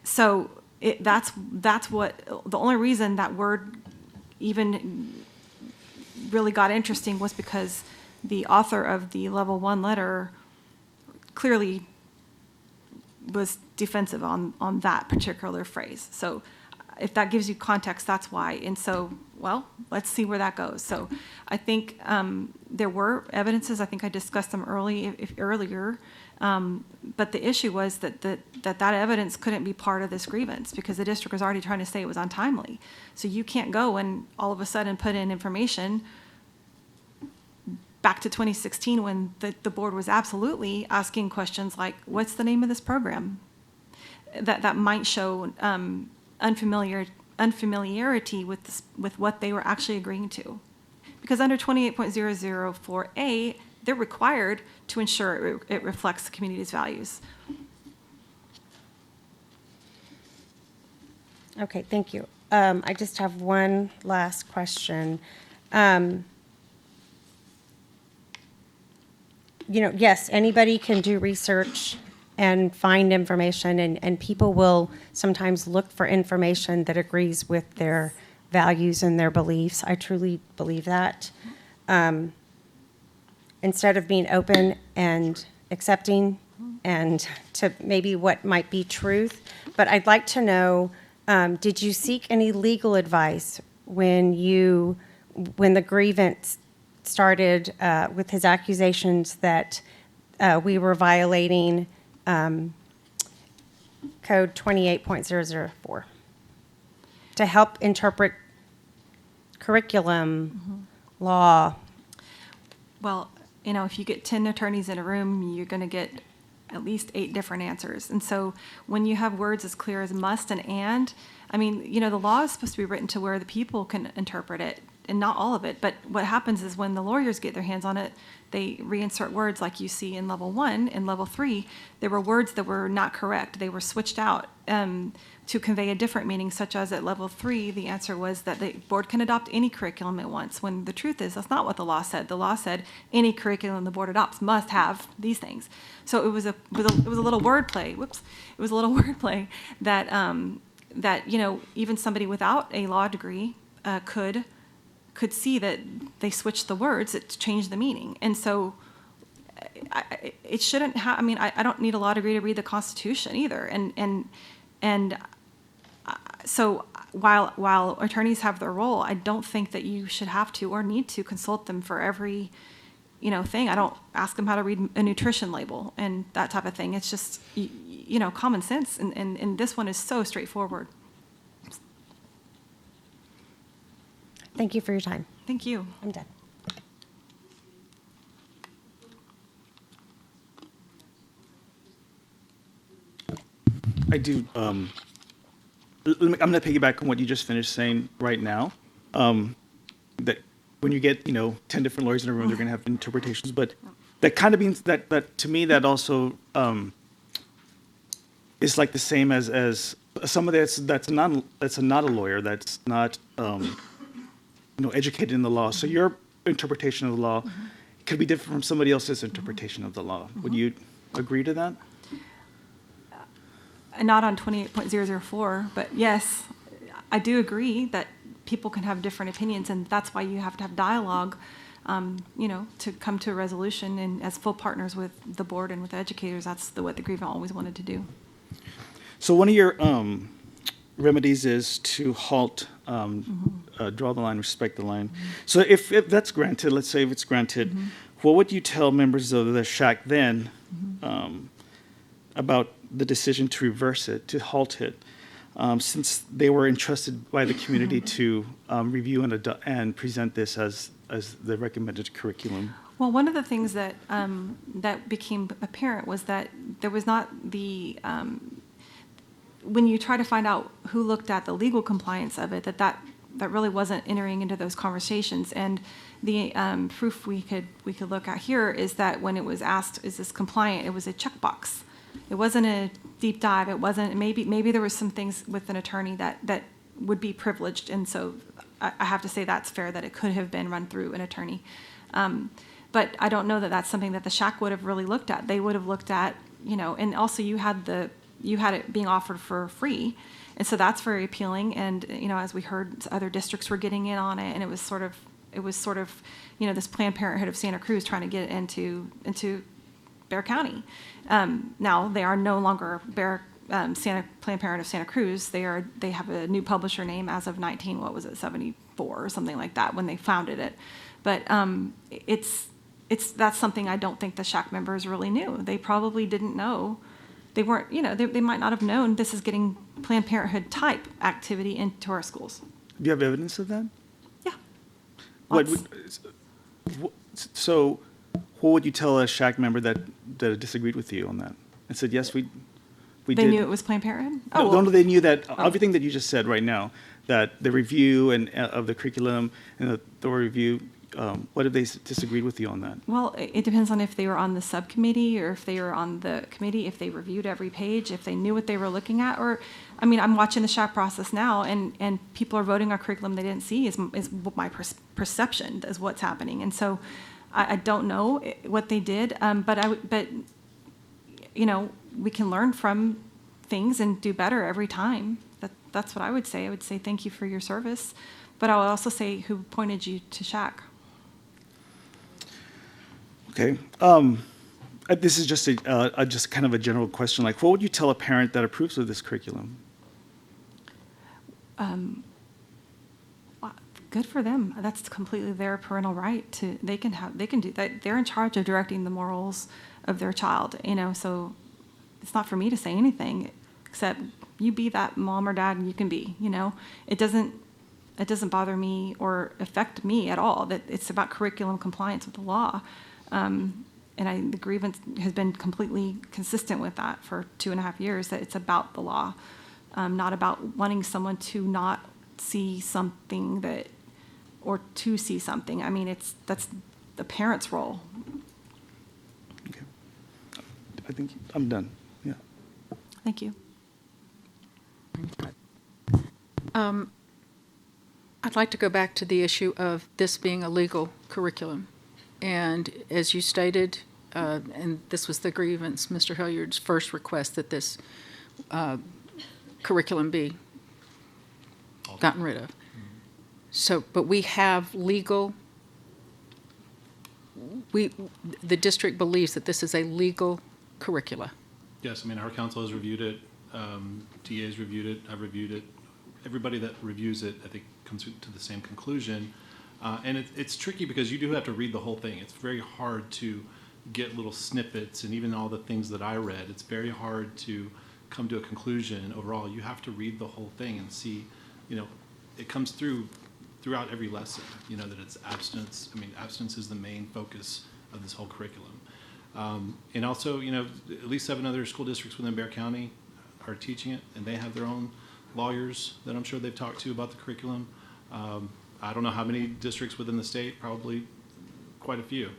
So that's what the only reason that word even really got interesting was because the author of the level 1 letter clearly was defensive on that particular phrase. So if that gives you context, that's why. And so, well, let's see where that goes. So I think there were evidences. I think I discussed them earlier. But the issue was that evidence couldn't be part of this grievance because the district was already trying to say it was untimely. So you can't go and all of a sudden put in information back to 2016 when the board was absolutely asking questions like, what's the name of this program? That might show unfamiliarity with what they were actually agreeing to. Because under 28.004A, they're required to ensure it reflects the community's values. Okay, thank you. I just have one last question. Yes, anybody can do research and find information, and people will sometimes look for information that agrees with their values and their beliefs. I truly believe that. Instead of being open and accepting and to maybe what might be truth. But I'd like to know, did you seek any legal advice when the grievance started with his accusations that we were violating Code 28.004 to help interpret curriculum, law? Well, if you get 10 attorneys in a room, you're going to get at least 8 different answers. And so when you have words as clear as must and, the law is supposed to be written to where the people can interpret it, and not all of it. But what happens is when the lawyers get their hands on it, they reinsert words like you see in level 1. In level 3, there were words that were not correct. They were switched out to convey a different meaning, such as at level 3, the answer was that the board can adopt any curriculum it wants, when the truth is that's not what the law said. The law said any curriculum the board adopts must have these things. So it was a little wordplay. Whoops. It was a little wordplay that even somebody without a law degree could see that they switched the words, it changed the meaning. And so it shouldn't have, I don't need a law degree to read the Constitution either. And so while attorneys have their role, I don't think that you should have to or need to consult them for every, thing. I don't ask them how to read a nutrition label and that type of thing. It's just, common sense. And this one is so straightforward. Thank you for your time. Thank you. I'm done. I do. I'm going to piggyback on what you just finished saying right now. That when you get 10 different lawyers in a room, they're going to have interpretations. But that kind of means that to me that also is like the same as somebody that's not a lawyer, that's not educated in the law. So your interpretation of the law could be different from somebody else's interpretation of the law. Would you agree to that? Not on 28.004, but yes, I do agree that people can have different opinions, and that's why you have to have dialogue, to come to a resolution. And as full partners with the board and with the educators, that's what the grievant always wanted to do. So one of your remedies is to halt, draw the line, respect the line. So if that's granted, let's say if it's granted, what would you tell members of the SHAC then about the decision to reverse it, to halt it, since they were entrusted by the community to review and present this as the recommended curriculum? Well, one of the things that that became apparent was that there was not the when you try to find out who looked at the legal compliance of it, that really wasn't entering into those conversations. And the proof we could look at here is that when it was asked, is this compliant? It was a checkbox. It wasn't a deep dive. It wasn't, maybe there was some things with an attorney that would be privileged. And so I have to say that's fair, that it could have been run through an attorney. But I don't know that that's something that the SHAC would have really looked at. They would have looked at, and also you had it being offered for free. And so that's very appealing. And, as we heard, other districts were getting in on it, and it was sort of, this Planned Parenthood of Santa Cruz trying to get into Bexar County. Now they are no longer Planned Parenthood of Santa Cruz. They have a new publisher name as of 74 or something like that when they founded it. But that's something I don't think the SHAC members really knew. They probably didn't know. They weren't, they might not have known this is getting Planned Parenthood type activity into our schools. Do you have evidence of that? Yeah. So what would you tell a SHAC member that disagreed with you on that and said, yes, we did? They knew it was Planned Parenthood? No, they knew that everything that you just said right now, that the review and of the curriculum and the review, what if they disagreed with you on that? Well, it depends on if they were on the subcommittee or if they were on the committee, if they reviewed every page, if they knew what they were looking at. Or, I'm watching the SHAC process now, and people are voting on curriculum they didn't see is my perception is what's happening. And so I don't know what they did, but we can learn from things and do better every time. That's what I would say. I would say thank you for your service, but I would also say who pointed you to SHAC. Okay. This is just just kind of a general question. Like, what would you tell a parent that approves of this curriculum? Good for them. That's completely their parental right to. They can do that. They're in charge of directing the morals of their child. So it's not for me to say anything except you be that mom or dad, and you can be. It doesn't bother me or affect me at all. That it's about curriculum compliance with the law. The grievance has been completely consistent with that for 2.5 years, that it's about the law, not about wanting someone to not see something or to see something. That's the parent's role. Okay. I think I'm done. Yeah. Thank you. I'd like to go back to the issue of this being a legal curriculum. And as you stated, and this was the grievance, Mr. Hilliard's first request that this curriculum be gotten rid of. So, but we have the district believes that this is a legal curricula. Yes, our council has reviewed it, TA's reviewed it, I've reviewed it. Everybody that reviews it, I think, comes to the same conclusion. And it's tricky because you do have to read the whole thing. It's very hard to get little snippets, and even all the things that I read, it's very hard to come to a conclusion overall. You have to read the whole thing and see, it comes throughout every lesson, that it's abstinence. Abstinence is the main focus of this whole curriculum. And also, at least 7 other school districts within Bexar County are teaching it, and they have their own lawyers that I'm sure they've talked to about the curriculum. I don't know how many districts within the state, probably quite a few,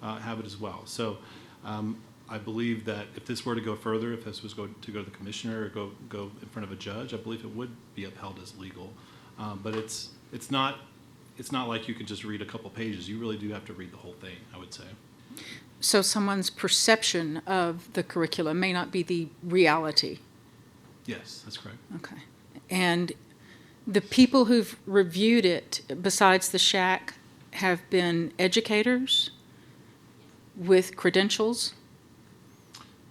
have it as well. So I believe that if this were to go further, if this was to go to the commissioner or go in front of a judge, I believe it would be upheld as legal. But it's not like you could just read a couple pages. You really do have to read the whole thing, I would say. So someone's perception of the curriculum may not be the reality. Yes, that's correct. Okay. And the people who've reviewed it, besides the SHAC, have been educators with credentials?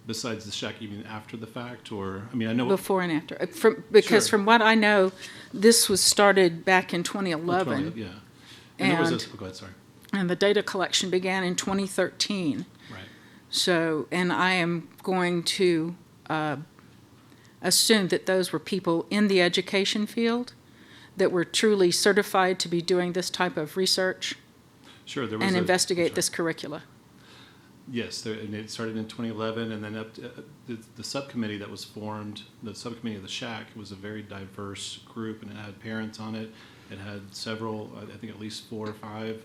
Besides the SHAC, even after the fact, or, I know... Before and after. Because from what I know, this was started back in 2011. Yeah. And go ahead, sorry. And the data collection began in 2013. Right. So, and I am going to assume that those were people in the education field that were truly certified to be doing this type of research. Sure, there was and a- investigate sorry. this curricula? Yes, and it started in 2011, and then up to, the subcommittee that was formed, the subcommittee of the Shack, was a very diverse group, and it had parents on it. It had several, I think at least 4 or 5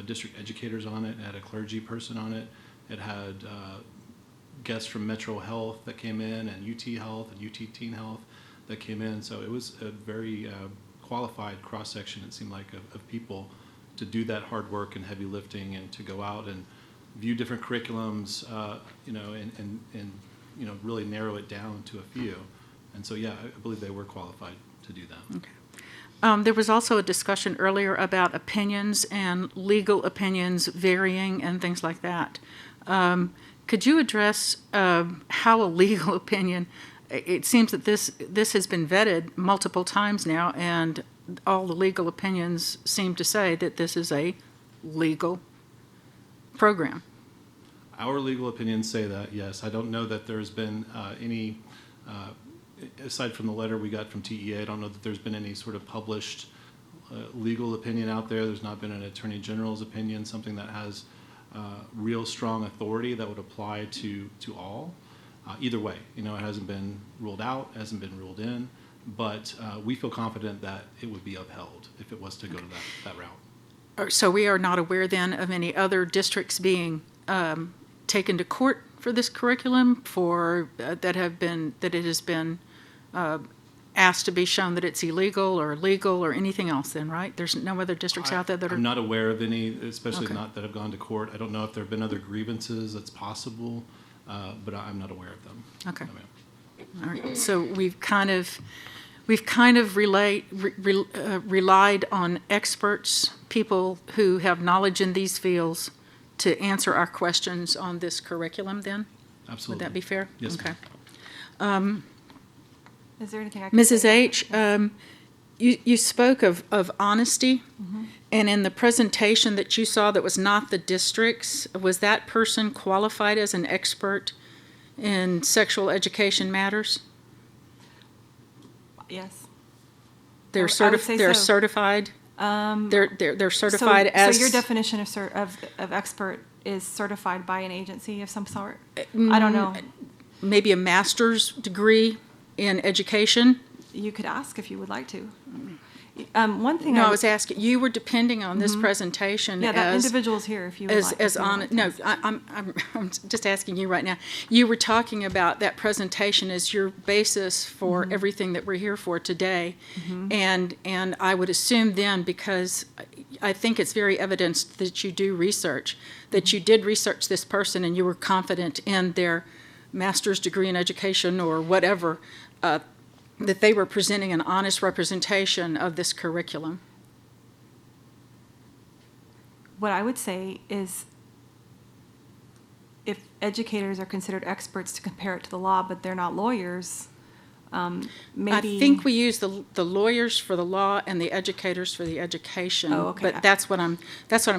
district educators on it. It had a clergy person on it. It had guests from Metro Health that came in, and UT Health and UT Teen Health that came in. So it was a very qualified cross-section, it seemed like, of people to do that hard work and heavy lifting, and to go out and view different curriculums, and really narrow it down to a few. And so, yeah, I believe they were qualified to do that. Okay. There was also a discussion earlier about opinions and legal opinions varying and things like that. Could you address how a legal opinion, it seems that this has been vetted multiple times now, and all the legal opinions seem to say that this is a legal program. Our legal opinions say that, yes. I don't know that there's been any, aside from the letter we got from TEA, I don't know that there's been any sort of published legal opinion out there. There's not been an attorney general's opinion, something that has real strong authority that would apply to all. Either way, it hasn't been ruled out, hasn't been ruled in, but we feel confident that it would be upheld if it was to go to that route. So we are not aware then of any other districts being taken to court for this curriculum that it has been asked to be shown that it's illegal or legal or anything else then, right? There's no other districts out there that are... I'm not aware of any, especially Okay. not that have gone to court. I don't know if there have been other grievances. That's possible, but I'm not aware of them. Okay. No, ma'am. All right, so we've kind of relied on experts, people who have knowledge in these fields, to answer our questions on this curriculum then? Absolutely. Would that be fair? Yes, Okay. ma'am. Is there anything I can Mrs. say? H., you spoke of honesty, and in the presentation that you saw that was not the district's, was that person qualified as an expert in sexual education matters? Yes. They're I would say they're so. certified. They're certified as. So your definition of expert is certified by an agency of some sort? I don't know. Maybe a master's degree in education. You could ask if you would like to. One thing. No, I was asking. You were depending on this presentation Yeah, that as individual's here if you would like. as if you would on. like to No, ask. I'm just asking you right now. You were talking about that presentation as your basis for everything that we're here for today, and I would assume then, because I think it's very evidenced that you do research, that you did research this person and you were confident in their master's degree in education or whatever, that they were presenting an honest representation of this curriculum. What I would say is, if educators are considered experts to compare it to the law, but they're not lawyers, maybe. I think we use the lawyers for the law and the educators for the education. Oh, okay. But that's what I'm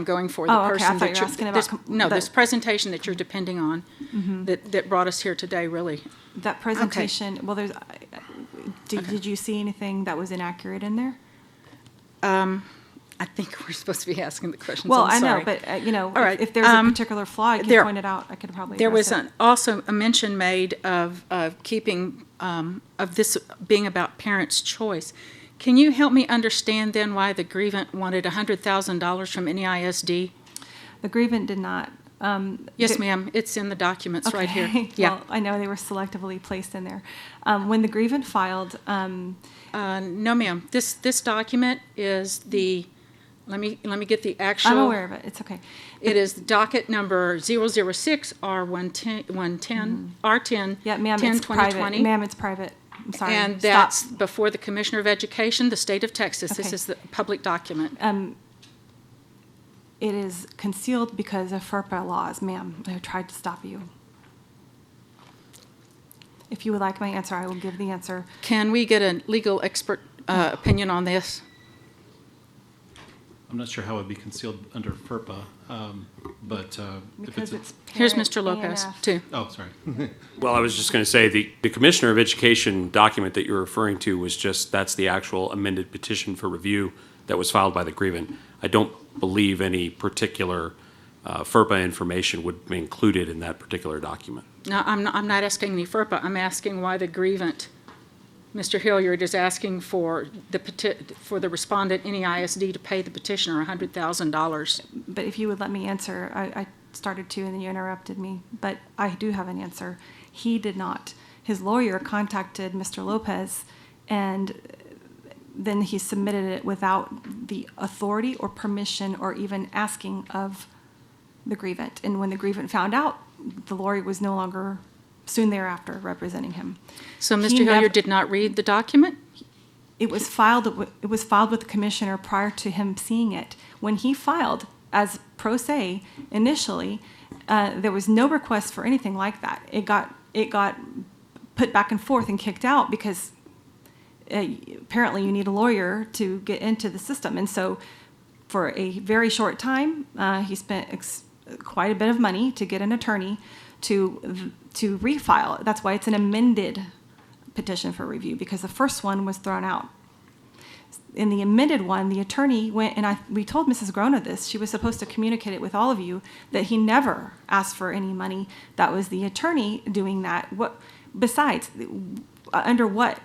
going for. Oh, okay. I thought you were asking about this presentation that you're depending on, that brought us here today, really. That presentation, well, there's, did you see anything that was inaccurate in there? I think we're supposed to be asking the questions. Well, I'm I know, sorry. but, All right, if there's a particular flaw, I can point it out. I could probably There address was it. also a mention made of keeping, of this being about parents' choice. Can you help me understand then why the grievant wanted $100,000 from NEISD? The grievant did not. Yes, ma'am, it's in the documents right here. Okay. Yeah. Well, I know they were selectively placed in there. When the grievant filed, No, ma'am, this document is the, let me get the actual. I'm aware of it. It's okay. It is docket number 006 R110, R10, Yeah, ma'am, 10, it's 2020. private. Ma'am, it's private. I'm sorry. And Stop. that's before the Commissioner of Education, the state of Texas. This Okay. is the public document. It is concealed because of FERPA laws, ma'am. I tried to stop you. If you would like my answer, I will give the answer. Can we get a legal expert opinion on this? I'm not sure how it would be concealed under FERPA, but if Because it's... it's Here's parent Mr. Lopez, ANF. too. Oh, sorry. Well, I was just going to say, the Commissioner of Education document that you're referring to was just, that's the actual amended petition for review that was filed by the grievant. I don't believe any particular FERPA information would be included in that particular document. No, I'm not asking any FERPA. I'm asking why the grievant, Mr. Hilliard, is asking for the respondent, NEISD, to pay the petitioner $100,000. But if you would let me answer, I started to and then you interrupted me, but I do have an answer. He did not. His lawyer contacted Mr. Lopez, and then he submitted it without the authority or permission or even asking of the grievant. And when the grievant found out, the lawyer was no longer soon thereafter representing him. So Mr. Hilliard did not read the document? It was filed with the commissioner prior to him seeing it. When he filed as pro se initially, there was no request for anything like that. It got put back and forth and kicked out because apparently you need a lawyer to get into the system. And so for a very short time, he spent quite a bit of money to get an attorney to refile. That's why it's an amended petition for review, because the first one was thrown out. In the amended one, the attorney went, and we told Mrs. Grona this, she was supposed to communicate it with all of you, that he never asked for any money. That was the attorney doing that. Besides, under what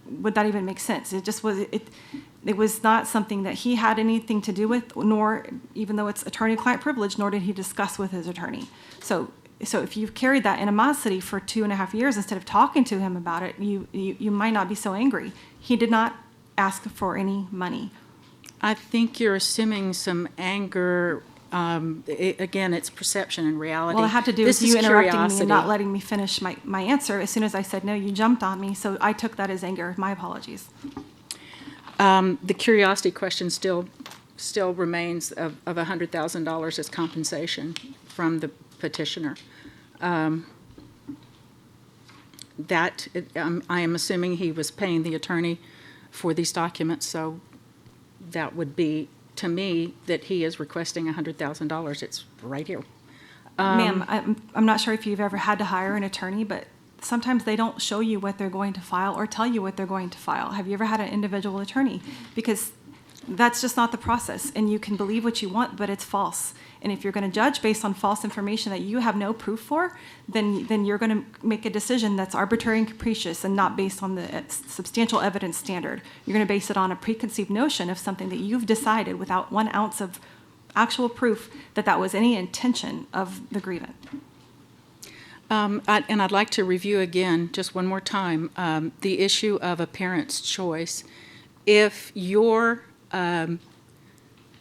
would that even make sense? It was not something that he had anything to do with, nor, even though it's attorney-client privilege, nor did he discuss with his attorney. So if you've carried that animosity for 2.5 years, instead of talking to him about it, you might not be so angry. He did not ask for any money. I think you're assuming some anger. Again, it's perception and reality. Well, it had to do with you interrupting me and not letting me finish my answer. As soon as I said no, you jumped on me, so I took that as anger. My apologies. The curiosity question still remains of $100,000 as compensation from the petitioner. I am assuming he was paying the attorney for these documents, so that would be, to me, that he is requesting $100,000. It's right here. Ma'am, I'm not sure if you've ever had to hire an attorney, but sometimes they don't show you what they're going to file or tell you what they're going to file. Have you ever had an individual attorney? Because that's just not the process, and you can believe what you want, but it's false. And if you're going to judge based on false information that you have no proof for, then you're going to make a decision that's arbitrary and capricious and not based on the substantial evidence standard. You're going to base it on a preconceived notion of something that you've decided without 1 ounce of actual proof that was any intention of the grievant. And I'd like to review again, just one more time, the issue of a parent's choice. If your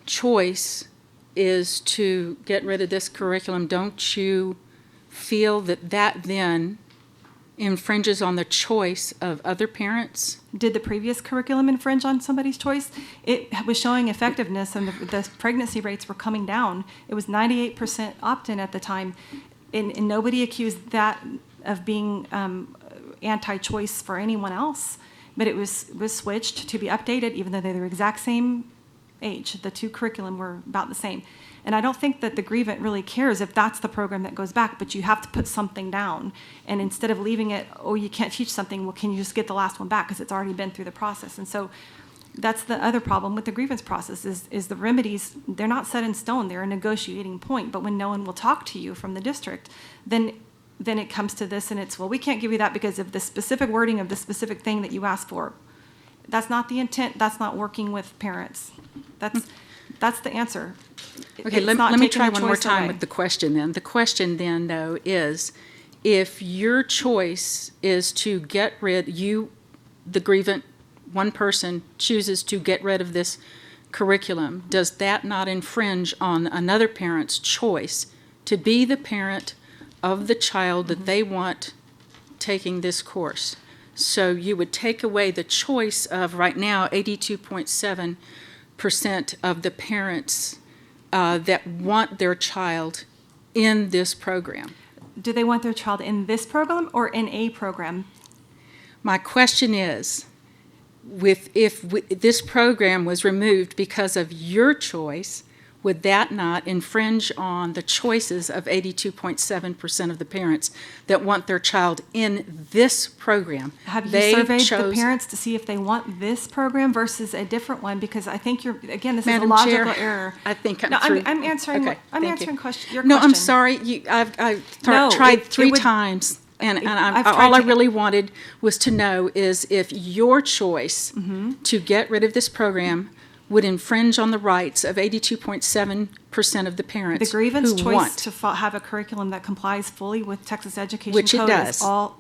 choice is to get rid of this curriculum, don't you feel that then infringes on the choice of other parents? Did the previous curriculum infringe on somebody's choice? It was showing effectiveness, and the pregnancy rates were coming down. It was 98% opt-in at the time, and nobody accused that of being anti-choice for anyone else. But it was switched to be updated, even though they're the exact same age. The two curriculum were about the same. And I don't think that the grievant really cares if that's the program that goes back, but you have to put something down. And instead of leaving it, oh, you can't teach something, well, can you just get the last one back because it's already been through the process? And so that's the other problem with the grievance process is the remedies, they're not set in stone. They're a negotiating point. But when no one will talk to you from the district, then it comes to this, and it's, well, we can't give you that because of the specific wording of the specific thing that you asked for. That's not the intent. That's not working with parents. That's the answer. Okay, let me try one more time with the question then. The question then, though, is if your choice is to get rid, the grievant, one person chooses to get rid of this curriculum, does that not infringe on another parent's choice to be the parent of the child that they want taking this course? So you would take away the choice of, right now, 82.7% of the parents that want their child in this program. Do they want their child in this program or in a program? My question is, if this program was removed because of your choice, would that not infringe on the choices of 82.7% of the parents that want their child in this program? Have you They surveyed the chose- parents to see if they want this program versus a different one? Because I think again, this Madam is a logical Chair, error. I think I'm No, through. I'm answering. Okay, I'm thank you. answering your No, question. I'm sorry. I've No, tried it three would- times, and I've tried all I to- really wanted was to know is if your choice Mm-hmm. to get rid of this program would infringe on the rights of 82.7% of the parents The grievance who choice want. to have a curriculum that complies fully with Texas Education Which it Code does. is all.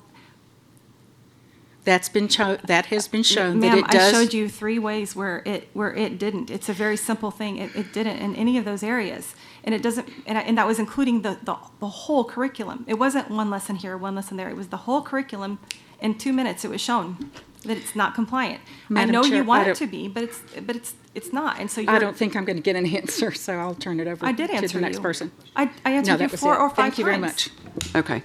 That has been shown that Ma'am, it does. I showed you 3 ways where it didn't. It's a very simple thing. It didn't in any of those areas, and it doesn't. And that was including the whole curriculum. It wasn't one lesson here, one lesson there. It was the whole curriculum. In 2 minutes, it was shown that it's not compliant. Madam I know Chair, you want I it don't- to be, but it's not. And so I don't think I'm going to get an answer, so I'll turn it over I did to answer the next you. person. I No, answered you that was 4 it. or 5 Thank you very times. much. Okay.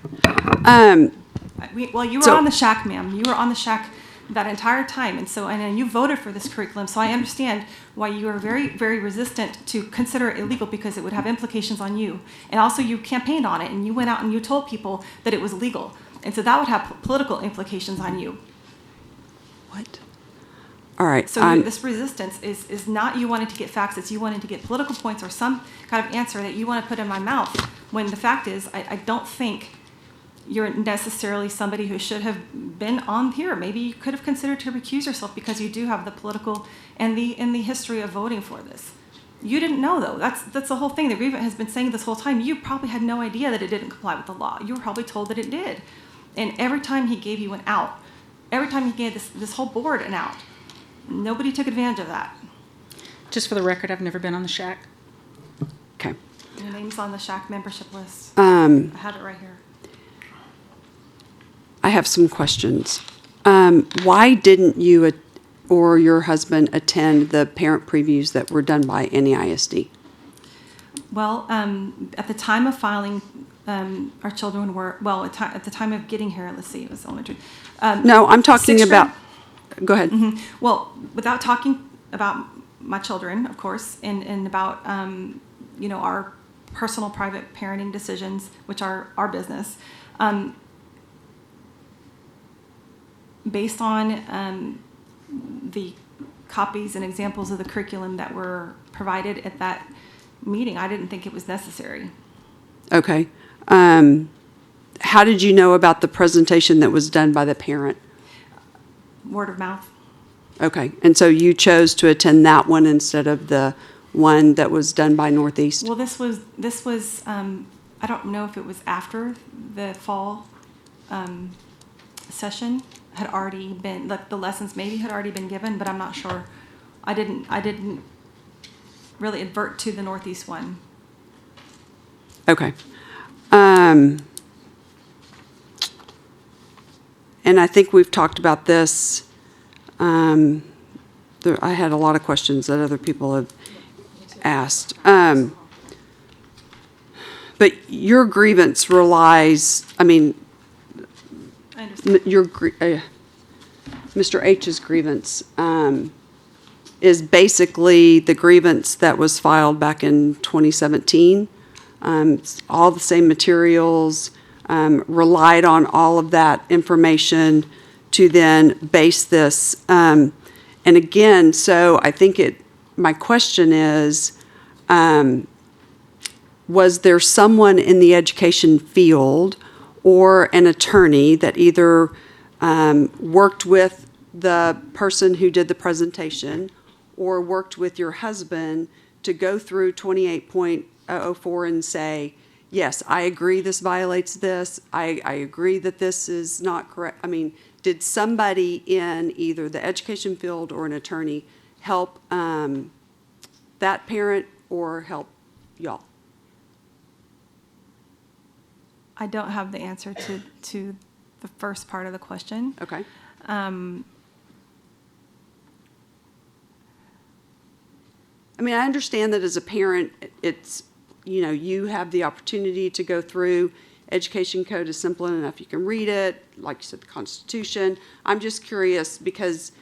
Well, you were So- on the shack, ma'am. You were on the shack that entire time, and then you voted for this curriculum. So I understand why you are very, very resistant to consider it illegal because it would have implications on you. And also, you campaigned on it, and you went out and you told people that it was legal, and so that would have political implications on you. What? All right. So this resistance is not you wanting to get facts; it's you wanting to get political points or some kind of answer that you want to put in my mouth. When the fact is, I don't think you're necessarily somebody who should have been on here. Maybe you could have considered to recuse yourself because you do have the political and the history of voting for this. You didn't know, though. That's the whole thing. The grievant has been saying this whole time. You probably had no idea that it didn't comply with the law. You were probably told that it did. And every time he gave you an out, every time he gave this whole board an out, nobody took advantage of that. Just for the record, I've never been on the shack. Okay. Your name's on the shack membership list. Um, I have it right here. I have some questions. Why didn't you or your husband attend the parent previews that were done by NEISD? Well, at the time of filing, our children were, at the time of getting here, let's see, it was elementary. No, I'm talking sixth about, grade. go ahead. Well, without talking about my children, of course, and about, our personal private parenting decisions, which are our business, based on the copies and examples of the curriculum that were provided at that meeting, I didn't think it was necessary. Okay. How did you know about the presentation that was done by the parent? Word of mouth. Okay. And so you chose to attend that one instead of the one that was done by Northeast? Well, this was I don't know if it was after the fall session had already been, like the lessons maybe had already been given, but I'm not sure. I didn't really advert to the Northeast one. Okay. And I think we've talked about this. I had a lot of questions that other people have asked. But your grievance relies, I understand. Mr. H's grievance is basically the grievance that was filed back in 2017. It's all the same materials, relied on all of that information to then base this. And again, so I think my question is, was there someone in the education field or an attorney that either worked with the person who did the presentation or worked with your husband to go through 28.004 and say, yes, I agree this violates this, I agree that this is not correct? Did somebody in either the education field or an attorney help that parent or help y'all? I don't have the answer to the first part of the question. Okay. I understand that as a parent, it's, you have the opportunity to go through. Education code is simple enough. You can read it, like you said, the Constitution. I'm just curious because,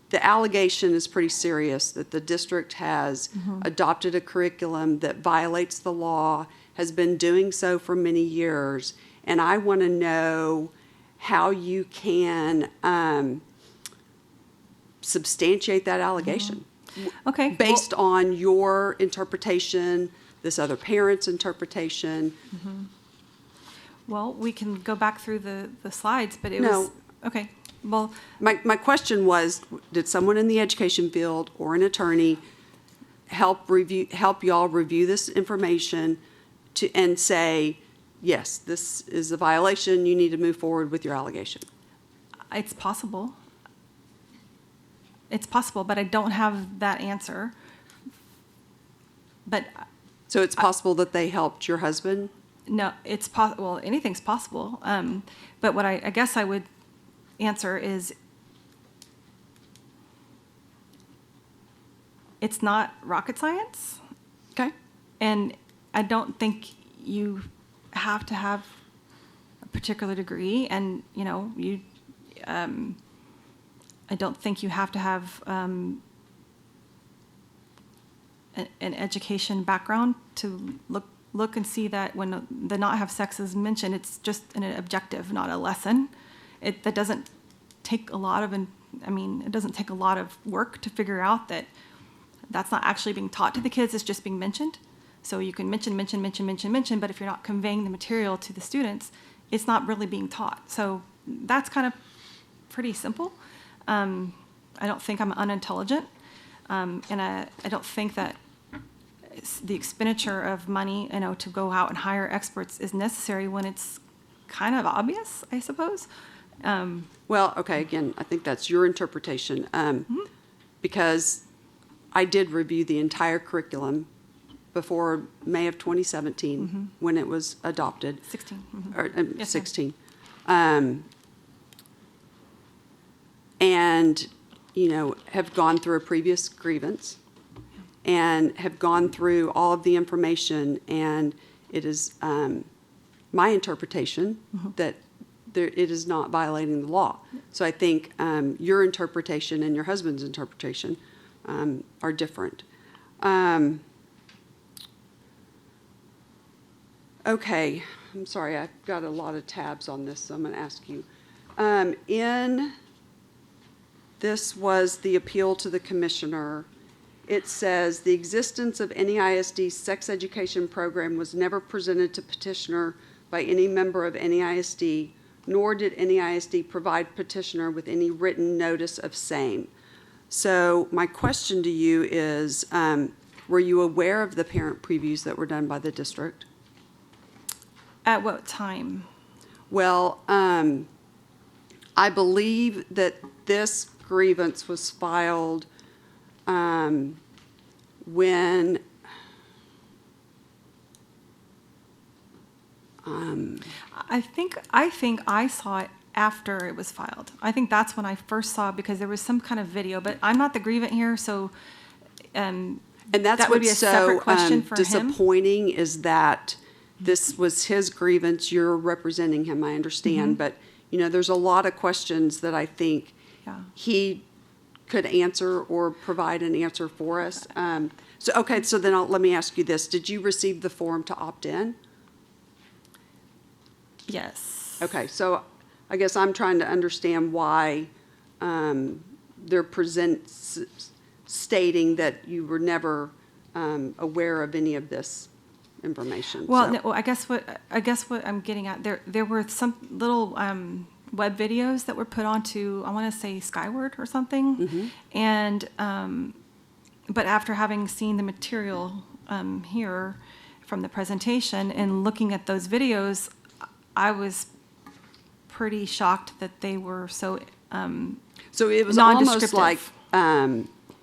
the allegation is pretty serious that the district has adopted a curriculum that violates the law, has been doing so for many years, and I want to know how you can substantiate that allegation Okay. based on your interpretation, this other parent's interpretation. Well, we can go back through the slides, but it No. was, okay. Well, My question was, did someone in the education field or an attorney help y'all review this information and say, yes, this is a violation, you need to move forward with your allegation? it's possible. It's possible, but I don't have that answer. But So it's possible that they helped your husband? no, it's possible. Well, anything's possible. But what I guess I would answer is it's not rocket science, Okay. and I don't think you have to have a particular degree, and I don't think you have to have an education background to look and see that when the not have sex is mentioned, it's just an objective, not a lesson. That doesn't take a lot of, it doesn't take a lot of work to figure out that that's not actually being taught to the kids, it's just being mentioned. So you can mention, but if you're not conveying the material to the students, it's not really being taught. So that's kind of pretty simple. I don't think I'm unintelligent, and I don't think that the expenditure of money, to go out and hire experts is necessary when it's kind of obvious, I suppose. Well, okay, again, I think that's your interpretation, because I did review the entire curriculum before May of 2017, when it was adopted. 16. Or, Yes, ma'am. 16. And, have gone through a previous grievance and have gone through all of the information, and it is my interpretation that it is not violating the law. So I think your interpretation and your husband's interpretation are different. Okay, I'm sorry, I've got a lot of tabs on this, so I'm going to ask you. This was the appeal to the commissioner. It says, the existence of any ISD sex education program was never presented to petitioner by any member of any ISD, nor did any ISD provide petitioner with any written notice of same. So my question to you is, were you aware of the parent previews that were done by the district? At what time? Well, I believe that this grievance was filed when I think I saw it after it was filed. I think that's when I first saw it, because there was some kind of video, but I'm not the grievant here, so and that's that would be a what's separate so question for him. disappointing is that this was his grievance. You're representing him, I understand, but there's a lot of questions that I think he could answer or provide an answer for us. So then let me ask you this: did you receive the form to opt in? Yes. Okay, so I guess I'm trying to understand why they're stating that you were never aware of any of this information. Well, so. no, I guess what I'm getting at, there were some little web videos that were put onto, I want to say, Skyward or something, and but after having seen the material here from the presentation and looking at those videos, I was pretty shocked that they were so So it was almost non-descriptive. like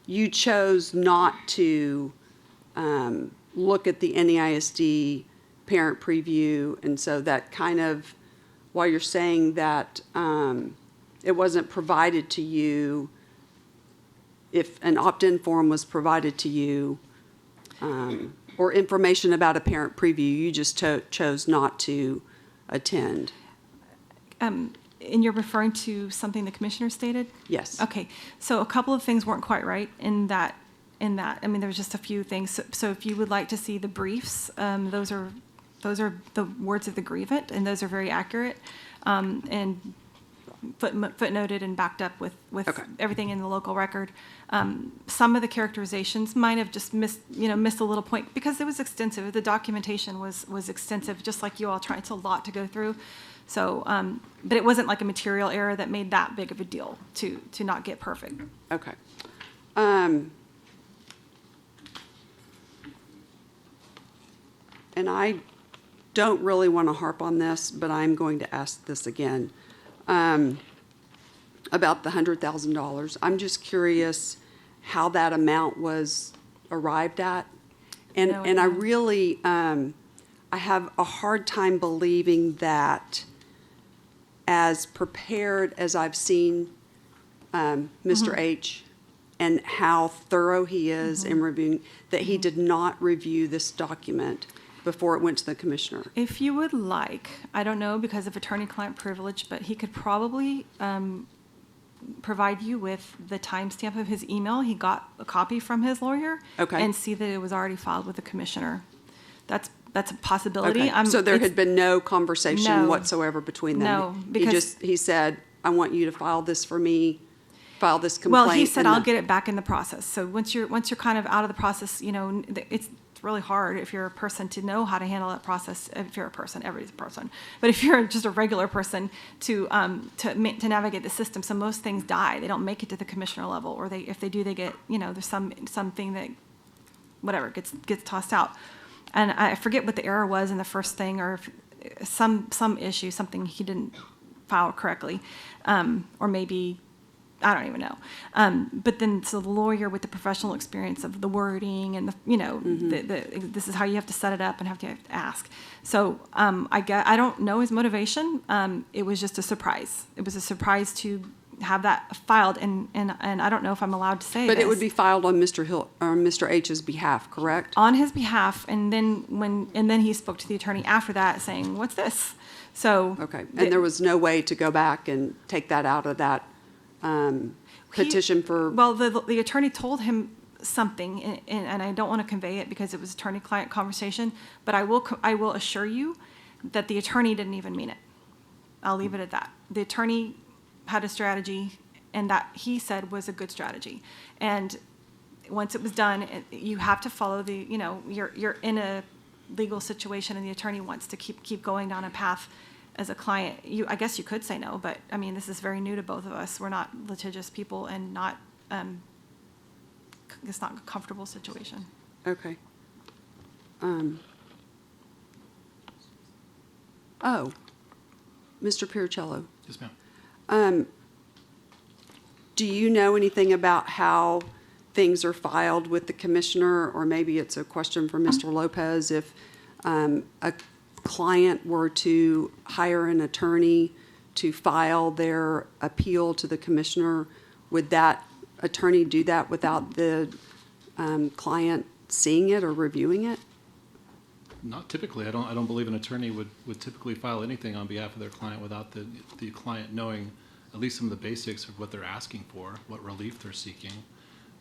you chose not to look at the NEISD parent preview, and so that kind of, while you're saying that it wasn't provided to you, if an opt-in form was provided to you, or information about a parent preview, you just chose not to attend. And you're referring to something the commissioner stated? Yes. Okay, so a couple of things weren't quite right in that. I mean, there was just a few things. So if you would like to see the briefs, those are the words of the grievant, and those are very accurate, and footnoted and backed up with Okay. everything in the local record. Some of the characterizations might have just missed a little point because it was extensive. The documentation was extensive, just like you all tried. It's a lot to go through. So, but it wasn't like a material error that made that big of a deal to not get perfect. Okay. And I don't really want to harp on this, but I'm going to ask this again. About the $100,000. I'm just curious how that amount was arrived at. And No, and I no. really, I have a hard time believing that as prepared as I've seen Mr. H and how thorough he is in reviewing, that he did not review this document before it went to the commissioner. If you would like, I don't know because of attorney-client privilege, but he could probably provide you with the timestamp of his email. He got a copy from his lawyer. Okay. And see that it was already filed with the commissioner. That's a possibility. Okay. So there had been no conversation No. whatsoever between them? No, because- He said, I want you to file this for me, file this complaint. Well, he said, and I'll then- get it back in the process. So once you're kind of out of the process, it's really hard if you're a person to know how to handle that process. If you're a person, everybody's a person. But if you're just a regular person to navigate the system, so most things die. They don't make it to the commissioner level, or if they do, they get, there's something that, whatever, gets tossed out. And I forget what the error was in the first thing, or if some issue, something he didn't file correctly, or maybe, I don't even know. But then, so the lawyer with the professional experience of the wording and this is how you have to set it up and have to ask. So I don't know his motivation. It was just a surprise. It was a surprise to have that filed, and I don't know if I'm allowed to say But this. it would be filed on Mr. Hill, or Mr. H's behalf, correct? On his behalf, and then he spoke to the attorney after that saying, what's this? So. Okay, and there was no way to go back and take that out of that petition for, Well, the attorney told him something, and I don't want to convey it because it was attorney-client conversation, but I will assure you that the attorney didn't even mean it. I'll leave it at that. The attorney had a strategy, and that he said was a good strategy. And once it was done, you have to follow you're in a legal situation, and the attorney wants to keep going down a path. As a client, I guess you could say no, but I mean, this is very new to both of us. We're not litigious people, and it's not a comfortable situation. okay. Mr. Piricello, Yes, ma'am. do you know anything about how things are filed with the commissioner? Or maybe it's a question for Mr. Lopez. If a client were to hire an attorney to file their appeal to the commissioner, would that attorney do that without the client seeing it or reviewing it? Not typically. I don't believe an attorney would typically file anything on behalf of their client without the client knowing at least some of the basics of what they're asking for, what relief they're seeking.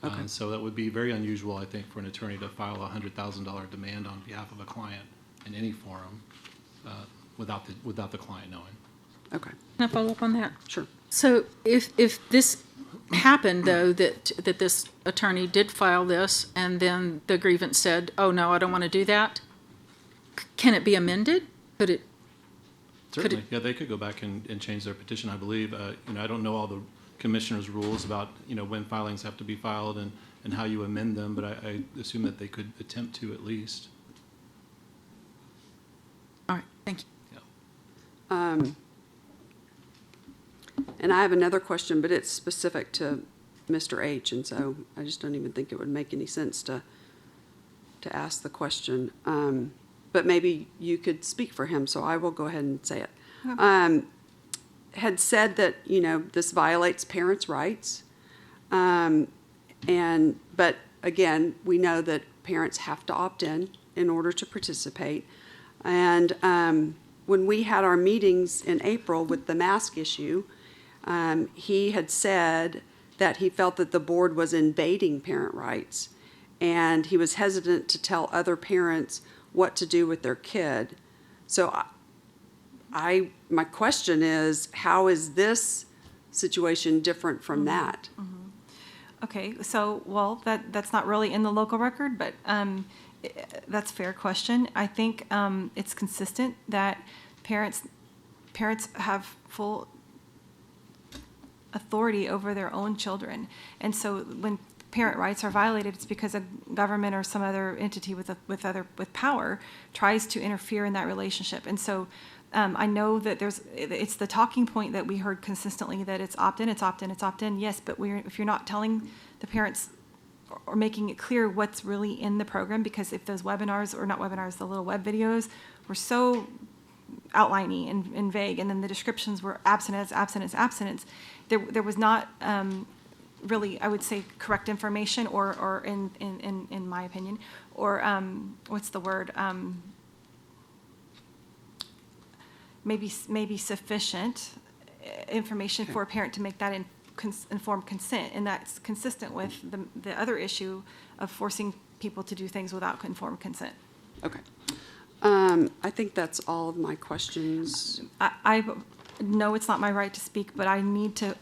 Okay. So that would be very unusual, I think, for an attorney to file a $100,000 demand on behalf of a client in any forum without the client knowing. Okay, Can I follow up on that? sure. So if this happened, though, that this attorney did file this, and then the grievance said, oh, no, I don't want to do that, can it be amended? Could it? Certainly, yeah, they could go back and change their petition, I believe. I don't know all the commissioner's rules about, when filings have to be filed and how you amend them, but I assume that they could attempt to at least. All right, thank you. Yeah. And I have another question, but it's specific to Mr. H, and so I just don't even think it would make any sense to ask the question. But maybe you could speak for him, so I will go ahead and say it. Had said that, this violates parents' rights. But again, we know that parents have to opt in order to participate. And when we had our meetings in April with the mask issue, he had said that he felt that the board was invading parent rights, and he was hesitant to tell other parents what to do with their kid. So my question is, how is this situation different from that? Okay, so, well, that's not really in the local record, but that's a fair question. I think it's consistent that parents have full authority over their own children. And so when parent rights are violated, it's because a government or some other entity with power tries to interfere in that relationship. And so I know that it's the talking point that we heard consistently, that it's opt-in, it's opt-in, it's opt-in. Yes, but if you're not telling the parents or making it clear what's really in the program, because if those webinars, or not webinars, the little web videos were so outlining and vague, and then the descriptions were abstinence, abstinence, abstinence, there was not really, I would say, correct information, or in my opinion, or what's the word? Maybe sufficient information for a parent to make that informed consent, and that's consistent with the other issue of forcing people to do things without informed consent. Okay. I think that's all of my questions. I know it's not my right to speak, but I need to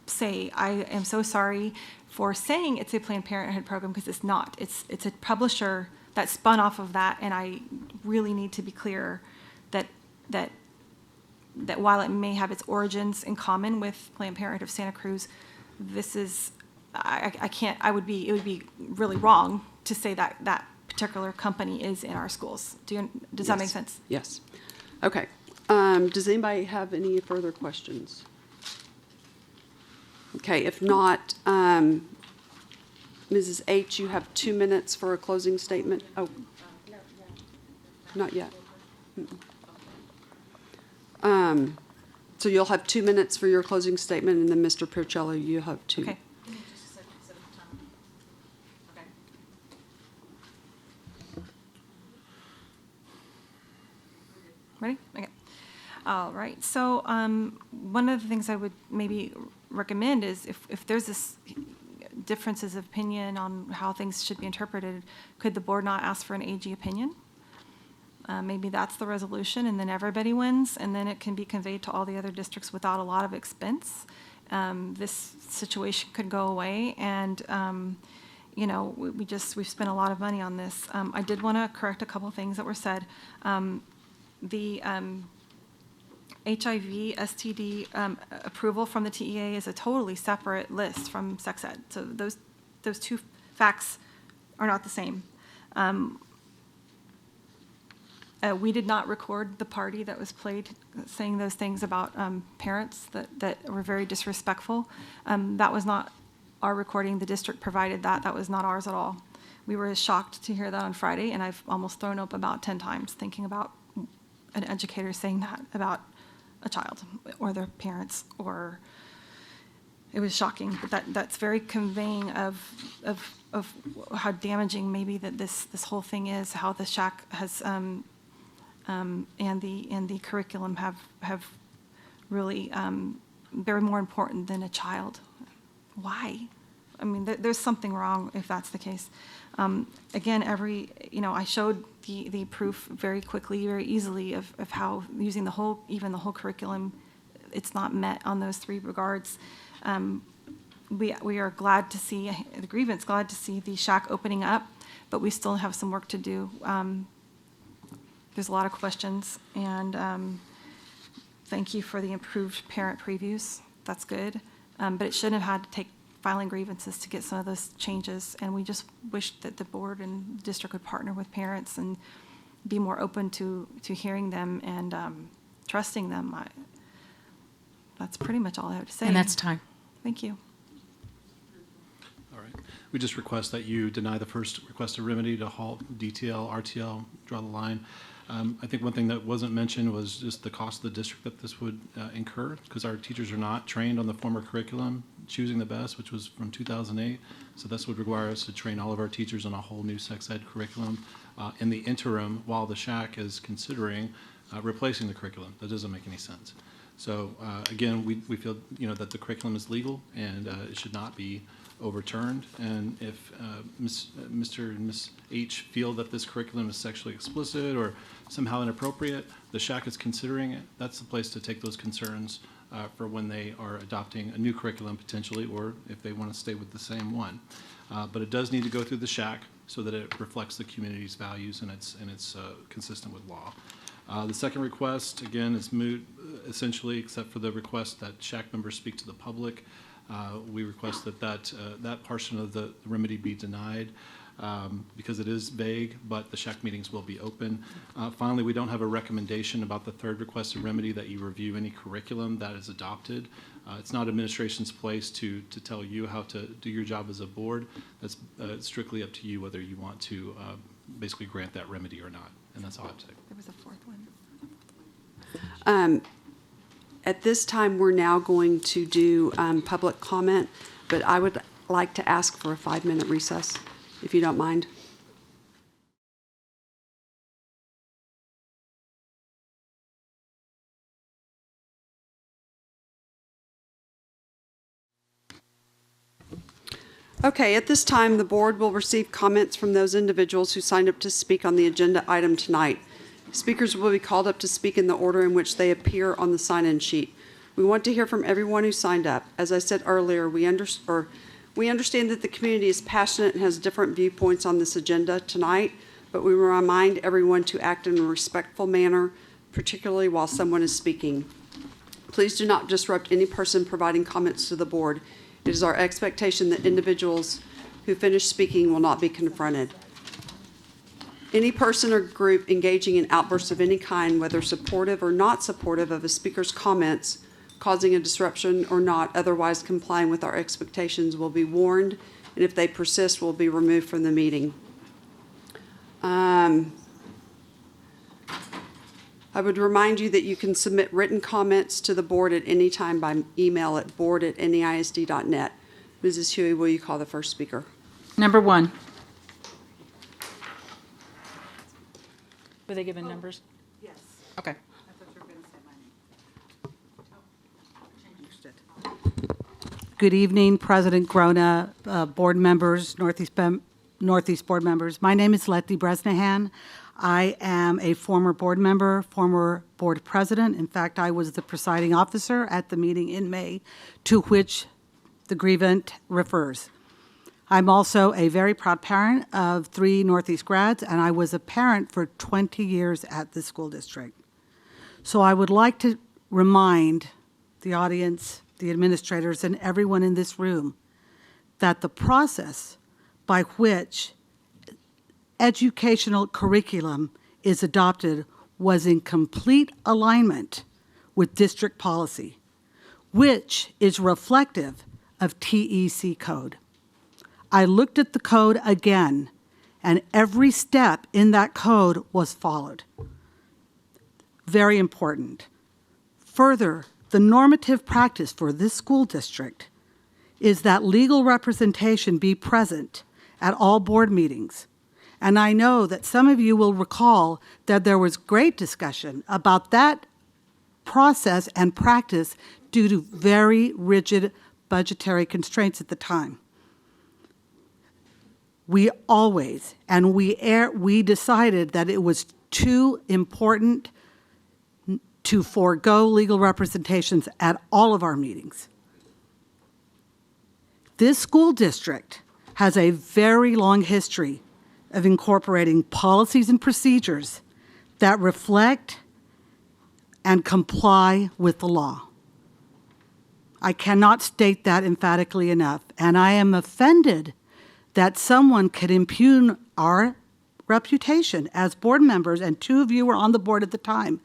say I am so sorry for saying it's a Planned Parenthood program, because it's not. It's a publisher that spun off of that, and I really need to be clear that while it may have its origins in common with Planned Parenthood of Santa Cruz, this is, it would be really wrong to say that particular company is in our schools. Does that make sense? Yes. Okay. Does anybody have any further questions? Okay, if not, Mrs. H., you have 2 minutes for a closing statement. Oh, not yet. So you'll have 2 minutes for your closing statement, and then Mr. Porcello, you have 2. Okay. Ready? Okay. All right. So one of the things I would maybe recommend is if there's this differences of opinion on how things should be interpreted, could the board not ask for an AG opinion? Maybe that's the resolution, and then everybody wins, and then it can be conveyed to all the other districts without a lot of expense. This situation could go away, and we've spent a lot of money on this. I did want to correct a couple of things that were said. The HIV, STD approval from the TEA is a totally separate list from sex ed. So those two facts are not the same. We did not record the party that was played saying those things about parents that were very disrespectful. That was not our recording. The district provided that. That was not ours at all. We were shocked to hear that on Friday, and I've almost thrown up about 10 times thinking about an educator saying that about a child or their parents, or it was shocking. But that's very conveying of how damaging maybe that this whole thing is, how the shack has and the curriculum have really they're more important than a child. Why? I mean, there's something wrong if that's the case. Again, I showed the proof very quickly, very easily of how using the whole curriculum, it's not met on those 3 regards. We are glad to see, the grievance, glad to see the shack opening up, but we still have some work to do. There's a lot of questions, and thank you for the improved parent previews. That's good. But it shouldn't have had to take filing grievances to get some of those changes, and we just wish that the board and district would partner with parents and be more open to hearing them and trusting them. That's pretty much all I have to say. And that's time. Thank you. All right. We just request that you deny the first request of remedy to halt DTL, RTL, draw the line. I think one thing that wasn't mentioned was just the cost of the district that this would incur, because our teachers are not trained on the former curriculum, Choosing the Best, which was from 2008. So this would require us to train all of our teachers on a whole new sex ed curriculum. In the interim, while the shack is considering replacing the curriculum. That doesn't make any sense. So again, we feel that the curriculum is legal and it should not be overturned. And if Mr. and Ms. H feel that this curriculum is sexually explicit or somehow inappropriate, the SHAC is considering it. That's the place to take those concerns for when they are adopting a new curriculum potentially, or if they want to stay with the same one. But it does need to go through the SHAC so that it reflects the community's values and it's consistent with law. The second request, again, is moot, essentially, except for the request that SHAC members speak to the public. We request that portion of the remedy be denied because it is vague, but the SHAC meetings will be open. Finally, we don't have a recommendation about the third requested remedy, that you review any curriculum that is adopted. It's not administration's place to tell you how to do your job as a board. That's strictly up to you whether you want to basically grant that remedy or not. And that's all I have to say. There was a fourth one. At this time, we're now going to do public comment, but I would like to ask for a 5-minute recess, if you don't mind. Okay, at this time, the board will receive comments from those individuals who signed up to speak on the agenda item tonight. Speakers will be called up to speak in the order in which they appear on the sign-in sheet. We want to hear from everyone who signed up. As I said earlier, we understand that the community is passionate and has different viewpoints on this agenda tonight, but we remind everyone to act in a respectful manner, particularly while someone is speaking. Please do not disrupt any person providing comments to the board. It is our expectation that individuals who finish speaking will not be confronted. Any person or group engaging in outbursts of any kind, whether supportive or not supportive of a speaker's comments, causing a disruption or not otherwise complying with our expectations, will be warned, and if they persist, will be removed from the meeting. I would remind you that you can submit written comments to the board at any time by email at board@neisd.net. Mrs. Huey, will you call the first speaker? Number 1. Were they given numbers? Yes. Okay. I thought you were going to say my name. Good evening, President Grona, board members, Northeast board members. My name is Letty Bresnahan. I am a former board member, former board president. In fact, I was the presiding officer at the meeting in May to which the grievant refers. I'm also a very proud parent of 3 Northeast grads, and I was a parent for 20 years at the school district. So I would like to remind the audience, the administrators, and everyone in this room that the process by which educational curriculum is adopted was in complete alignment with district policy, which is reflective of TEC code. I looked at the code again, and every step in that code was followed. Very important. Further, the normative practice for this school district is that legal representation be present at all board meetings. And I know that some of you will recall that there was great discussion about that process and practice due to very rigid budgetary constraints at the time. We always, and we decided that it was too important to forego legal representations at all of our meetings. This school district has a very long history of incorporating policies and procedures that reflect and comply with the law. I cannot state that emphatically enough, and I am offended that someone could impugn our reputation as board members, and 2 of you were on the board at the time,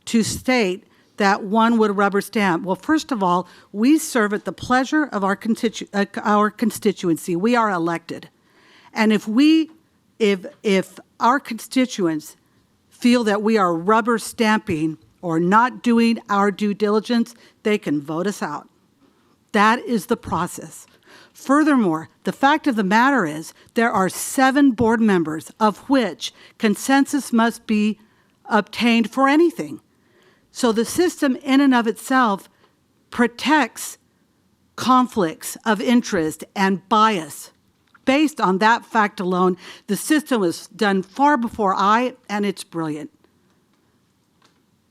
to state that one would rubber stamp. Well, first of all, we serve at the pleasure of our constituency. We are elected. And if our constituents feel that we are rubber stamping or not doing our due diligence, they can vote us out. That is the process. Furthermore, the fact of the matter is there are 7 board members of which consensus must be obtained for anything. So the system in and of itself protects conflicts of interest and bias. Based on that fact alone, the system was done far before and it's brilliant.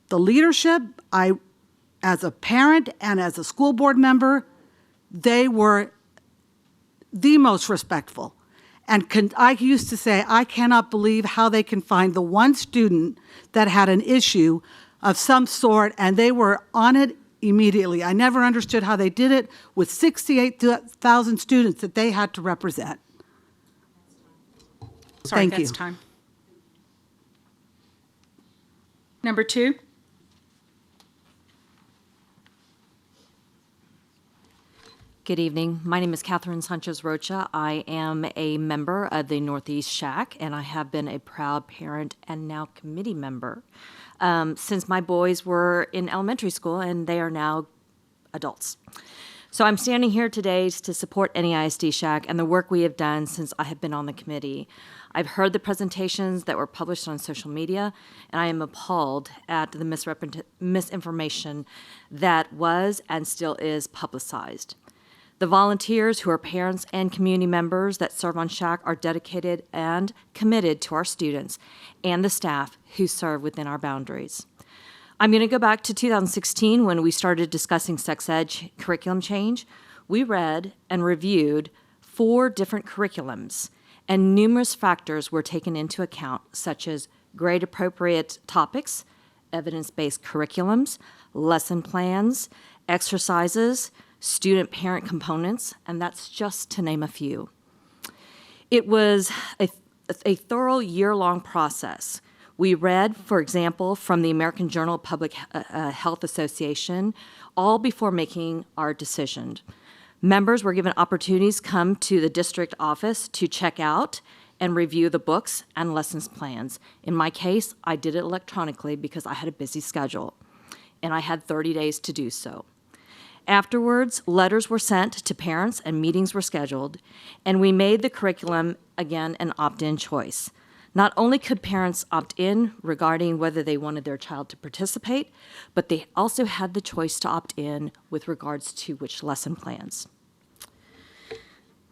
The leadership, as a parent and as a school board member, they were the most respectful. And I used to say, I cannot believe how they can find the one student that had an issue of some sort, and they were on it immediately. I never understood how they did it with 68,000 students that they had to represent. Sorry, Thank that's you. time. Number 2. Good evening. My name is Catherine Sanchez Rocha. I am a member of the Northeast Shack, and I have been a proud parent and now committee member since my boys were in elementary school, and they are now adults. So I'm standing here today to support NEISD Shack and the work we have done since I have been on the committee. I've heard the presentations that were published on social media, and I am appalled at the misinformation that was and still is publicized. The volunteers who are parents and community members that serve on Shack are dedicated and committed to our students and the staff who serve within our boundaries. I'm going to go back to 2016 when we started discussing sex ed curriculum change. We read and reviewed 4 different curriculums, and numerous factors were taken into account, such as grade-appropriate topics, evidence-based curriculums, lesson plans, exercises, student-parent components, and that's just to name a few. It was a thorough year-long process. We read, for example, from the American Journal of Public Health Association, all before making our decision. Members were given opportunities to come to the district office to check out and review the books and lessons plans. In my case, I did it electronically because I had a busy schedule, and I had 30 days to do so. Afterwards, letters were sent to parents and meetings were scheduled, and we made the curriculum, again, an opt-in choice. Not only could parents opt in regarding whether they wanted their child to participate, but they also had the choice to opt in with regards to which lesson plans.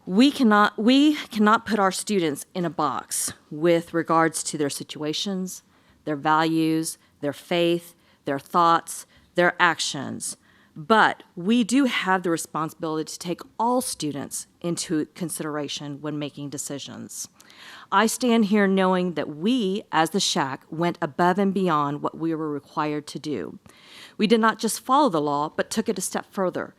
We cannot put our students in a box with regards to their situations, their values, their faith, their thoughts, their actions. But we do have the responsibility to take all students into consideration when making decisions. I stand here knowing that we, as the Shack, went above and beyond what we were required to do. We did not just follow the law, but took it a step further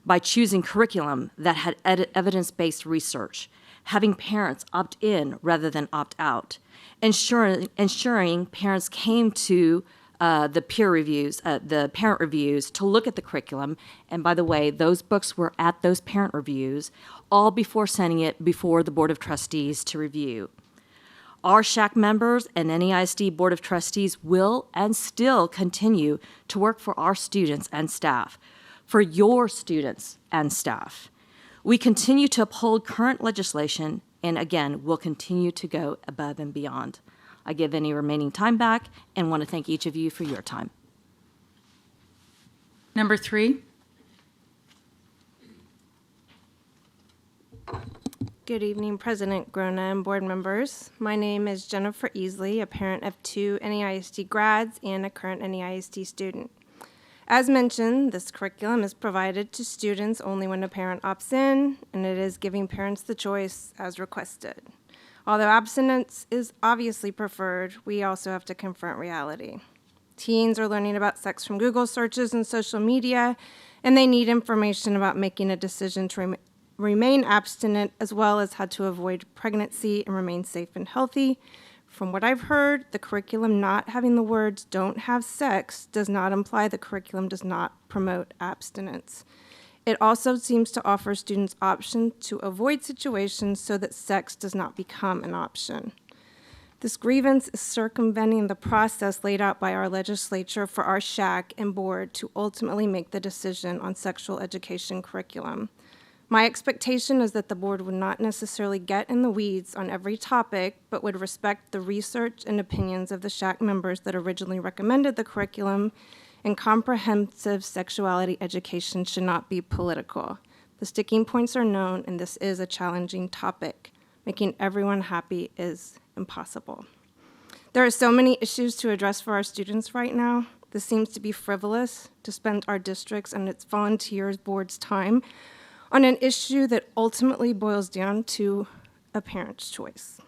by choosing curriculum that had evidence-based research, having parents opt in rather than opt out, ensuring parents came to the peer reviews, the parent reviews, to look at the curriculum. And by the way, those books were at those parent reviews, all before sending it before the Board of Trustees to review. Our Shack members and NEISD Board of Trustees will and still continue to work for our students and staff, for your students and staff. We continue to uphold current legislation, and again, we'll continue to go above and beyond. I give any remaining time back and want to thank each of you for your time. Number 3. Good evening, President Grona and board members. My name is Jennifer Easley, a parent of 2 NEISD grads and a current NEISD student. As mentioned, this curriculum is provided to students only when a parent opts in, and it is giving parents the choice as requested. Although abstinence is obviously preferred, we also have to confront reality. Teens are learning about sex from Google searches and social media, and they need information about making a decision to remain abstinent, as well as how to avoid pregnancy and remain safe and healthy. From what I've heard, the curriculum not having the words "don't have sex" does not imply the curriculum does not promote abstinence. It also seems to offer students options to avoid situations so that sex does not become an option. This grievance is circumventing the process laid out by our legislature for our Shack and board to ultimately make the decision on sexual education curriculum. My expectation is that the board would not necessarily get in the weeds on every topic, but would respect the research and opinions of the SHAC members that originally recommended the curriculum, and comprehensive sexuality education should not be political. The sticking points are known, and this is a challenging topic. Making everyone happy is impossible. There are so many issues to address for our students right now. This seems to be frivolous to spend our district's and its volunteers board's time on an issue that ultimately boils down to a parent's choice.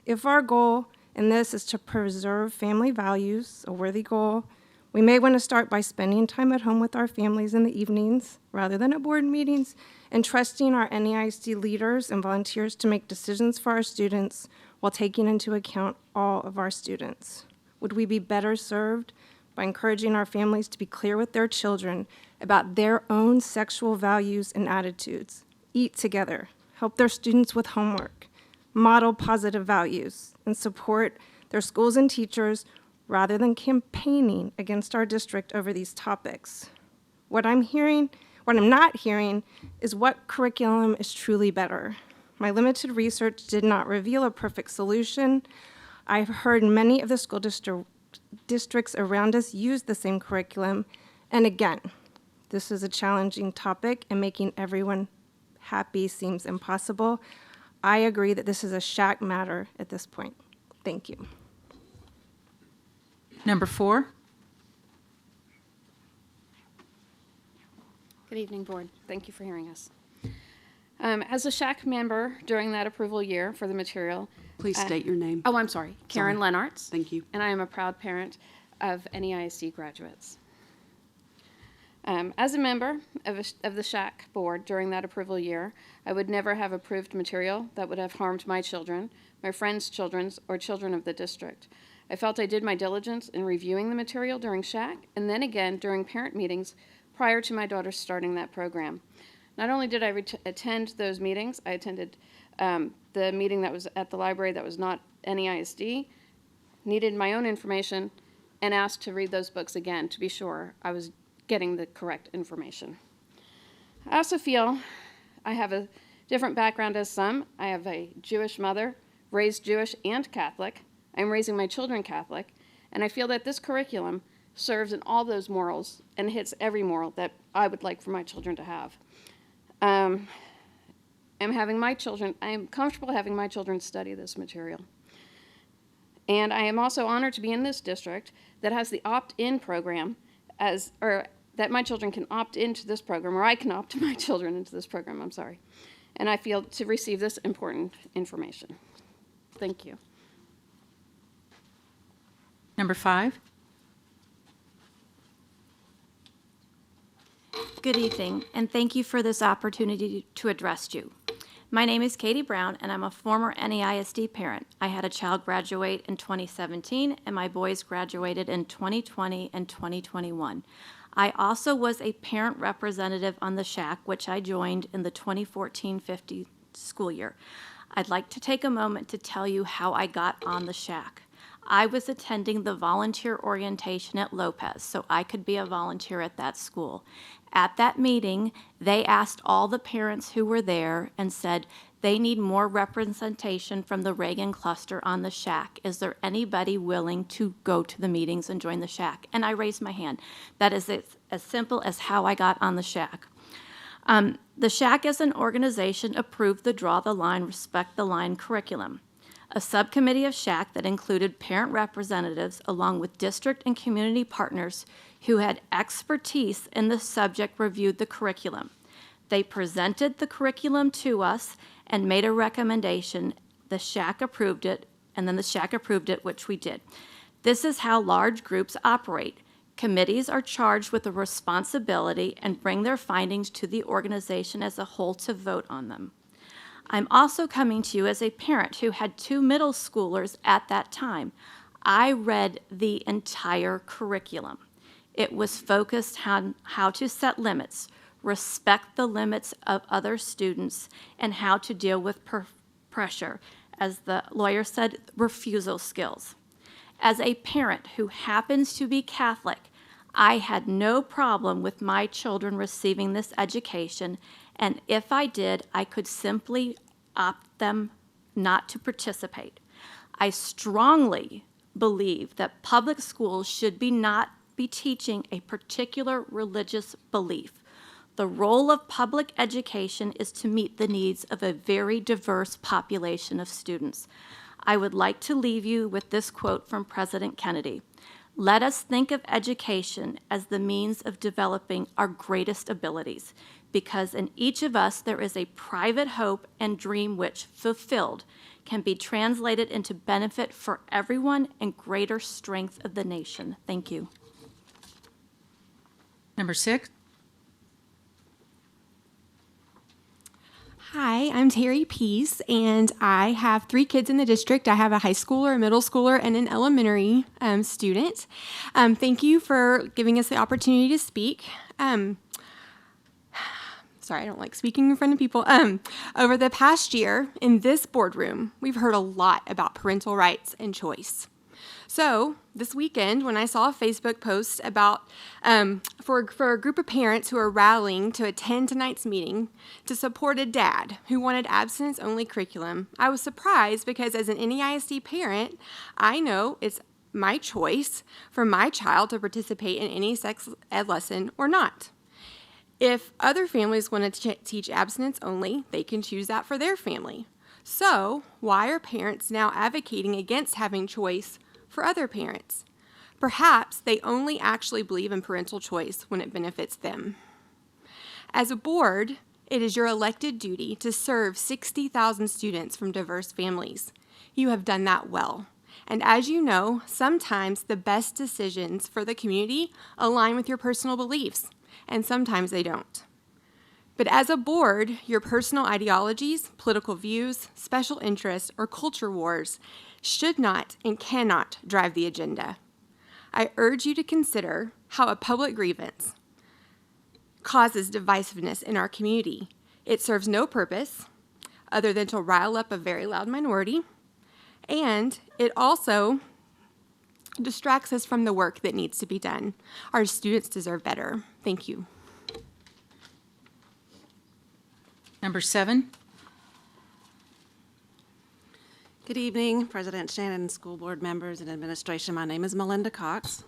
If our goal in this is to preserve family values, a worthy goal, we may want to start by spending time at home with our families in the evenings rather than at board meetings, and trusting our NEISD leaders and volunteers to make decisions for our students while taking into account all of our students. Would we be better served by encouraging our families to be clear with their children about their own sexual values and attitudes, eat together, help their students with homework, model positive values, and support their schools and teachers rather than campaigning against our district over these topics? What I'm not hearing is what curriculum is truly better. My limited research did not reveal a perfect solution. I've heard many of the school districts around us use the same curriculum, and again, this is a challenging topic, and making everyone happy seems impossible. I agree that this is a SHAC matter at this point. Thank you. Number 4. Good evening, Board. Thank you for hearing us. As a SHAC member during that approval year for the material. Please state your name. Oh, I'm sorry. Karen Sorry. Lenartz. Thank you. And I am a proud parent of NEISD graduates. As a member of the SHAC board during that approval year, I would never have approved material that would have harmed my children, my friends' children, or children of the district. I felt I did my diligence in reviewing the material during SHAC, and then again during parent meetings prior to my daughter starting that program. Not only did I attend those meetings, I attended the meeting that was at the library that was not NEISD, needed my own information, and asked to read those books again to be sure I was getting the correct information. I also feel I have a different background as some. I have a Jewish mother, raised Jewish and Catholic. I'm raising my children Catholic, and I feel that this curriculum serves in all those morals and hits every moral that I would like for my children to have. I am comfortable having my children study this material. And I am also honored to be in this district that has the opt-in program that my children can opt into this program, or I can opt my children into this program, I'm sorry. And I feel to receive this important information. Thank you. Number 5. Good evening, and thank you for this opportunity to address you. My name is Katie Brown, and I'm a former NEISD parent. I had a child graduate in 2017, and my boys graduated in 2020 and 2021. I also was a parent representative on the SHAC, which I joined in the 2014-15 school year. I'd like to take a moment to tell you how I got on the SHAC. I was attending the volunteer orientation at Lopez, so I could be a volunteer at that school. At that meeting, they asked all the parents who were there and said they need more representation from the Reagan cluster on the SHAC. Is there anybody willing to go to the meetings and join the SHAC? And I raised my hand. That is as simple as how I got on the SHAC. The SHAC as an organization approved the Draw the Line, Respect the Line curriculum. A subcommittee of SHAC that included parent representatives along with district and community partners who had expertise in the subject reviewed the curriculum. They presented the curriculum to us and made a recommendation. The SHAC approved it, and then the SHAC approved it, which we did. This is how large groups operate. Committees are charged with a responsibility and bring their findings to the organization as a whole to vote on them. I'm also coming to you as a parent who had 2 middle schoolers at that time. I read the entire curriculum. It was focused on how to set limits, respect the limits of other students, and how to deal with pressure. As the lawyer said, refusal skills. As a parent who happens to be Catholic, I had no problem with my children receiving this education, And if I did, I could simply opt them not to participate. I strongly believe that public schools should not be teaching a particular religious belief. The role of public education is to meet the needs of a very diverse population of students. I would like to leave you with this quote from President Kennedy. Let us think of education as the means of developing our greatest abilities, because in each of us there is a private hope and dream which, fulfilled, can be translated into benefit for everyone and greater strength of the nation. Thank you. Number 6. Hi, I'm Terry Peace, and I have 3 kids in the district. I have a high schooler, a middle schooler, and an elementary student. Thank you for giving us the opportunity to speak. Sorry, I don't like speaking in front of people. Over the past year, in this boardroom, we've heard a lot about parental rights and choice. So this weekend, when I saw a Facebook post about for a group of parents who are rallying to attend tonight's meeting to support a dad who wanted abstinence-only curriculum, I was surprised because as an NEISD parent, I know it's my choice for my child to participate in any sex ed lesson or not. If other families want to teach abstinence only, they can choose that for their family. So why are parents now advocating against having choice for other parents? Perhaps they only actually believe in parental choice when it benefits them. As a board, it is your elected duty to serve 60,000 students from diverse families. You have done that well. And as you know, sometimes the best decisions for the community align with your personal beliefs, and sometimes they don't. But as a board, your personal ideologies, political views, special interests, or culture wars should not and cannot drive the agenda. I urge you to consider how a public grievance causes divisiveness in our community. It serves no purpose other than to rile up a very loud minority, and it also distracts us from the work that needs to be done. Our students deserve better. Thank you. Number 7. Good evening, President Shannon, school board members, and administration. My name is Melinda Cox,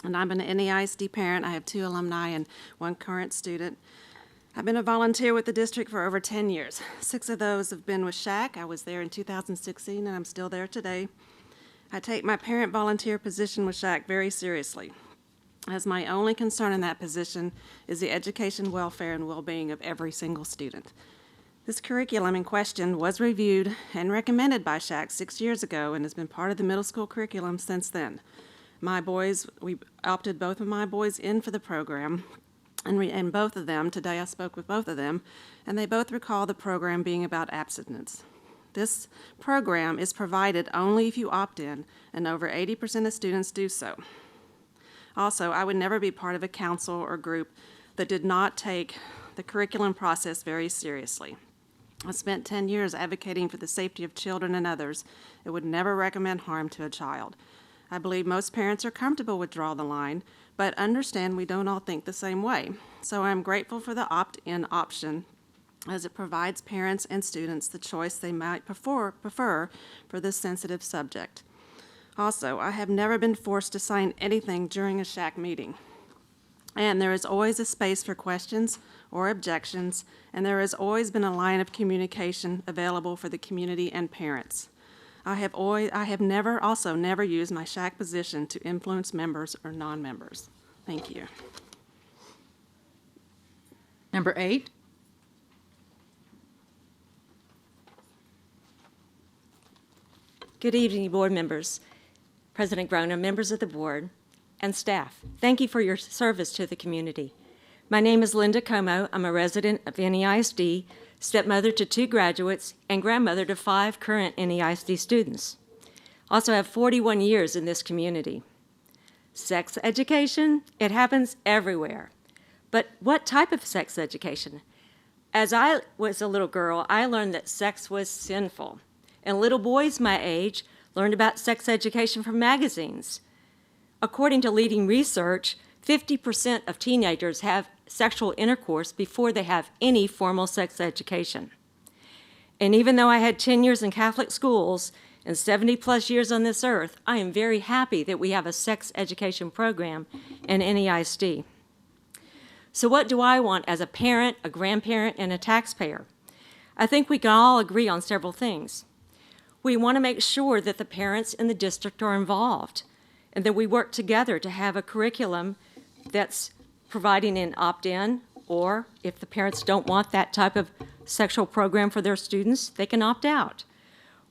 and I'm an NEISD parent. I have 2 alumni and 1 current student. I've been a volunteer with the district for over 10 years. 6 of those have been with SHAC. I was there in 2016, and I'm still there today. I take my parent volunteer position with SHAC very seriously, as my only concern in that position is the education, welfare, and well-being of every single student. This curriculum in question was reviewed and recommended by SHAC 6 years ago and has been part of the middle school curriculum since then. We opted both of my boys in for the program, and both of them, today I spoke with both of them, and they both recall the program being about abstinence. This program is provided only if you opt in, and over 80% of students do so. Also, I would never be part of a council or group that did not take the curriculum process very seriously. I spent 10 years advocating for the safety of children and others. It would never recommend harm to a child. I believe most parents are comfortable with draw the line, but understand we don't all think the same way. So I'm grateful for the opt-in option, as it provides parents and students the choice they might prefer for this sensitive subject. Also, I have never been forced to sign anything during a SHAC meeting. And there is always a space for questions or objections, and there has always been a line of communication available for the community and parents. I have never used my SHAC position to influence members or non-members. Thank you. Number 8. Good evening, board members, President Groner, members of the board, and staff. Thank you for your service to the community. My name is Linda Como. I'm a resident of NEISD, stepmother to 2 graduates, and grandmother to 5 current NEISD students. Also have 41 years in this community. Sex education, it happens everywhere. But what type of sex education? As I was a little girl, I learned that sex was sinful. And little boys my age learned about sex education from magazines. According to leading research, 50% of teenagers have sexual intercourse before they have any formal sex education. And even though I had 10 years in Catholic schools and 70-plus years on this earth, I am very happy that we have a sex education program in NEISD. So what do I want as a parent, a grandparent, and a taxpayer? I think we can all agree on several things. We want to make sure that the parents in the district are involved and that we work together to have a curriculum that's providing an opt-in, or if the parents don't want that type of sexual program for their students, they can opt out.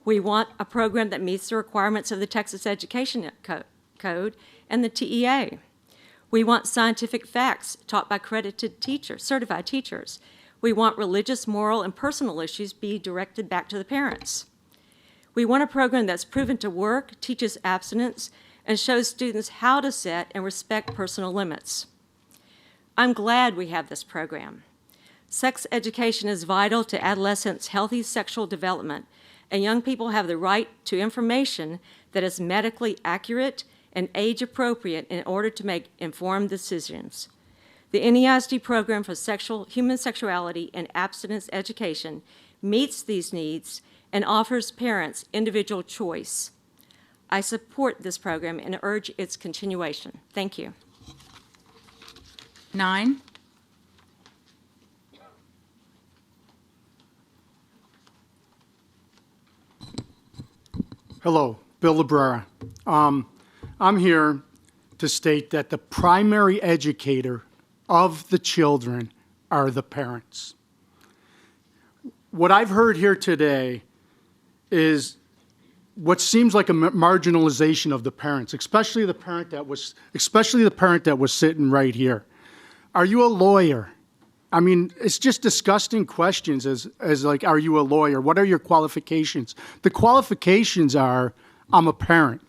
We want a program that meets the requirements of the Texas Education Code and the TEA. We want scientific facts taught by accredited teachers, certified teachers. We want religious, moral, and personal issues be directed back to the parents. We want a program that's proven to work, teaches abstinence, and shows students how to set and respect personal limits. I'm glad we have this program. Sex education is vital to adolescents' healthy sexual development, and young people have the right to information that is medically accurate and age-appropriate in order to make informed decisions. The NEISD program for human sexuality and abstinence education meets these needs and offers parents individual choice. I support this program and urge its continuation. Thank you. 9. Hello, Bill Librera. I'm here to state that the primary educator of the children are the parents. What I've heard here today is what seems like a marginalization of the parents, especially the parent that was sitting right here. Are you a lawyer? I mean, it's just disgusting questions as like, are you a lawyer? What are your qualifications? The qualifications are, I'm a parent.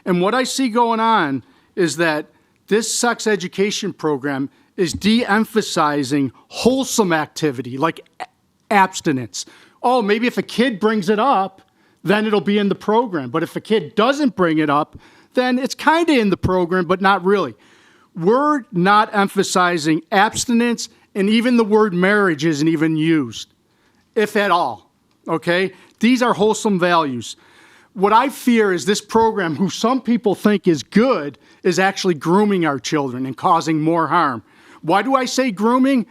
And what I see going on is that this sex education program is de-emphasizing wholesome activity like abstinence. Oh, maybe if a kid brings it up, then it'll be in the program. But if a kid doesn't bring it up, then it's kind of in the program, but not really. We're not emphasizing abstinence, and even the word marriage isn't even used, if at all, okay? These are wholesome values. What I fear is this program, who some people think is good, is actually grooming our children and causing more harm. Why do I say grooming?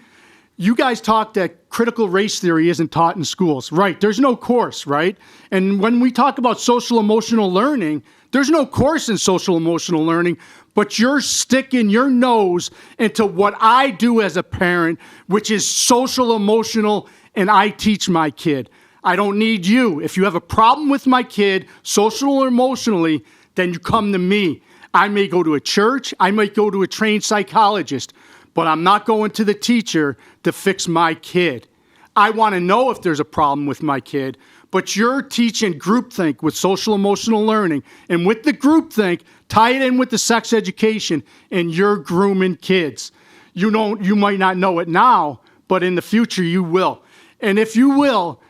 You guys talk that critical race theory isn't taught in schools. Right, there's no course, right? And when we talk about social emotional learning, there's no course in social emotional learning, but you're sticking your nose into what I do as a parent, which is social emotional, and I teach my kid. I don't need you. If you have a problem with my kid, social or emotionally, then you come to me. I may go to a church, I might go to a trained psychologist, but I'm not going to the teacher to fix my kid. I want to know if there's a problem with my kid, but you're teaching groupthink with social emotional learning, and with the groupthink, tie it in with the sex education, and you're grooming kids. You might not know it now, but in the future you will. And if you will,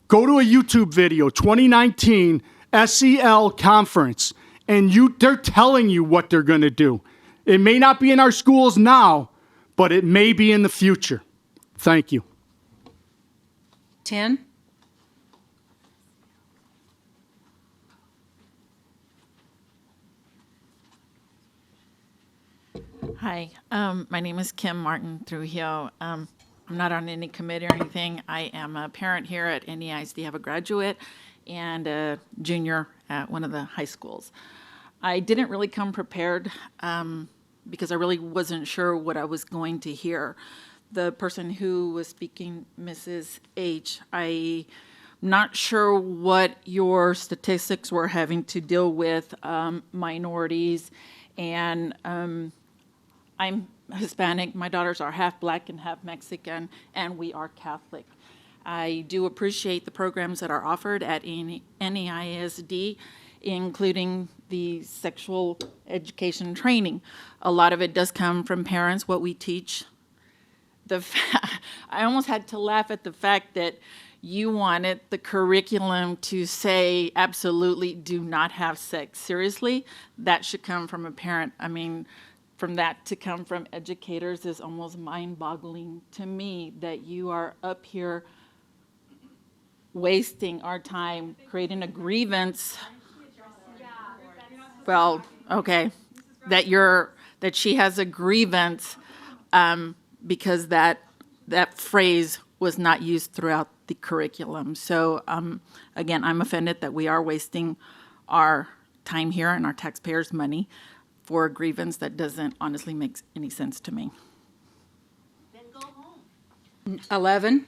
go to a YouTube video, 2019 SEL conference, and they're telling you what they're going to do. It may not be in our schools now, but it may be in the future. Thank you. 10. Hi, my name is Kim Martin Trujillo. I'm not on any committee or anything. I am a parent here at NEISD. I have a graduate and a junior at one of the high schools. I didn't really come prepared because I really wasn't sure what I was going to hear. The person who was speaking, Mrs. H., I'm not sure what your statistics were having to deal with minorities, and I'm Hispanic. My daughters are half black and half Mexican, and we are Catholic. I do appreciate the programs that are offered at NEISD, including the sexual education training. A lot of it does come from parents, what we teach. I almost had to laugh at the fact that you wanted the curriculum to say absolutely do not have sex. Seriously, that should come from a parent. I mean, from that to come from educators is almost mind-boggling to me, that you are up here wasting our time creating a grievance. Well, okay, that she has a grievance because that phrase was not used throughout the curriculum. So again, I'm offended that we are wasting our time here and our taxpayers' money for a grievance that doesn't honestly make any sense to me. Then go home. 11.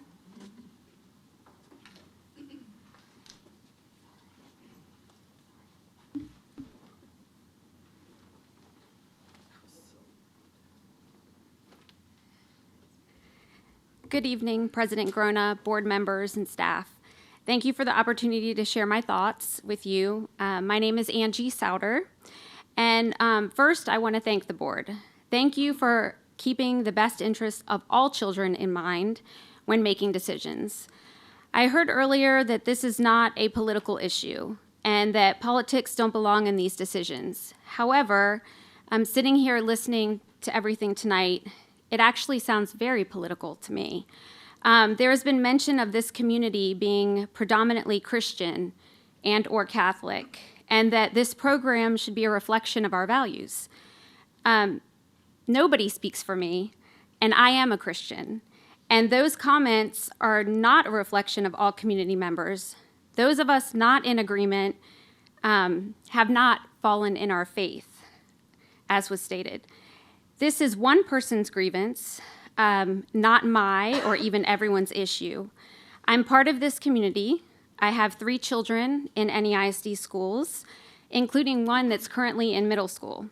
Good evening, President Grona, board members, and staff. Thank you for the opportunity to share my thoughts with you. My name is Angie Souter, and first I want to thank the board. Thank you for keeping the best interests of all children in mind when making decisions. I heard earlier that this is not a political issue and that politics don't belong in these decisions. However, I'm sitting here listening to everything tonight. It actually sounds very political to me. There has been mention of this community being predominantly Christian and or Catholic, and that this program should be a reflection of our values. Nobody speaks for me, and I am a Christian. And those comments are not a reflection of all community members. Those of us not in agreement have not fallen in our faith, as was stated. This is one person's grievance, not my or even everyone's issue. I'm part of this community. I have 3 children in NEISD schools, including one that's currently in middle school.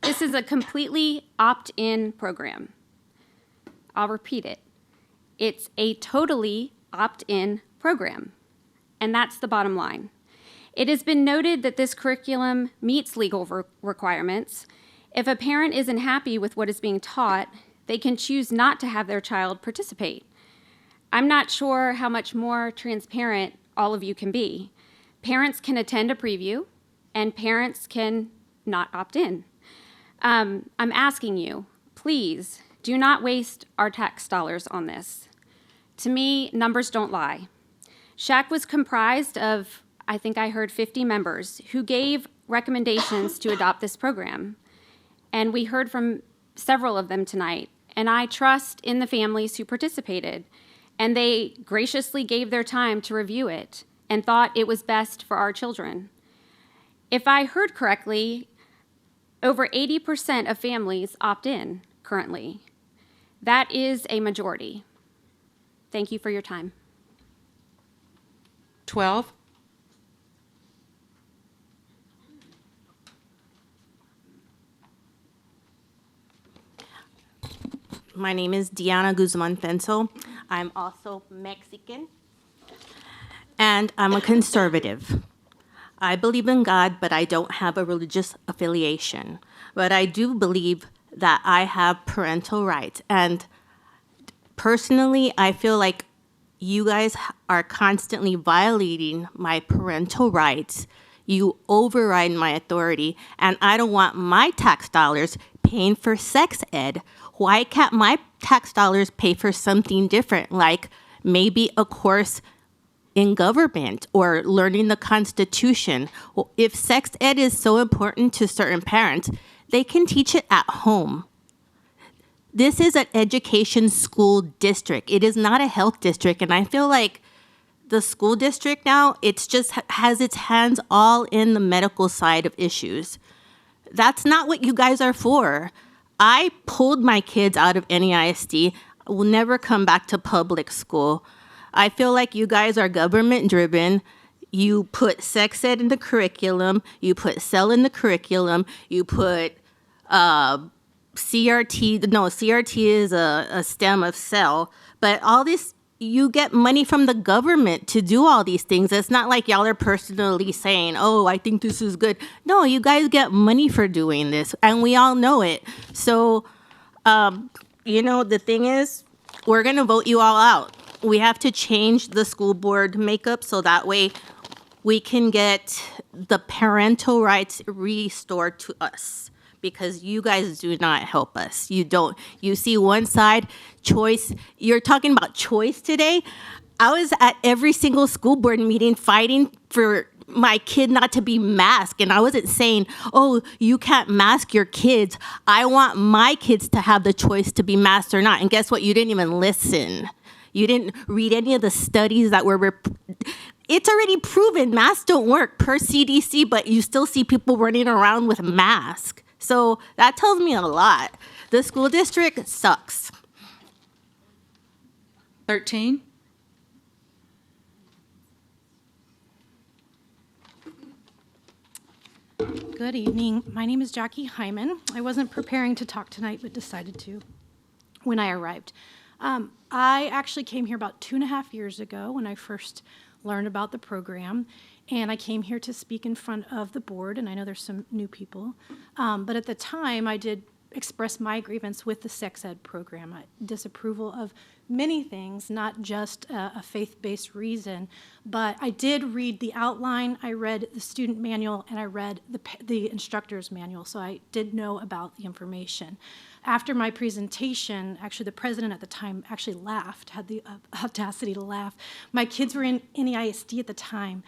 This is a completely opt-in program. I'll repeat it. It's a totally opt-in program, and that's the bottom line. It has been noted that this curriculum meets legal requirements. If a parent isn't happy with what is being taught, they can choose not to have their child participate. I'm not sure how much more transparent all of you can be. Parents can attend a preview, and parents can not opt in. I'm asking you, please do not waste our tax dollars on this. To me, numbers don't lie. SHAC was comprised of, I think I heard 50 members who gave recommendations to adopt this program. And we heard from several of them tonight. And I trust in the families who participated. And they graciously gave their time to review it and thought it was best for our children. If I heard correctly, over 80% of families opt in currently. That is a majority. Thank you for your time. 12. My name is Diana Guzman Fenso. I'm also Mexican, and I'm a conservative. I believe in God, but I don't have a religious affiliation. But I do believe that I have parental rights. And personally, I feel like you guys are constantly violating my parental rights. You override my authority, and I don't want my tax dollars paying for sex ed. Why can't my tax dollars pay for something different, like maybe a course in government or learning the Constitution? Well, if sex ed is so important to certain parents, they can teach it at home. This is an education school district. It is not a health district, and I feel like the school district now, it's just has its hands all in the medical side of issues. That's not what you guys are for. I pulled my kids out of NEISD. I will never come back to public school. I feel like you guys are government driven. You put sex ed in the curriculum. You put cell in the curriculum. You put CRT. No, CRT is a stem of cell. But all this, you get money from the government to do all these things. It's not like y'all are personally saying, oh, I think this is good. No, you guys get money for doing this, and we all know it. So, the thing is, we're going to vote you all out. We have to change the school board makeup so that way we can get the parental rights restored to us. because you guys do not help us. You don't. You see one side, choice. You're talking about choice today. I was at every single school board meeting fighting for my kid not to be masked. And I wasn't saying, oh, you can't mask your kids. I want my kids to have the choice to be masked or not. And guess what? You didn't even listen. You didn't read any of the studies that were, it's already proven masks don't work per CDC, but you still see people running around with masks. So that tells me a lot. The school district sucks. 13. Good evening. My name is Jackie Hyman. I wasn't preparing to talk tonight, but decided to when I arrived. I actually came here about 2.5 years ago when I first learned about the program, and I came here to speak in front of the board, and I know there's some new people. But at the time, I did express my grievance with the sex ed program, disapproval of many things, not just a faith-based reason, but I did read the outline, I read the student manual, and I read the instructor's manual, so I did know about the information. After my presentation, actually the president at the time actually laughed, had the audacity to laugh. My kids were in NEISD at the time.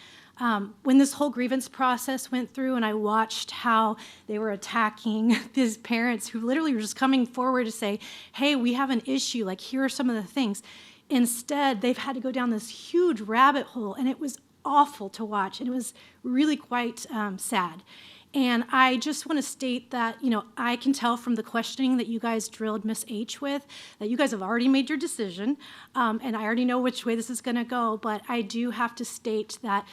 When this whole grievance process went through and I watched how they were attacking these parents who literally were just coming forward to say, hey, we have an issue, like here are some of the things. Instead, they've had to go down this huge rabbit hole, and it was awful to watch, and it was really quite sad. And I just want to state that, I can tell from the questioning that you guys drilled Miss H with, that you guys have already made your decision, and I already know which way this is going to go, but I do have to state that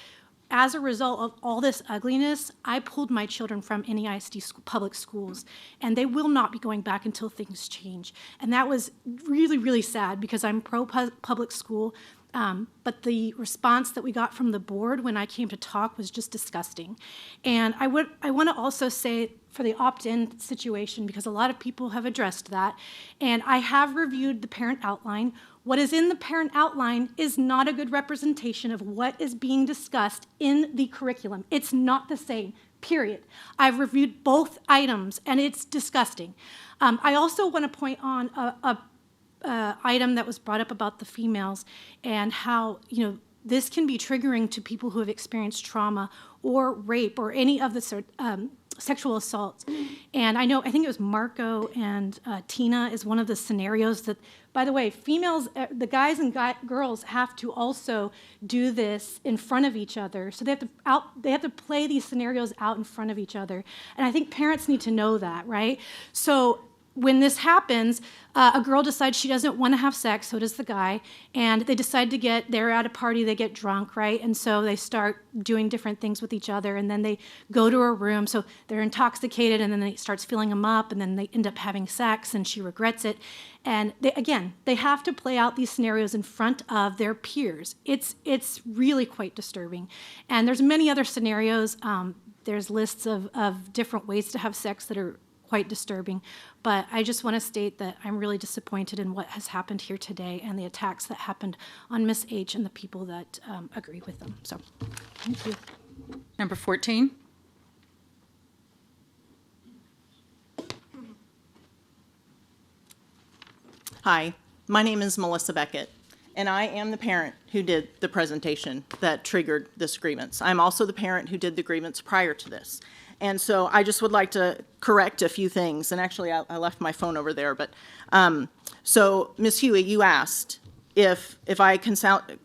as a result of all this ugliness, I pulled my children from NEISD public schools, and they will not be going back until things change. And that was really, really sad because I'm pro-public school, but the response that we got from the board when I came to talk was just disgusting. And I want to also say for the opt-in situation, because a lot of people have addressed that, and I have reviewed the parent outline. What is in the parent outline is not a good representation of what is being discussed in the curriculum. It's not the same, period. I've reviewed both items, and it's disgusting. I also want to point on a item that was brought up about the females and how, this can be triggering to people who have experienced trauma or rape or any of the sexual assaults. And I think it was Marco and Tina is one of the scenarios that, by the way, females, the guys and girls have to also do this in front of each other. So they have to play these scenarios out in front of each other. And I think parents need to know that, right? So when this happens, a girl decides she doesn't want to have sex, so does the guy, and they decide they're at a party, they get drunk, right? And so they start doing different things with each other, and then they go to her room, so they're intoxicated, and then they starts filling them up, and then they end up having sex, and she regrets it. And they have to play out these scenarios in front of their peers. It's really quite disturbing. And there's many other scenarios. There's lists of different ways to have sex that are quite disturbing, but I just want to state that I'm really disappointed in what has happened here today and the attacks that happened on Miss H and the people that agree with them. So, thank you. Number 14. Hi, my name is Melissa Beckett, and I am the parent who did the presentation that triggered this grievance. I'm also the parent who did the grievance prior to this. And so I just would like to correct a few things. And actually, I left my phone over there. But so, Ms. Huey, you asked if I consulted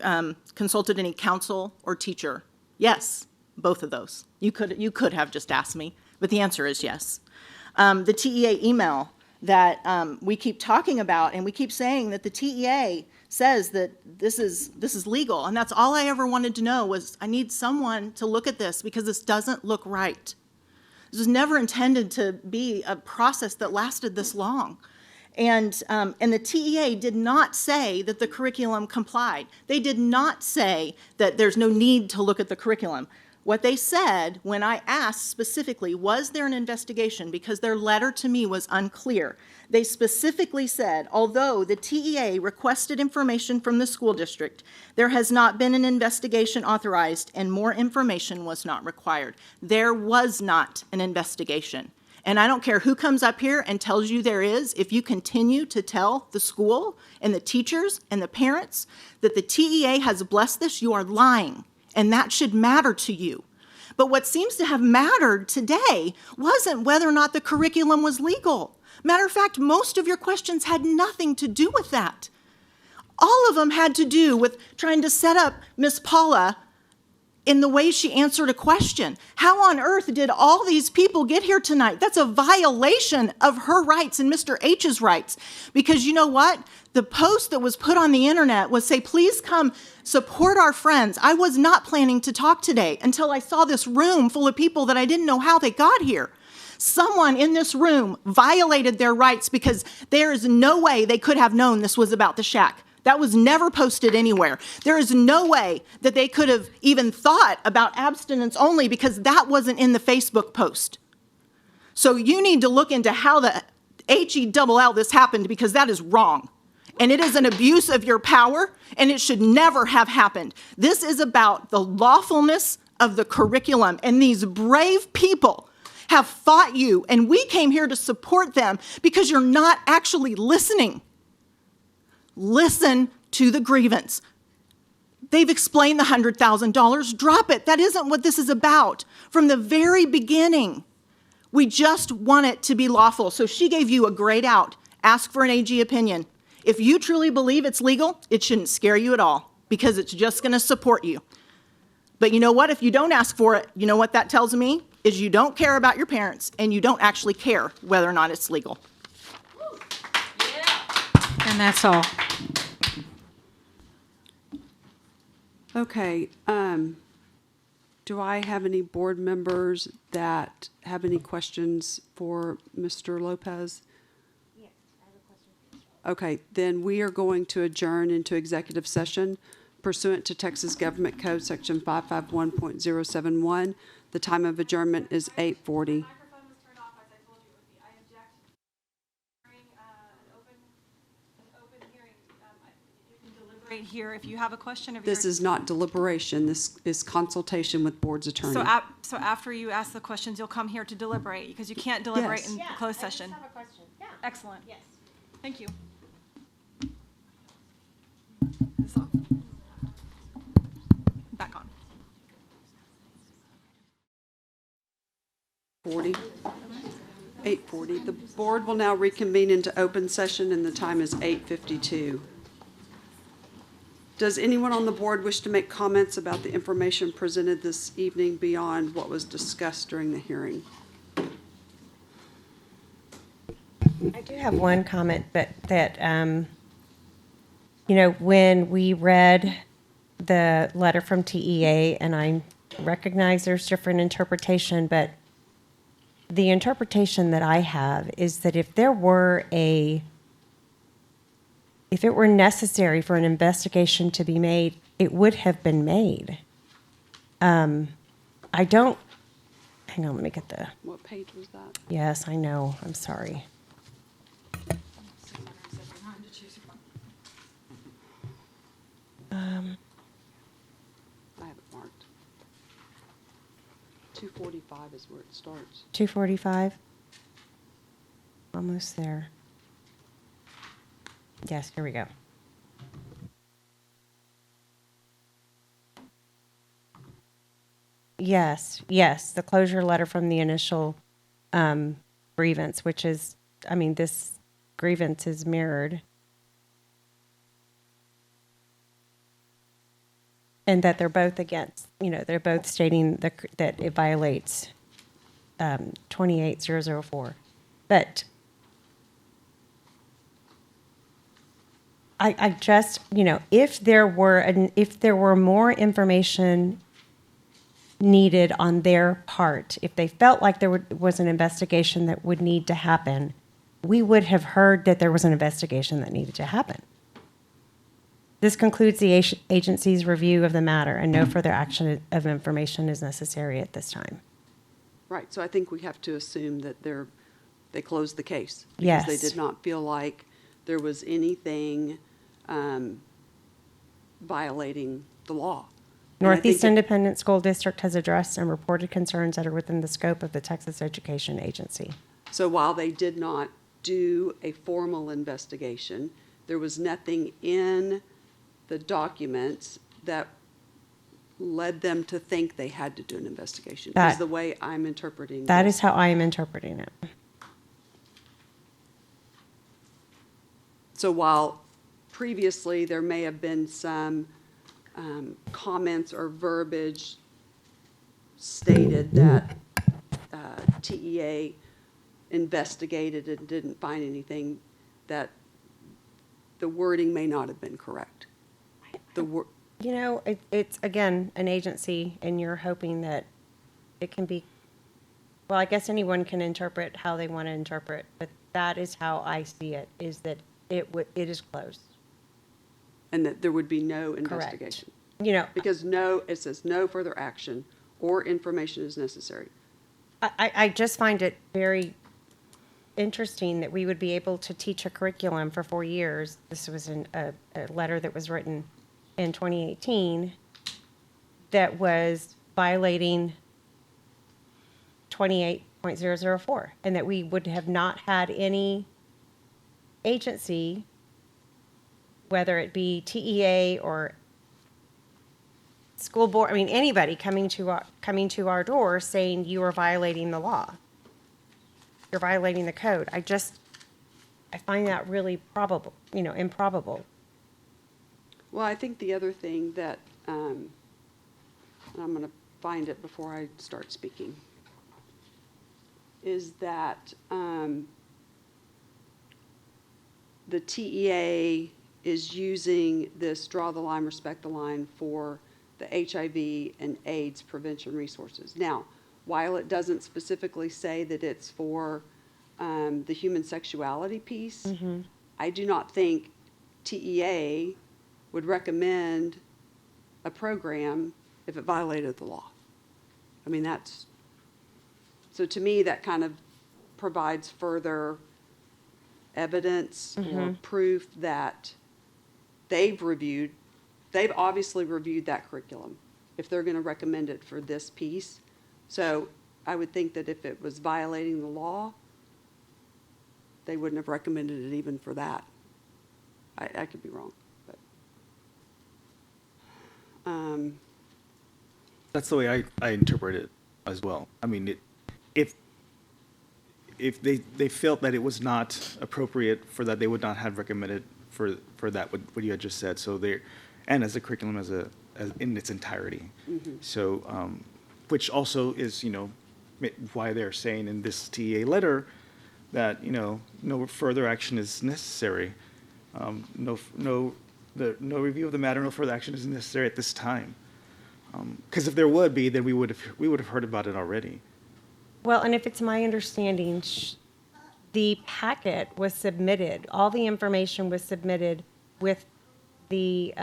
any counsel or teacher. Yes, both of those. You could have just asked me, but the answer is yes. The TEA email that we keep talking about, and we keep saying that the TEA says that this is legal, and that's all I ever wanted to know was I need someone to look at this because this doesn't look right. This was never intended to be a process that lasted this long. And the TEA did not say that the curriculum complied. They did not say that there's no need to look at the curriculum. What they said when I asked specifically, was there an investigation, because their letter to me was unclear. They specifically said, although the TEA requested information from the school district, there has not been an investigation authorized and more information was not required. There was not an investigation. And I don't care who comes up here and tells you there is, if you continue to tell the school and the teachers and the parents that the TEA has blessed this, you are lying. And that should matter to you. But what seems to have mattered today wasn't whether or not the curriculum was legal. Matter of fact, most of your questions had nothing to do with that. All of them had to do with trying to set up Miss Paula in the way she answered a question. How on earth did all these people get here tonight? That's a violation of her rights and Mr. H's rights. Because you know what? The post that was put on the internet was say, please come support our friends. I was not planning to talk today until I saw this room full of people that I didn't know how they got here. Someone in this room violated their rights because there is no way they could have known this was about the shack. That was never posted anywhere. There is no way that they could have even thought about abstinence only because that wasn't in the Facebook post. So you need to look into how the HELL this happened because that is wrong. And it is an abuse of your power, and it should never have happened. This is about the lawfulness of the curriculum, and these brave people have fought you, and we came here to support them because you're not actually listening. Listen to the grievance. They've explained the $100,000. Drop it. That isn't what this is about. From the very beginning, we just want it to be lawful. So she gave you a great out. Ask for an AG opinion. If you truly believe it's legal, it shouldn't scare you at all because it's just going to support you. But you know what? If you don't ask for it, you know what that tells me? Is you don't care about your parents and you don't actually care whether or not it's legal. And that's all. Okay, do I have any board members that have any questions for Mr. Lopez? Yes, I have a question. Okay, then we are going to adjourn into executive session pursuant to Texas Government Code Section 551.071. The time of adjournment is 8:40. Right here, if you have a question. This is not deliberation. This is consultation with board's attorney. So after you ask the questions, you'll come here to deliberate because you can't deliberate Yes. in the closed session. I just have a question. Yeah. Excellent. Yes. Thank you. Back on. 8:40. The board will now reconvene into open session and the time is 8:52. Does anyone on the board wish to make comments about the information presented this evening beyond what was discussed during the hearing? I do have one comment, but that, when we read the letter from TEA, and I recognize there's different interpretation, but the interpretation that I have is that if it were necessary for an investigation to be made, it would have been made. Hang on, let me get the, What page was that? yes, I know, I'm sorry. I have it marked. 245 is where it starts. 245? Almost there. Yes, here we go. Yes, the closure letter from the initial grievance, which is, this grievance is mirrored. And that they're both against, they're both stating that it violates 28004. But I just, if there were more information needed on their part, if they felt like there was an investigation that would need to happen, we would have heard that there was an investigation that needed to happen. This concludes the agency's review of the matter, and no further action of information is necessary at this time. Right, so I think we have to assume that they closed the case. Yes. Because they did not feel like there was anything violating the law. And I think Northeast Independent School District has addressed and reported concerns that are within the scope of the Texas Education Agency. So while they did not do a formal investigation, there was nothing in the documents that led them to think they had to do an investigation, is the way I'm interpreting That this. is how I am interpreting it. So while previously there may have been some comments or verbiage stated that TEA investigated and didn't find anything, that the wording may not have been correct. You know, it's, again, an agency, and you're hoping that it can be, well, I guess anyone can interpret how they want to interpret, but that is how I see it, is that it is closed. And that there would be no investigation. You know, Because it says no further action or information is necessary. I just find it very interesting that we would be able to teach a curriculum for 4 years. This was a letter that was written in 2018 that was violating 28.004, and that we would have not had any agency, whether it be TEA or school board, I mean, anybody coming to our door saying you are violating the law. You're violating the code. I find that really improbable. Well, I think the other thing that, and I'm going to find it before I start speaking, is that the TEA is using this draw the line, respect the line for the HIV and AIDS prevention resources. Now, while it doesn't specifically say that it's for the human sexuality piece, I do not think TEA would recommend a program if it violated the law. I mean, so to me, that kind of provides further evidence or proof that they've obviously reviewed that curriculum if they're going to recommend it for this piece. So I would think that if it was violating the law, they wouldn't have recommended it even for that. I could be wrong, but. That's the way I interpret it as well. I mean, if they felt that it was not appropriate for that, they would not have recommended for that what you had just said. So and as a curriculum as in its entirety. So which also is why they're saying in this TEA letter that no further action is necessary. No review of the matter, no further action is necessary at this time. Because if there would be, then we would have heard about it already. Well, and if it's my understanding, the packet was submitted, all the information was submitted with the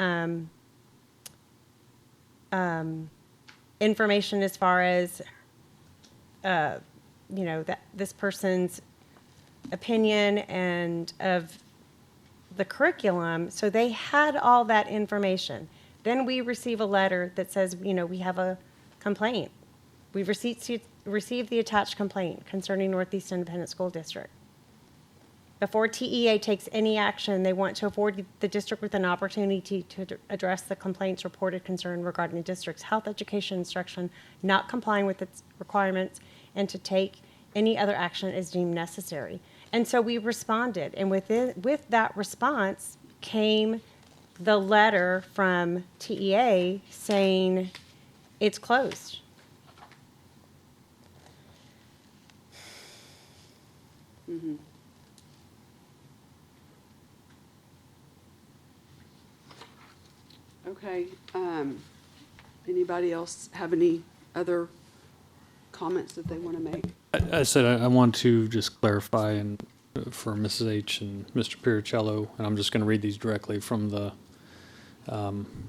information as far as, that this person's opinion and of the curriculum. So they had all that information. Then we receive a letter that says, we have a complaint. We've received the attached complaint concerning Northeast Independent School District. Before TEA takes any action, they want to afford the district with an opportunity to address the complaints reported concern regarding the district's health education instruction not complying with its requirements, and to take any other action as deemed necessary. And so we responded, and with that response came the letter from TEA saying it's closed. Okay. Anybody else have any other comments that they want to make? I said I want to just clarify and for Mrs. H and Mr. Piricello, and I'm just going to read these directly from the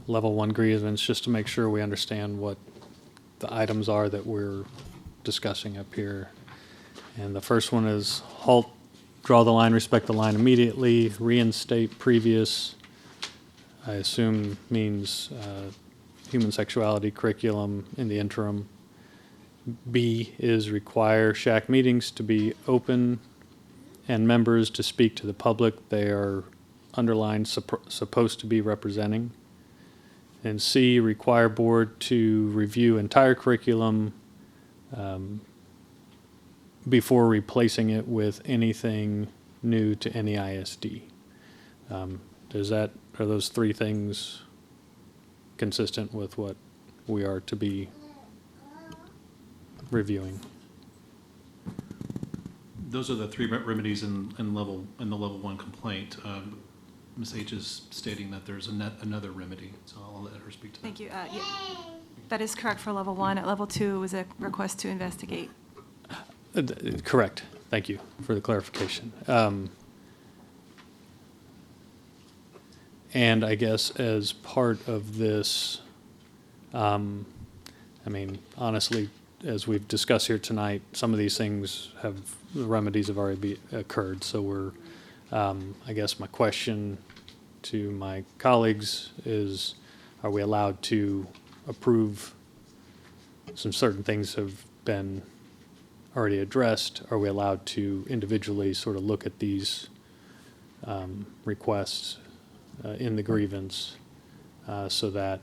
level 1 grievance just to make sure we understand what the items are that we're discussing up here. And the first one is halt, draw the line, respect the line immediately, reinstate previous, I assume means human sexuality curriculum in the interim, B is require shack meetings to be open and members to speak to the public they are underlined supposed to be representing. And C, require board to review entire curriculum before replacing it with anything new to any ISD. Are those three things consistent with what we are to be reviewing? Those are the three remedies in the level one complaint. Ms. H is stating that there's another remedy, so I'll let her speak to that. Thank you. That is correct for level 1. At level 2, it was a request to investigate. Correct. Thank you for the clarification. And I guess as part of this, I mean, honestly, as we've discussed here tonight, some of these things the remedies have already occurred. So we're, I guess my question to my colleagues is, are we allowed to approve some certain things have been already addressed? Are we allowed to individually sort of look at these requests in the grievance so that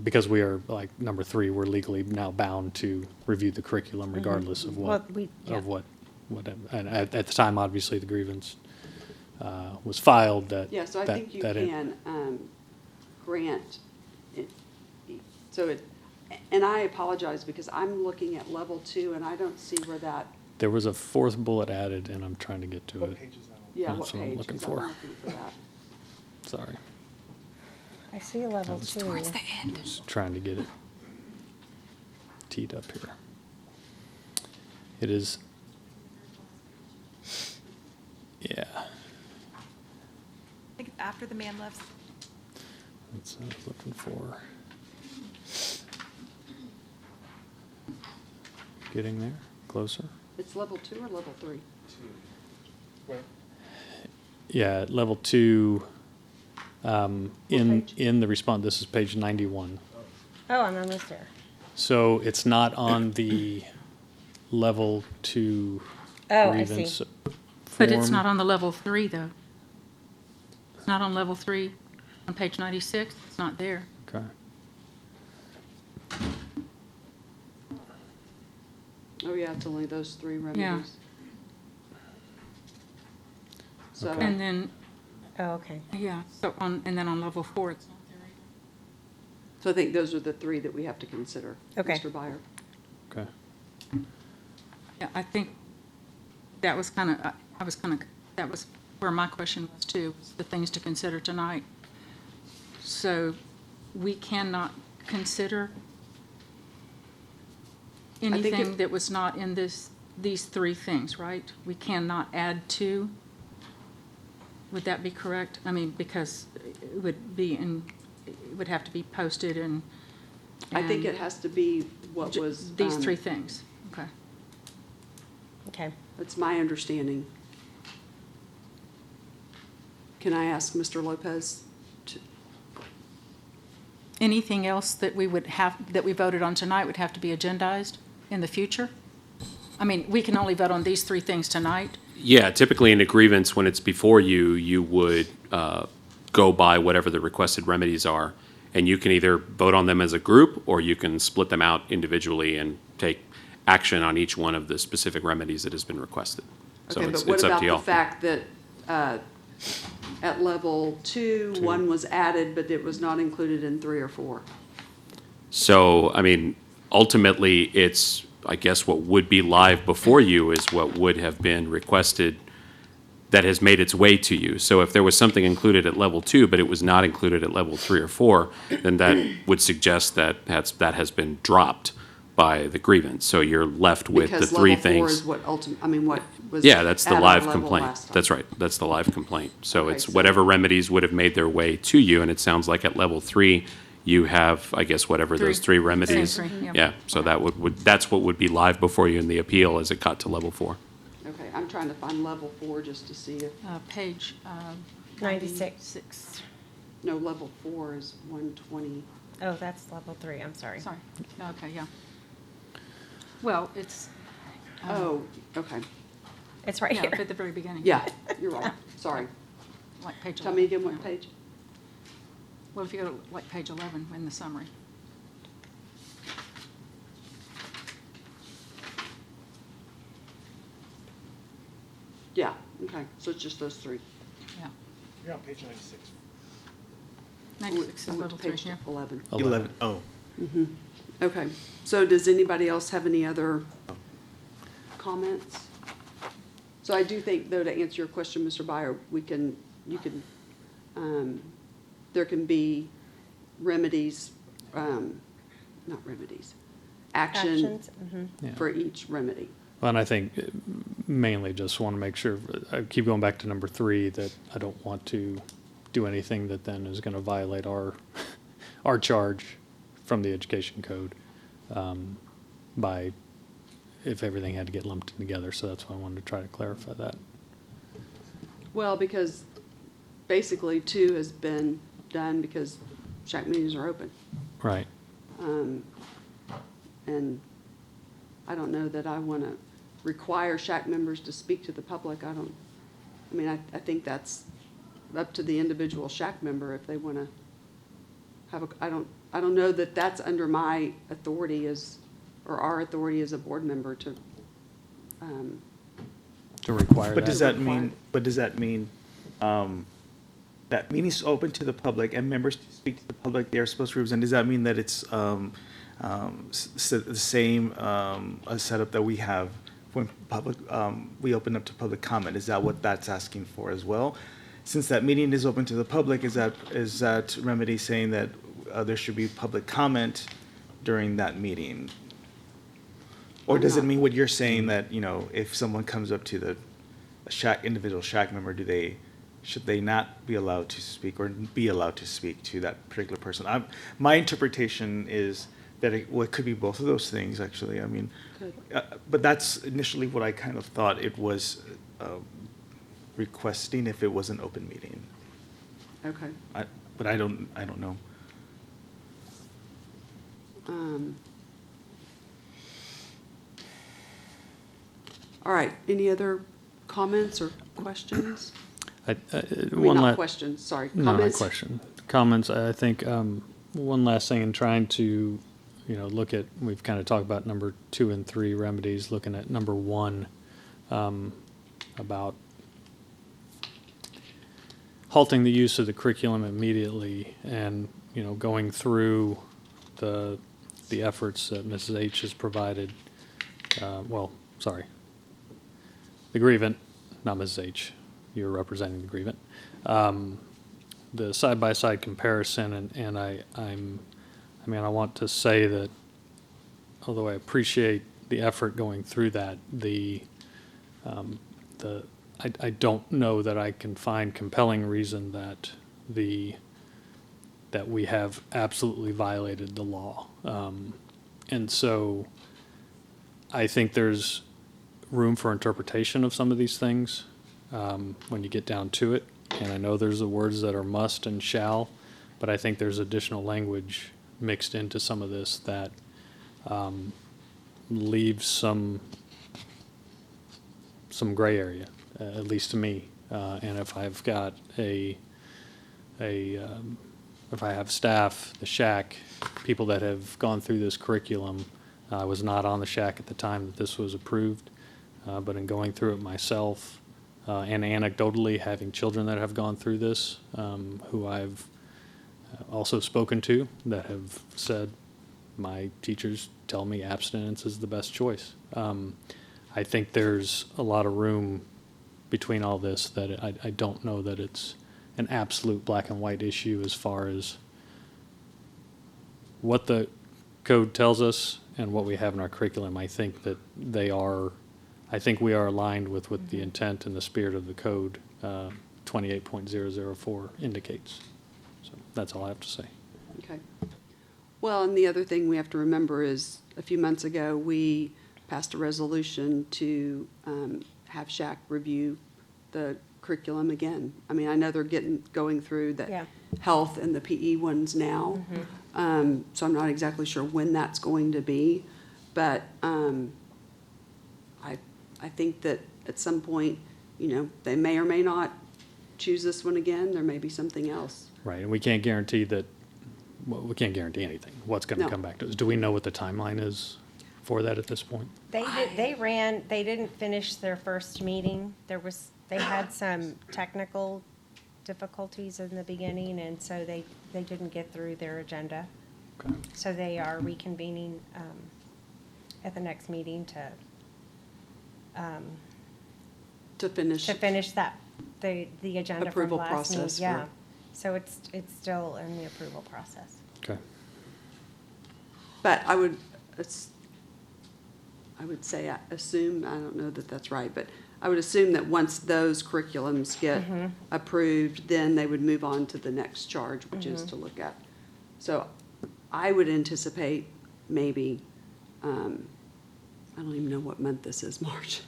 because we are, like, number 3, we're legally now bound to review the curriculum regardless of what, and at the time, obviously, the grievance was filed that. Yeah, so I think you can grant it. And I apologize because I'm looking at level 2 and I don't see where that. There was a 4th bullet added and I'm trying to get to it. Yeah, That's what I'm looking for. I'm looking for that. Sorry. I see a level 2. Towards the end. Just trying to get it teed up here. It is, yeah. I think it's after the man left. That's what I was looking for. Getting there, closer. It's level 2 or level 3? 2. Yeah, at level 2, in the response, this is page 91. Oh, I'm almost there. So it's not on the level 2 grievance form. But it's not on the level 3, though. It's not on level 3 on page 96. It's not there. Okay. Oh, yeah, it's only those 3 remedies. Yeah. So, And then, Oh, okay. yeah, so and then on level 4, it's not there either. so I think those are the 3 that we have to consider. Okay. Mr. Byer. Okay. Yeah, I think that was kind of, that was where my question was too, was the things to consider tonight. So we cannot consider anything that was not in these 3 things, right? We cannot add to. Would that be correct? I mean, because it would have to be posted and. I think it has to be what was. These 3 things, okay. Okay. That's my understanding. Can I ask Mr. Lopez? Anything else that we would have, that we voted on tonight would have to be agendized in the future? I mean, we can only vote on these 3 things tonight. Yeah, typically in a grievance, when it's before you, you would go by whatever the requested remedies are. And you can either vote on them as a group, or you can split them out individually and take action on each one of the specific remedies that has been requested. So Okay, it's but what up about to the y'all. fact that at level 2, 1 was added, but it was not included in 3 or 4? So, I mean, ultimately, it's, I guess, what would be live before you is what would have been requested that has made its way to you. So if there was something included at level 2, but it was not included at level 3 or 4, then that would suggest that that has been dropped by the grievance. So you're left with Because the 3 level 4 things. is what what was. Yeah, that's the at our live level complaint. last time. That's right. That's the live complaint. So Okay, it's so- whatever remedies would have made their way to you, and it sounds like at level 3, you have, I guess, whatever those 3 remedies. Same 3, yeah. Yeah, so that that's what would be live before you in the appeal as it got to level 4. Okay, I'm trying to find level 4 just to see if, Page 96. 96. no, level 4 is 120. Oh, that's level 3, I'm sorry. Sorry. Okay, yeah. Well, it's. Oh, okay. It's right Yeah, here. at the very beginning. Yeah, you're right. Sorry. Like page 11. Tell me again what page? Well, if you go to like page 11 in the summary. Yeah, okay. So it's just those 3. Yeah. You're on page 96. 96 is level 3, Page yeah. 11. 11, oh. Okay. So does anybody else have any other comments? So I do think, though, to answer your question, Mr. Byer, there can be remedies, not remedies, action Actions, Yeah. for each remedy. Well, and I think mainly just want to make sure, I keep going back to number 3, that I don't want to do anything that then is going to violate our, our charge from the education code by, if everything had to get lumped in together. So that's why I wanted to try to clarify that. Well, because basically 2 has been done because shack meetings are open. Right. And I don't know that I want to require shack members to speak to the public. I think that's up to the individual shack member if they want to have I don't know that that's under my authority or our authority as a board member to require But that. does that mean, that meeting's open to the public and members to speak to the public, they are supposed to represent? Does that mean that it's the same setup that we have when public, we open up to public comment? Is that what that's asking for as well? Since that meeting is open to the public, is that remedy saying that there should be public comment during that meeting? Or does it mean what you're saying, that, if someone comes up to individual shack member, should they not be allowed to speak or be allowed to speak to that particular person? My interpretation is that it could be both of those things, actually. I mean, but that's initially what I kind of thought it was requesting if it was an open meeting. Okay. But I don't know. All right. Any other comments or questions? One not last questions, sorry. No, not Comments? question. Comments. I think one last thing in trying to, look at. We've kind of talked about number 2 and 3 remedies. Looking at number 1 about halting the use of the curriculum immediately, and going through the efforts that Mrs. H has provided. The grievant, not Mrs. H. You're representing the grievant. The side-by-side comparison, and I want to say that, although I appreciate the effort going through that, I don't know that I can find compelling reason that we have absolutely violated the law, and so I think there's room for interpretation of some of these things when you get down to it. And I know there's the words that are must and shall, but I think there's additional language mixed into some of this that leaves some gray area, at least to me. And if I've got if I have staff, the shack, people that have gone through this curriculum, I was not on the shack at the time that this was approved. But in going through it myself, and anecdotally having children that have gone through this, who I've also spoken to, that have said, my teachers tell me abstinence is the best choice. I think there's a lot of room between all this that I don't know that it's an absolute black and white issue as far as what the code tells us and what we have in our curriculum. I think that I think we are aligned with what the intent and the spirit of the code 28.004 indicates. So that's all I have to say. Okay. Well, and the other thing we have to remember is a few months ago, we passed a resolution to have SHAC review the curriculum again. I mean, I know they're going through that. Yeah. health and the PE ones now. So I'm not exactly sure when that's going to be, but I think that at some point, they may or may not choose this one again. There may be something else. Right, and we can't guarantee that, well, we can't guarantee anything, what's going to No. come back to us. Do we know what the timeline is for that at this point? They didn't finish their first meeting. They had some technical difficulties in the beginning, and so they didn't get through their agenda. Okay. So they are reconvening at the next meeting To finish. the agenda Approval from last meeting. process for- Yeah, so it's still in the approval process. Okay. But I would say, assume, I don't know that that's right, but I would assume that once those curriculums get approved, then they would move on to the next charge, which is to look at. So I would anticipate maybe, I don't even know what month this is, March.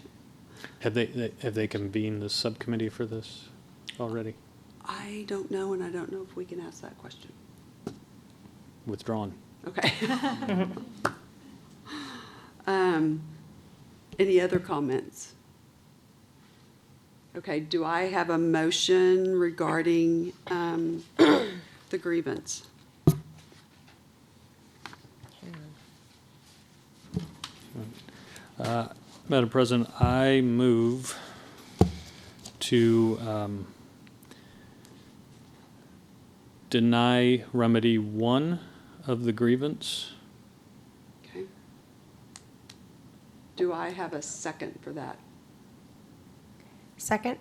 Have they convened the subcommittee for this already? I don't know, and I don't know if we can ask that question. Withdrawn. Okay. Any other comments? Okay, do I have a motion regarding the grievance? Madam President, I move to deny remedy 1 of the grievance. Okay. Do I have a second for that? Second?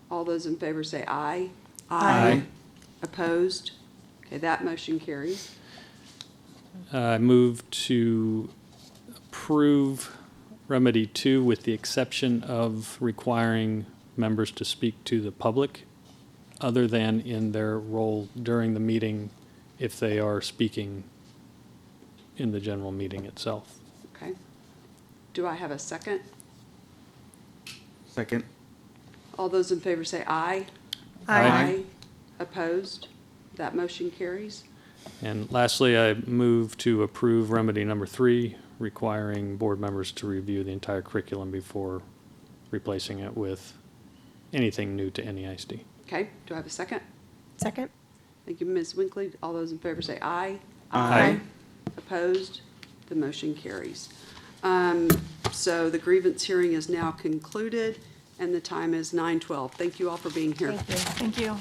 All those in favor say aye. Aye. Opposed? Okay, that motion carries. I move to approve remedy 2 with the exception of requiring members to speak to the public other than in their role during the meeting if they are speaking in the general meeting itself. Okay. Do I have a second? Second. All those in favor say aye. Aye. Opposed? That motion carries. And lastly, I move to approve remedy number 3, requiring board members to review the entire curriculum before replacing it with anything new to NEISD. Okay, do I have a second? Second? Thank you, Ms. Winkley. All those in favor say aye. Aye. Opposed? The motion carries. So the grievance hearing is now concluded, and the time is 9:12. Thank you all for being here. Thank you. Thank you.